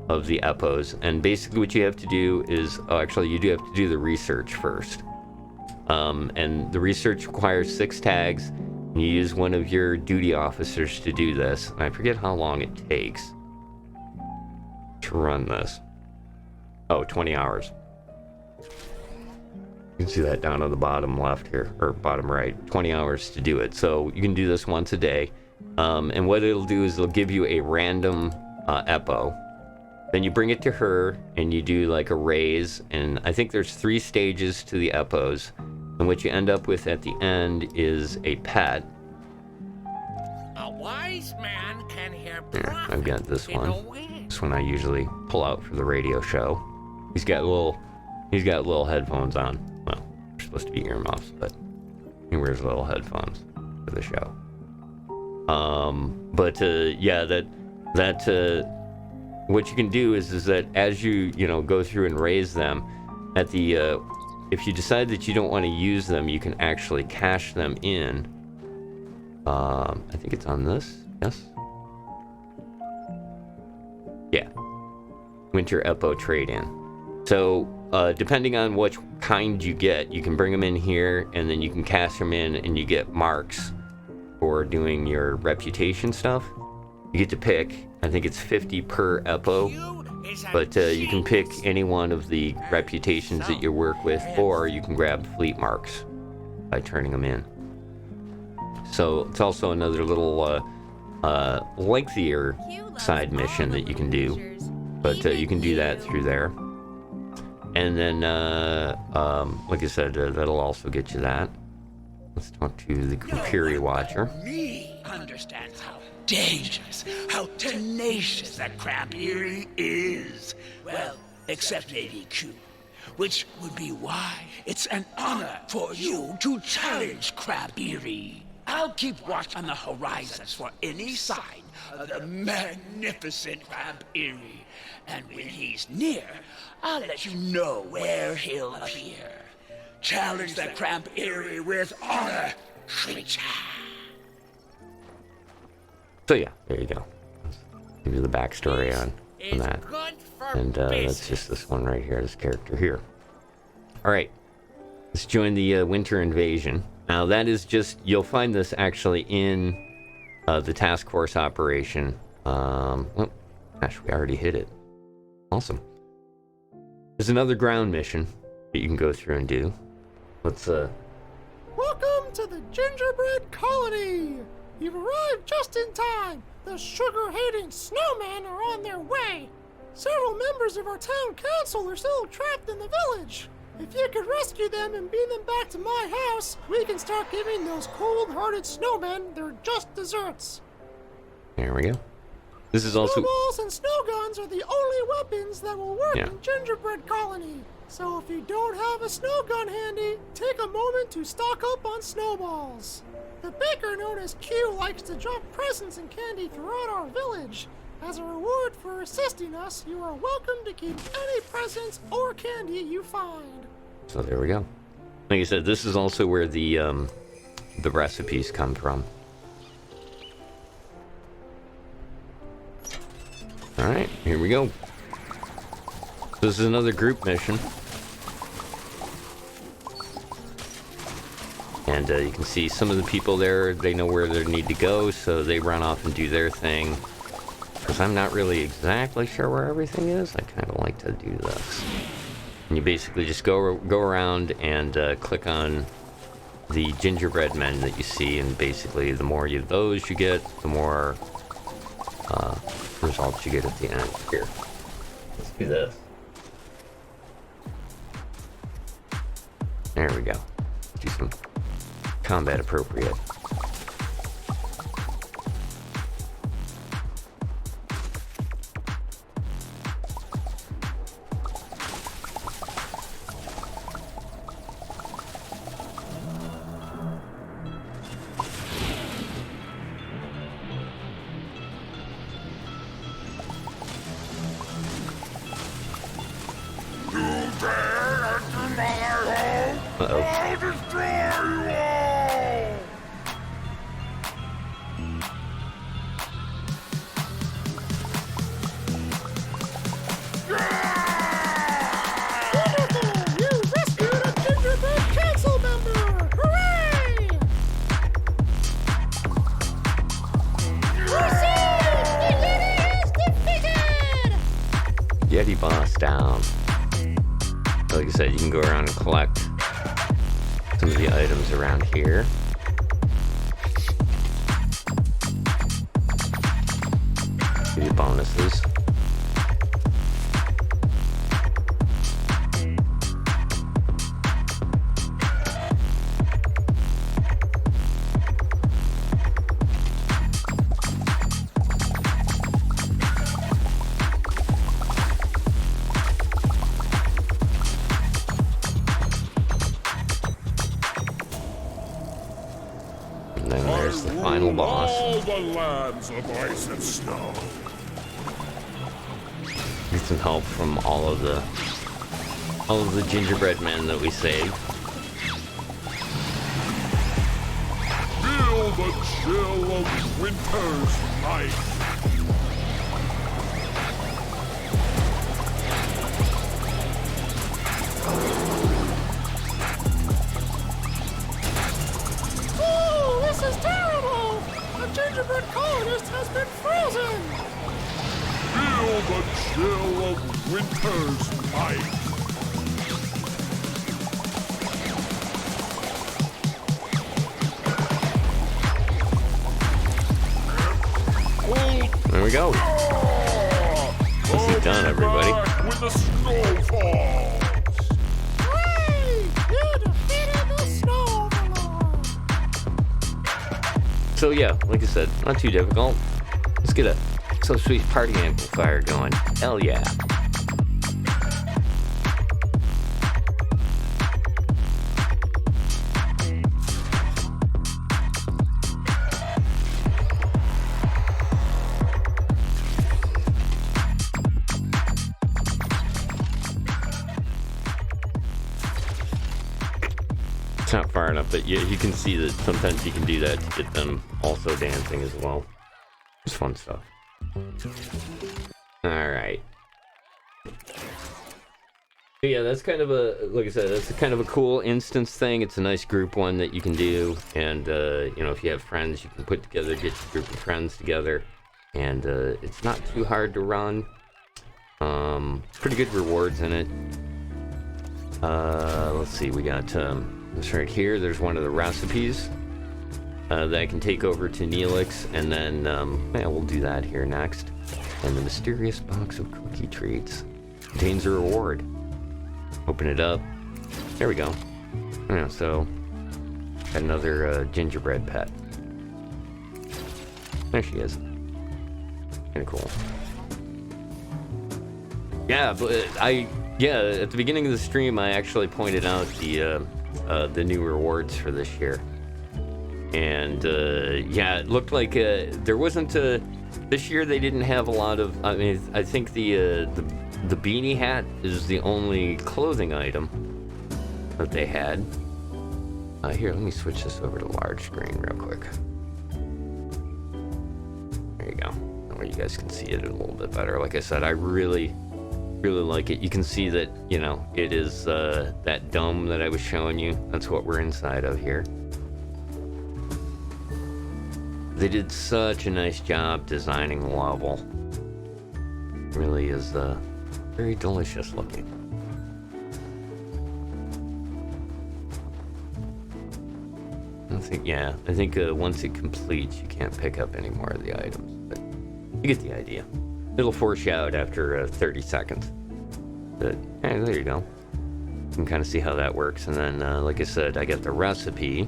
of the Epos. And basically what you have to do is, actually you do have to do the research first. And the research requires 6 tags. You use one of your duty officers to do this. I forget how long it takes to run this. 20 hours. You can see that down on the bottom left here, or bottom right. 20 hours to do it. So you can do this once a day. And what it'll do is it'll give you a random Epo. Then you bring it to her and you do like a raise. And I think there's 3 stages to the Epos. And what you end up with at the end is a pet. A wise man can hear Here, I've got this one. This one I usually pull out for the radio show. He's got little headphones on. Well, they're supposed to be earmuffs, but he wears little headphones for the show. What you can do is that as you go through and raise them, at the if you decide that you don't want to use them, you can actually cash them in. I think it's on this. Yes. Yeah. Winter Epo trade-in. So, depending on which kind you get, you can bring them in here, and then you can cash them in, and you get marks for doing your reputation stuff. You get to pick. I think it's 50 per Epo, but you can pick any one of the reputations that you work with, or you can grab fleet marks by turning them in. So it's also another little lengthier side mission that you can do, but you can do that through there. And then, like I said, that'll also get you that. Let's talk to the Kupiri Watcher. Me understands how dangerous, how tenacious that Crab Eerie is. Well, except maybe Q, which would be why it's an honor for you to challenge Crab Eerie. I'll keep watch on the horizons for any sign of the magnificent Crab Eerie, and when he's near, I'll let you know where he'll appear. Challenge that Crab Eerie with honor, creature. So yeah, there you go. Give you the backstory on that. And that's just this one right here, this character here. Alright, let's join the Winter Invasion. Now that is just, you'll find this actually in the task force operation. Oh, gosh, we already hit it. Awesome. There's another ground mission that you can go through and do. Let's Welcome to the Gingerbread Colony! You've arrived just in time! The sugar-hating snowmen are on their way! Several members of our town council are still trapped in the village! If you could rescue them and beam them back to my house, we can start giving those cold-hearted snowmen their just desserts! There we go. This is also... Snowballs and snow guns are the only weapons that will work in Gingerbread Colony. So if you don't have a snow gun handy, take a moment to stock up on snowballs. The baker known as Q likes to drop presents and candy throughout our village. As a reward for assisting us, you are welcome to keep any presents or candy you find. So there we go. Like I said, this is also where the recipes come from. Alright, here we go. This is another group mission. And you can see some of the people there, they know where they need to go, so they run off and do their thing. Because I'm not really exactly sure where everything is. I kind of like to do this. And you basically just go around and click on the gingerbread men that you see, and basically the more of those you get, the more results you get at the end. Here, let's do this. There we go. Do some combat appropriate. I'll destroy you all! Wonderful! You rescued a Gingerbread Council member! Hooray! Proceed! The Yeti is defeated! Yeti boss down. Like I said, you can go around and collect some of the items around here. Give you bonuses. And then there's the final boss. All the lands of ice and snow. Get some help from all of the all of the gingerbread men that we saved. Feel the chill of winter's night. Oh, this is terrible! A gingerbread colonist has been frozen! Feel the chill of winter's night. There we go. Nicely done, everybody. With the snowfall. Hooray! You defeated the snow overlord! So yeah, like I said, not too difficult. Let's get a So Sweet party amplifier going. Hell yeah. It's not far enough, but you can see that sometimes you can do that to get them also dancing as well. It's fun stuff. Alright. So yeah, that's kind of a, like I said, that's kind of a cool instance thing. It's a nice group one that you can do. And, you know, if you have friends, you can put together, get your group of friends together. And it's not too hard to run. Pretty good rewards in it. Let's see, we got... this right here, there's one of the recipes that I can take over to Neelix, and then yeah, we'll do that here next. And the mysterious box of cookie treats contains a reward. Open it up. There we go. Yeah, so got another gingerbread pet. There she is. Kind of cool. Yeah, but at the beginning of the stream, I actually pointed out the new rewards for this year. And yeah, it looked like there wasn't this year they didn't have a lot of, I mean, I think the beanie hat is the only clothing item that they had. Here, let me switch this over to large screen real quick. There you go. That way you guys can see it a little bit better. Like I said, I really like it. You can see that, you know, it is that dome that I was showing you. That's what we're inside of here. They did such a nice job designing the level. It really is very delicious looking. I think once it completes, you can't pick up any more of the items, but you get the idea. It'll force you out after 30 seconds. But hey, there you go. You can kind of see how that works. And then, like I said, I got the recipe.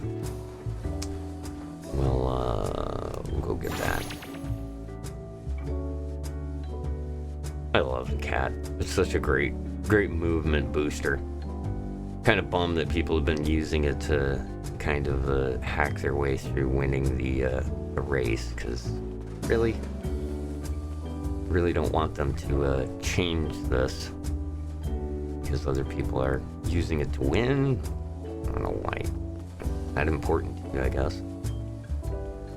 We'll go get that. I love the cat. It's such a great movement booster. Kind of bummed that people have been using it to kind of hack their way through winning the race, because really don't want them to change this because other people are using it to win. I don't know why. Not important to you, I guess.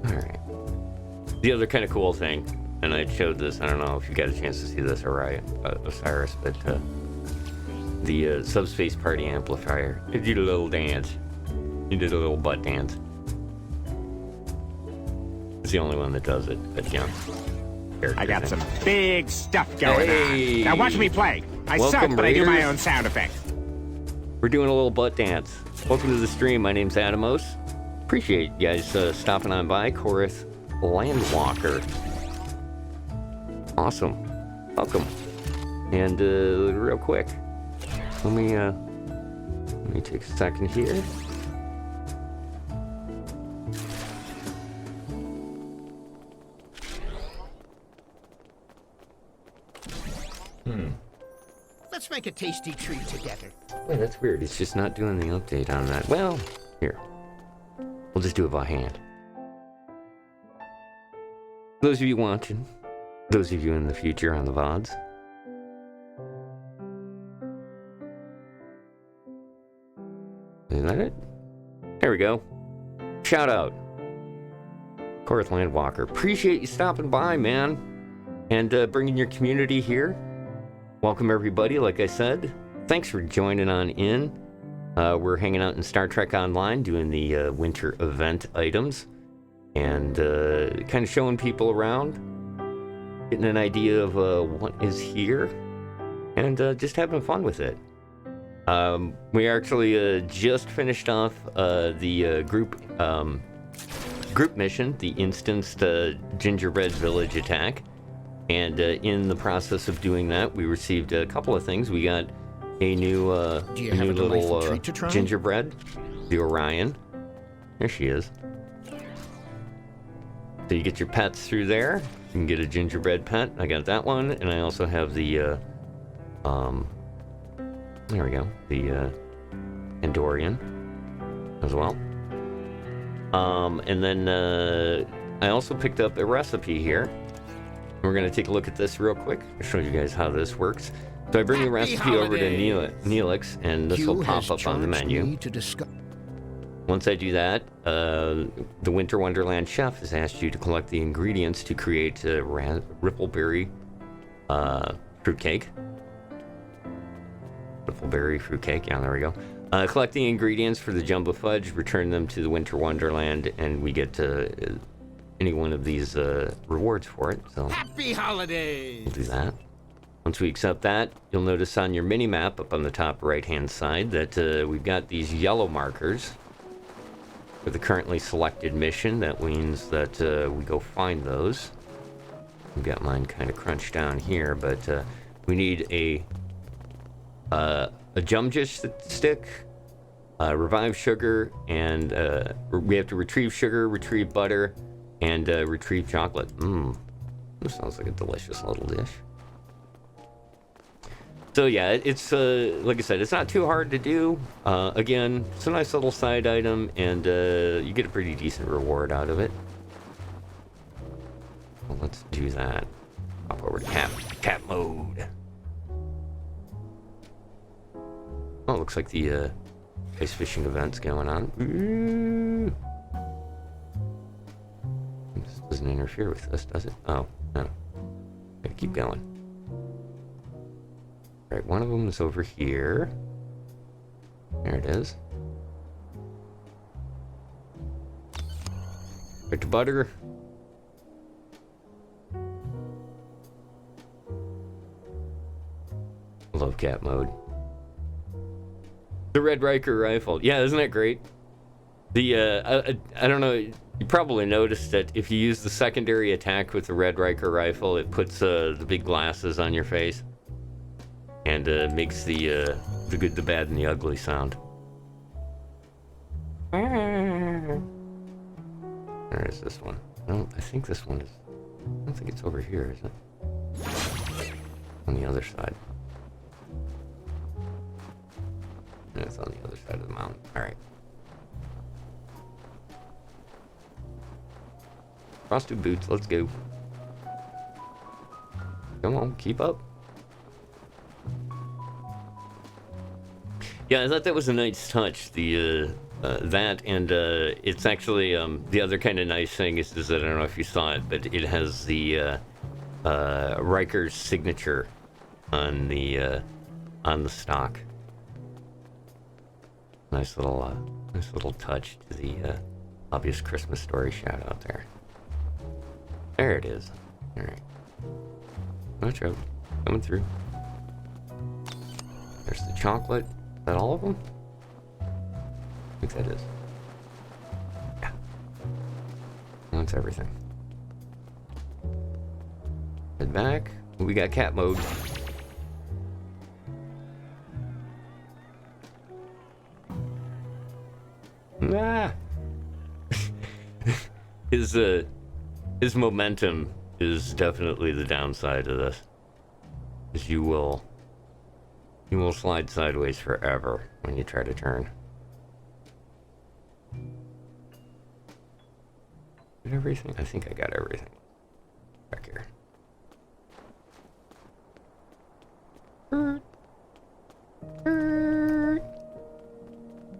Alright. The other kind of cool thing, and I showed this, I don't know if you got a chance to see this, Osiris, but the subspace party amplifier. It did a little dance. He did a little butt dance. It's the only one that does it, but yeah. I got some big stuff going on. Now watch me play. I suck, but I do my own sound effects. We're doing a little butt dance. Welcome to the stream. My name's Adamos. Appreciate you guys stopping on by. Chorus Landwalker. Awesome. Welcome. And real quick, let me take a second here. Let's make a tasty treat together. Wait, that's weird. It's just not doing the update on that. Well, here. We'll just do it by hand. Those of you watching, those of you in the future on the VODs, Is that it? There we go. Shout out. Corthland Walker. Appreciate you stopping by, man. And bringing your community here. Welcome, everybody, like I said. Thanks for joining on in. We're hanging out in Star Trek Online, doing the winter event items. And kind of showing people around. Getting an idea of what is here. And just having fun with it. We actually just finished off the group mission, the instanced Gingerbread Village attack. And in the process of doing that, we received a couple of things. We got a new little gingerbread, the Orion. There she is. So you get your pets through there. You can get a gingerbread pet. I got that one, and I also have the there we go, the Andorian as well. And then I also picked up a recipe here. We're going to take a look at this real quick. I'll show you guys how this works. So I bring the recipe over to Neelix, and this will pop up on the menu. Once I do that, the Winter Wonderland chef has asked you to collect the ingredients to create a rippleberry fruitcake. Rippleberry fruitcake, yeah, there we go. Collect the ingredients for the jumbo fudge, return them to the Winter Wonderland, and we get any one of these rewards for it. So Happy holidays! We'll do that. Once we accept that, you'll notice on your mini-map up on the top right-hand side that we've got these yellow markers for the currently selected mission. That means that we go find those. We've got mine kind of crunched down here, but we need a Jumjish stick, revive sugar, and we have to retrieve sugar, retrieve butter, and retrieve chocolate. This sounds like a delicious little dish. So yeah, it's like I said, it's not too hard to do. Again, it's a nice little side item, and you get a pretty decent reward out of it. Well, let's do that. Hop over to cat mode. Oh, it looks like the ice fishing event's going on. Ooh. This doesn't interfere with this, does it? Oh, no. Gotta keep going. Right, one of them is over here. There it is. Right to butter. Love cat mode. The Red Riker rifle. Yeah, isn't that great? The, I don't know, you probably noticed that if you use the secondary attack with the Red Riker rifle, it puts the big glasses on your face. And makes the good, the bad, and the ugly sound. Where is this one? I think this one is... I don't think it's over here, is it? On the other side. No, it's on the other side of the mountain. Alright. Frosted boots, let's go. Come on, keep up. Yeah, I thought that was a nice touch. The that, and it's actually the other kind of nice thing is that I don't know if you saw it, but it has the Riker's signature on the stock. Nice little touch to the obvious Christmas Story shout out there. There it is. All right, watch out, coming through. There's the chocolate. Is that all of them? I think that is. Yeah. That's everything. Head back. We got cat mode. Ah. His momentum is definitely the downside of this. Is you will slide sideways forever when you try to turn. Did everything? I think I got everything. Back here.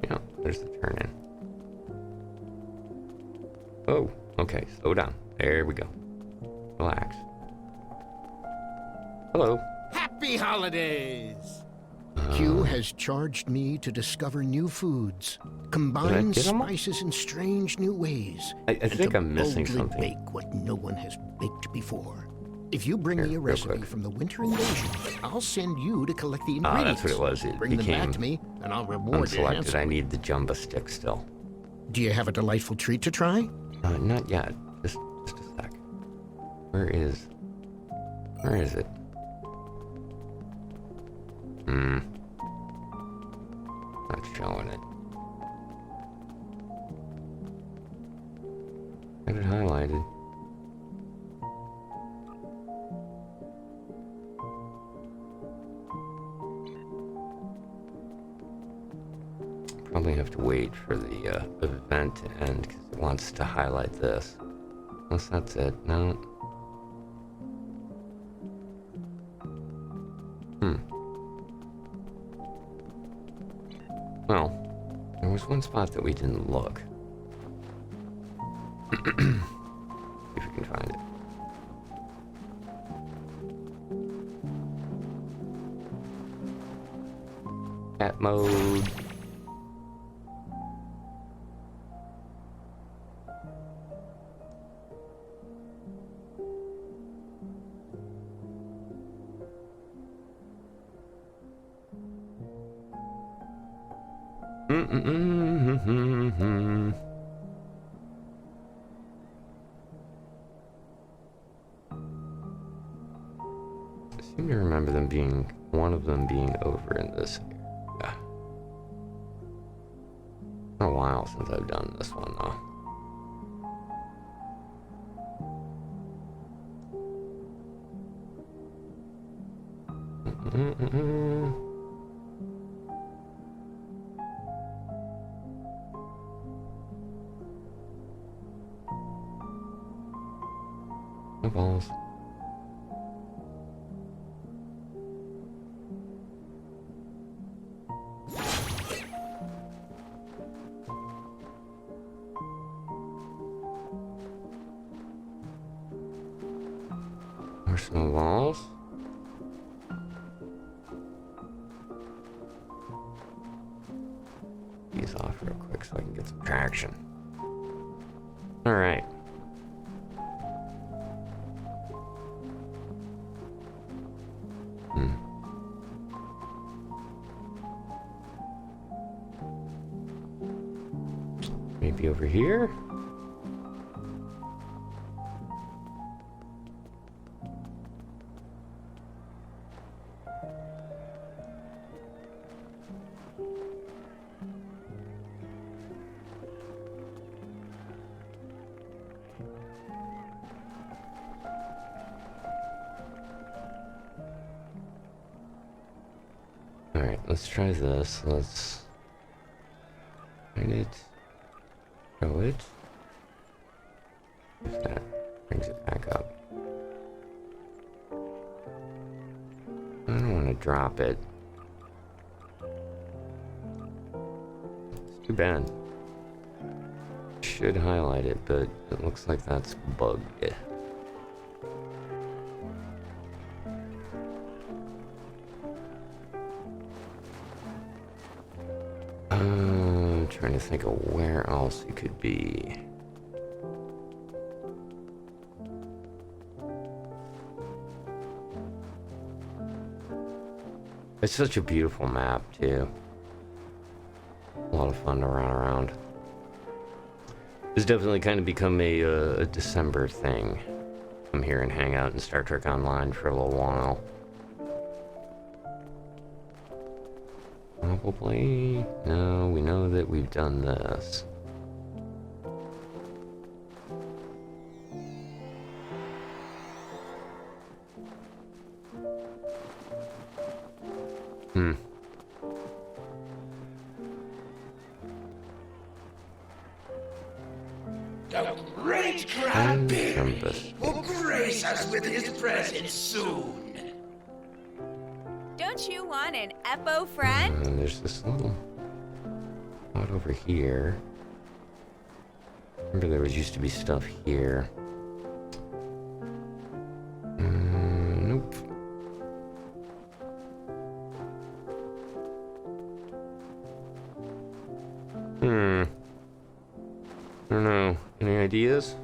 Yeah, Okay, slow down. There we go. Relax. Hello. Happy holidays! Q has charged me to discover new foods, combine spices in strange new ways, I think I'm missing something. Bake what no one has baked before. If you bring me a recipe from the Winter Invasion, I'll send you to collect the ingredients. That's what it was. It bring them became back to me, and I'll reward you. Unselected. I need the Jumba stick still. Do you have a delightful treat to try? Not yet. Just a sec. Where is it? Not showing it. Got it highlighted. Probably have to wait for the event to end because it wants to highlight this. Unless that's it. No. Well, there was one spot that we didn't look. See if we can find it. Cat mode. I seem to remember one of them being over in this area. Been a while since I've done this one though. No balls. There's no walls. These off real quick so I can get some traction. All right. Maybe over here? Alright, let's try this. Let's find it. Show it. If that brings it back up. I don't want to drop it. It's too bad. Should highlight it, but it looks like that's bugged. Trying to think of where else it could be. It's such a beautiful map too. A lot of fun to run around. It's definitely kind of become a December thing. Come here and hang out in Star Trek Online for a little while. Probably. No, we know that we've done this. The great Cranberry will grace us with his presence soon. Don't you want an Eppo friend? And there's this little spot over here. Remember there used to be stuff here. Nope. I don't know. Any ideas?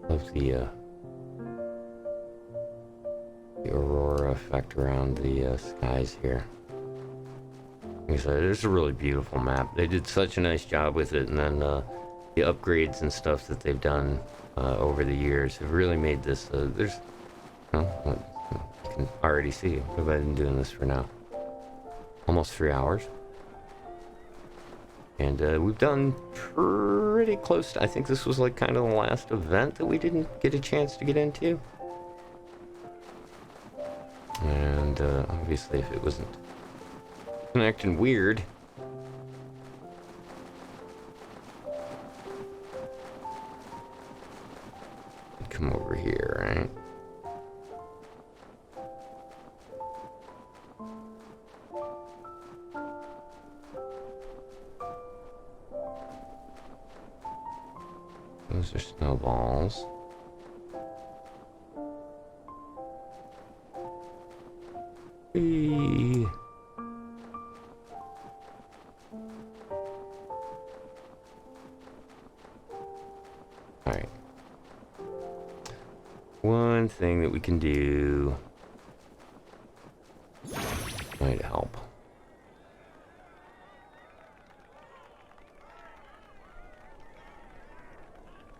Love the aurora effect around the skies here. Like I said, it's a really beautiful map. They did such a nice job with it, and then the upgrades and stuff that they've done over the years have really made this. You can already see. What have I been doing this for now? Almost 3 hours. And we've done pretty close to, I think this was like kind of the last event that we didn't get a chance to get into. And obviously if it wasn't acting weird. I'd come over here, right? Those are snowballs. Whee. Alright. One thing that we can do might help.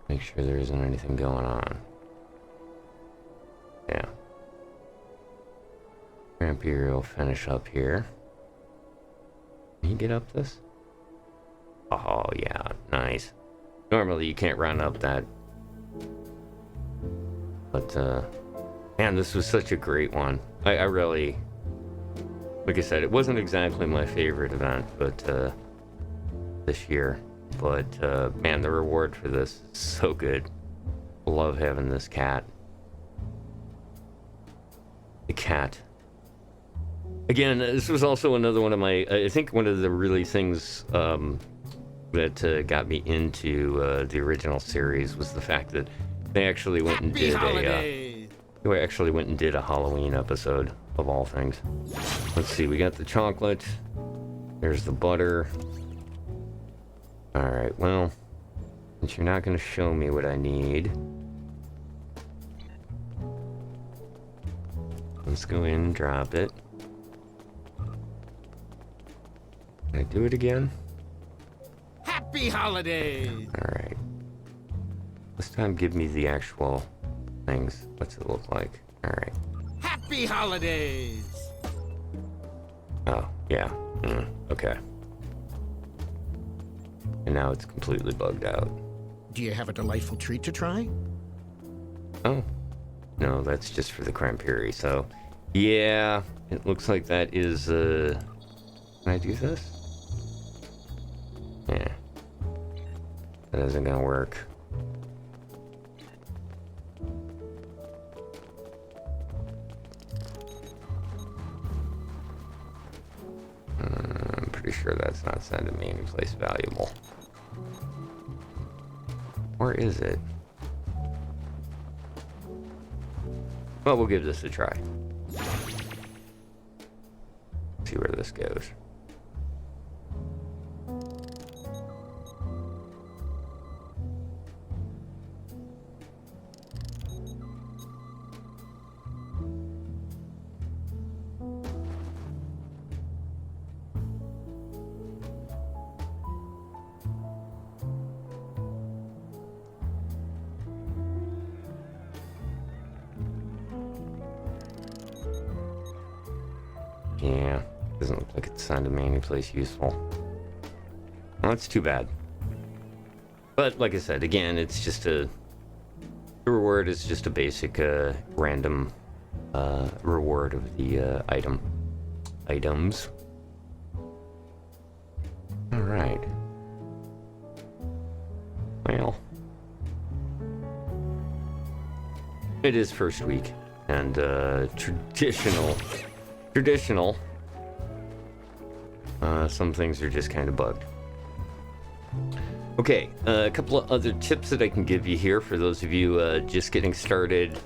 Make sure there isn't anything going on. Yeah. Imperial will finish up here. Can you get up this? Oh, yeah. Nice. Normally you can't run up that. But, man, this was such a great one. I really... Like I said, it wasn't exactly my favorite event, but, this year. But, man, the reward for this is so good. Love having this cat. The cat. Again, this was also another one of my... I think one of the really things that got me into the original series was the fact that they actually went and did a Halloween episode, of all things. Let's see, we got the chocolate. There's the butter. Alright, well, since you're not going to show me what I need, let's go in and drop it. Can I do it again? Happy holidays! Alright. This time give me the actual things. What's it look like? Alright. Happy holidays! Oh, yeah. Okay. And now it's completely bugged out. Do you have a delightful treat to try? Oh. No, that's just for the cranberry. So, yeah, it looks like that is, Can I do this? Yeah. That isn't gonna work. I'm pretty sure that's not sending me any place valuable. Or is it? Well, we'll give this a try. See where this goes. Yeah, doesn't look like it's signed to me any place useful. Well, that's too bad. But like I said, again, it's just the reward is just a basic random reward of the items. Well, it is first week, and traditional. Some things are just kind of bugged. Okay, a couple of other tips that I can give you here for those of you just getting started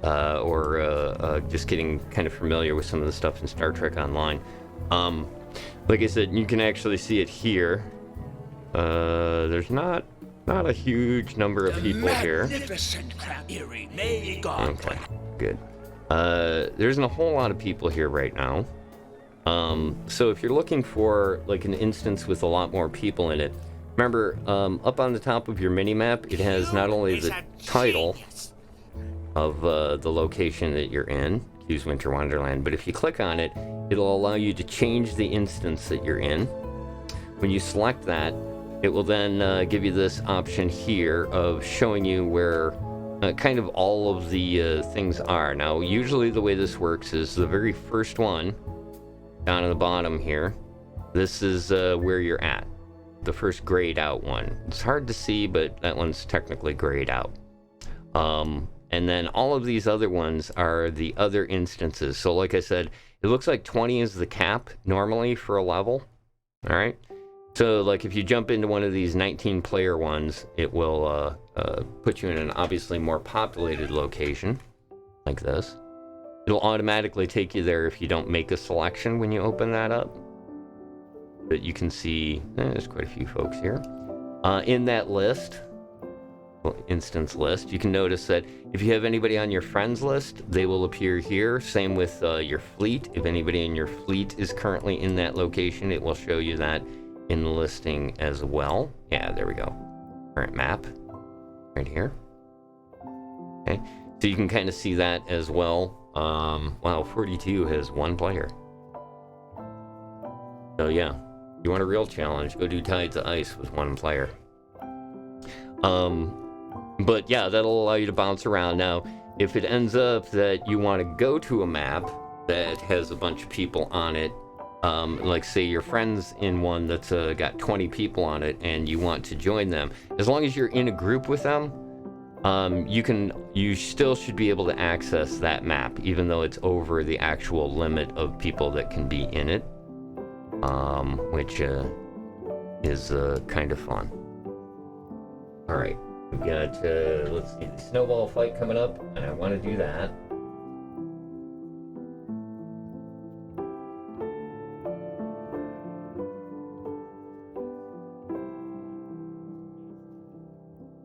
or just getting kind of familiar with some of the stuff in Star Trek Online. Like I said, you can actually see it here. There's not a huge number of people here. Magnificent Crab Eerie, may God Okay, good. There isn't a whole lot of people here right now. So if you're looking for like an instance with a lot more people in it, remember, up on the top of your mini-map, it has not only the title of the location that you're in, Q's Winter Wonderland, but if you click on it, it'll allow you to change the instance that you're in. When you select that, it will then give you this option here of showing you where kind of all of the things are. Now, usually the way this works is the very first one, down at the bottom here, this is where you're at. The first grayed out one. It's hard to see, but that one's technically grayed out. And then all of these other ones are the other instances. So like I said, it looks like 20 is the cap normally for a level. All right. So like if you jump into one of these 19 player ones, it will put you in an obviously more populated location like this. It'll automatically take you there if you don't make a selection when you open that up. But you can see there's quite a few folks here. In that list, instance list, you can notice that if you have anybody on your friends list, they will appear here. Same with your fleet. If anybody in your fleet is currently in that location, it will show you that in the listing as well. Yeah, there we go. Current map right here. Okay, so you can kind of see that as well. Wow, 42 has one player. So yeah, you want a real challenge, go do Tides of Ice with one player. But yeah, that'll allow you to bounce around. Now, if it ends up that you want to go to a map that has a bunch of people on it, like say your friend's in one that's got 20 people on it and you want to join them, as long as you're in a group with them, you still should be able to access that map, even though it's over the actual limit of people that can be in it, which is kind of fun. All right, we've got let's see, the snowball fight coming up, and I want to do that.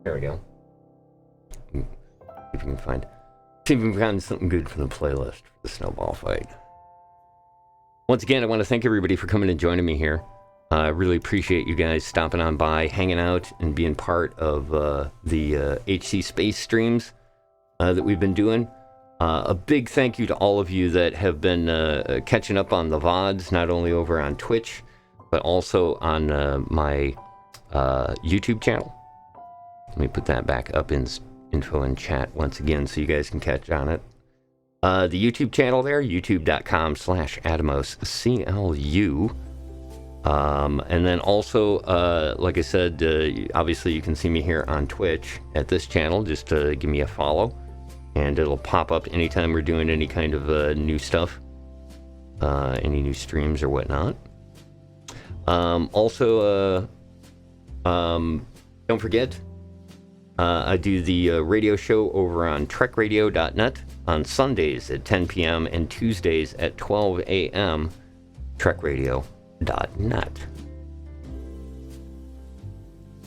There we go. See if we can find something good from the playlist for the snowball fight. Once again, I want to thank everybody for coming and joining me here. I really appreciate you guys stopping on by, hanging out, and being part of the HC Space streams that we've been doing. A big thank you to all of you that have been catching up on the VODs, not only over on Twitch, but also on my YouTube channel. Let me put that back up in info in chat once again so you guys can catch on it. The YouTube channel there, youtube.com/AtomosCLU. And then also, like I said, obviously you can see me here on Twitch at this channel. Just give me a follow, and it'll pop up anytime we're doing any kind of new stuff, any new streams or whatnot. Also, don't forget, I do the radio show over on trekradio.net on Sundays at 10 p.m. and Tuesdays at 12 a.m. trekradio.net.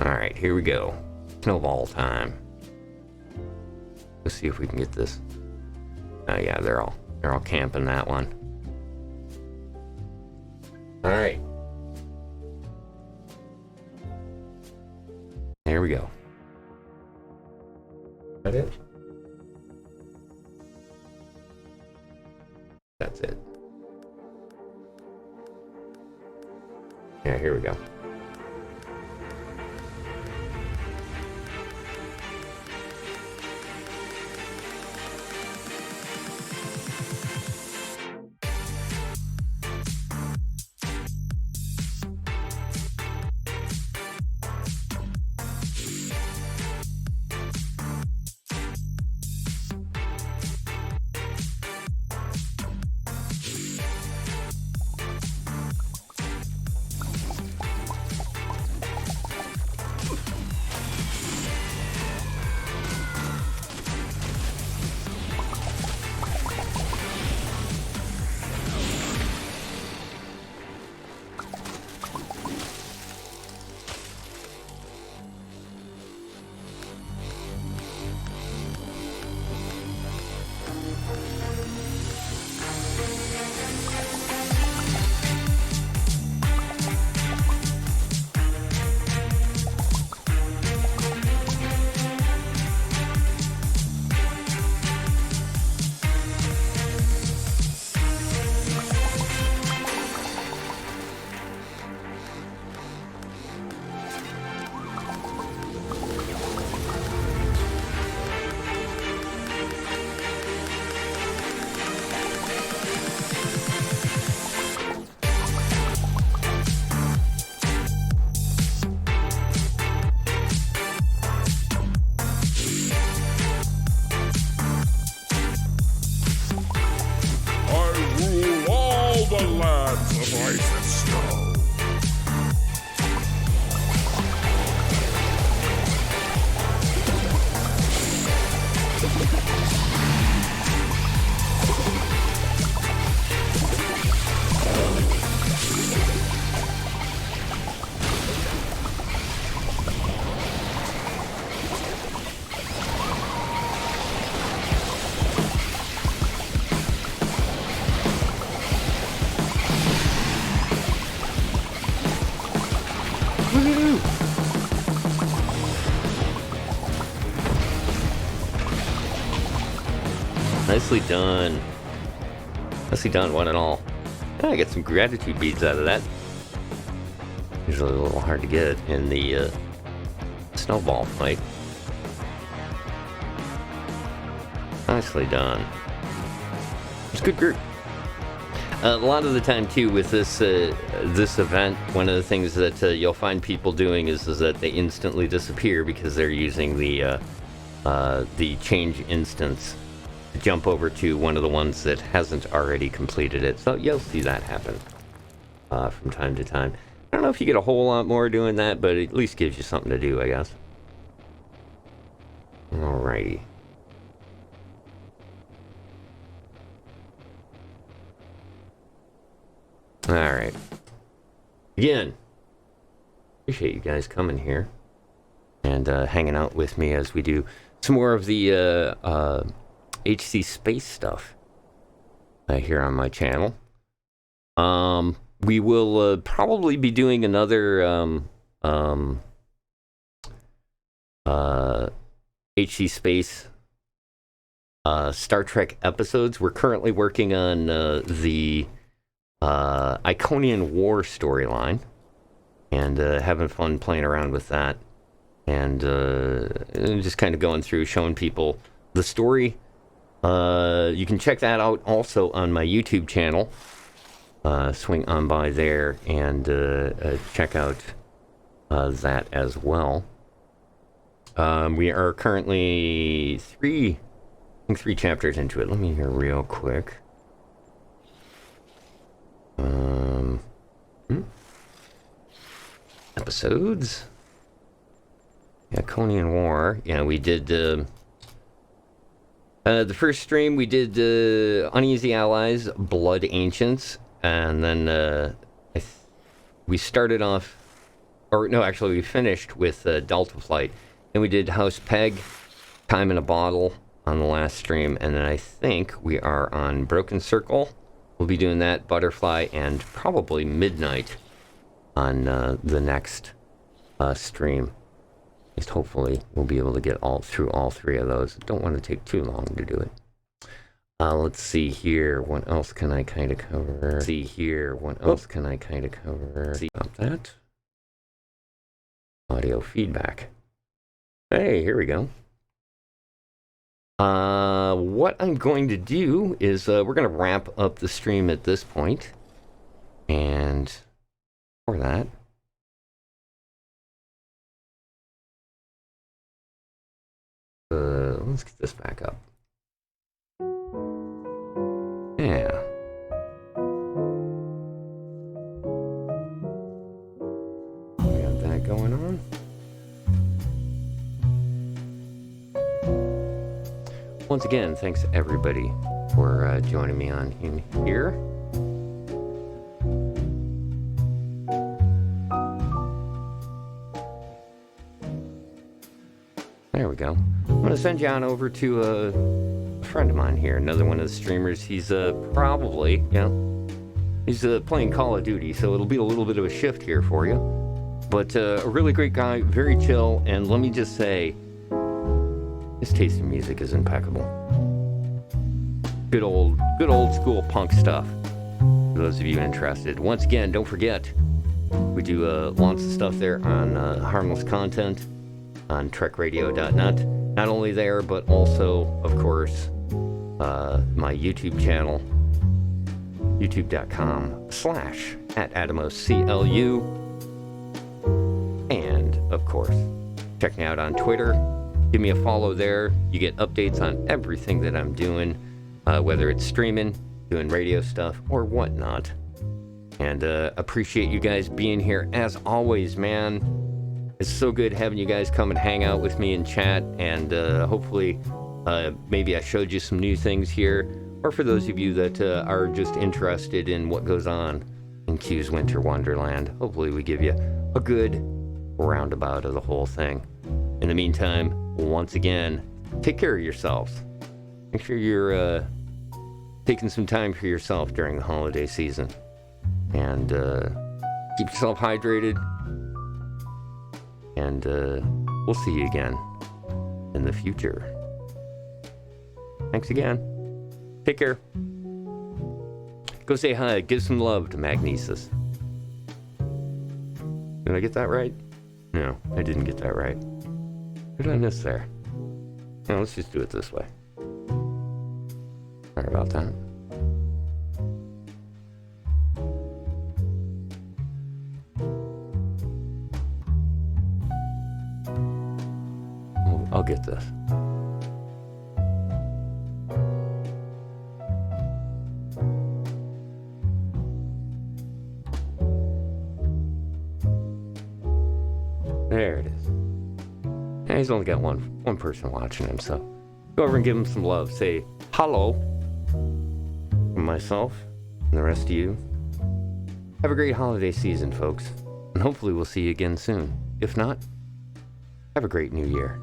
All right, here we go. Snowball time. Let's see if we can get this. Oh yeah, they're all camping that one. All right. There we go. That it? That's it. Yeah, here we go. Nicely done. Nicely done, one and all. I get some gratitude beads out of that. Usually a little hard to get in the snowball fight. Nicely done. It's a good group. A lot of the time, too, with this event, one of the things that you'll find people doing is that they instantly disappear because they're using the change instance to jump over to one of the ones that hasn't already completed it. So you'll see that happen from time to time. I don't know if you get a whole lot more doing that, but it at least gives you something to do, I guess. Alrighty. Alright. Again, appreciate you guys coming here and hanging out with me as we do some more of the HC Space stuff here on my channel. We will probably be doing another HC Space Star Trek episodes. We're currently working on the Iconian War storyline and having fun playing around with that and just kind of going through showing people the story. You can check that out also on my YouTube channel. Swing on by there and check out that as well. We are currently three chapters into it. Let me hear real quick. Episodes. Iconian War. Yeah, we did the first stream. We did Uneasy Allies, Blood Ancients, and then we started off, or no, actually we finished with Delta Flight. Then we did House Peg, Time in a Bottle on the last stream, and then I think we are on Broken Circle. We'll be doing that, Butterfly, and probably Midnight on the next stream. At least hopefully we'll be able to get through all three of those. Don't want to take too long to do it. Let's see here. What else can I kind of cover? See about that. Audio feedback. Hey, here we go. What I'm going to do is we're going to wrap up the stream at this point. And for that, let's get this back up. Yeah. We have that going on. Once again, thanks everybody for joining me on here. There we go. I'm going to send you on over to a friend of mine here, another one of the streamers. He's probably, he's playing Call of Duty, so it'll be a little bit of a shift here for you. But a really great guy, very chill, and let me just say, his taste in music is impeccable. Good old school punk stuff. For those of you interested. Once again, don't forget, we do lots of stuff there on harmless content on trekradio.net. Not only there, but also, of course, my YouTube channel, youtube.com/@AtomosCLU. And, of course, check me out on Twitter. Give me a follow there. You get updates on everything that I'm doing, whether it's streaming, doing radio stuff, or whatnot. And appreciate you guys being here. As always, man, it's so good having you guys come and hang out with me and chat. And hopefully, maybe I showed you some new things here. Or for those of you that are just interested in what goes on in Q's Winter Wonderland, hopefully we give you a good roundabout of the whole thing. In the meantime, once again, take care of yourselves. Make sure you're taking some time for yourself during the holiday season. And keep yourself hydrated. And we'll see you again in the future. Thanks again. Take care. Go say hi. Give some love to Magnesis. Did I get that right? No, I didn't get that right. What did I miss there? No, let's just do it this way. Sorry about that. I'll get this. There it is. Yeah, he's only got one person watching him, so go over and give him some love. Say hello from myself and the rest of you. Have a great holiday season, folks, and hopefully we'll see you again soon. If not, have a great new year.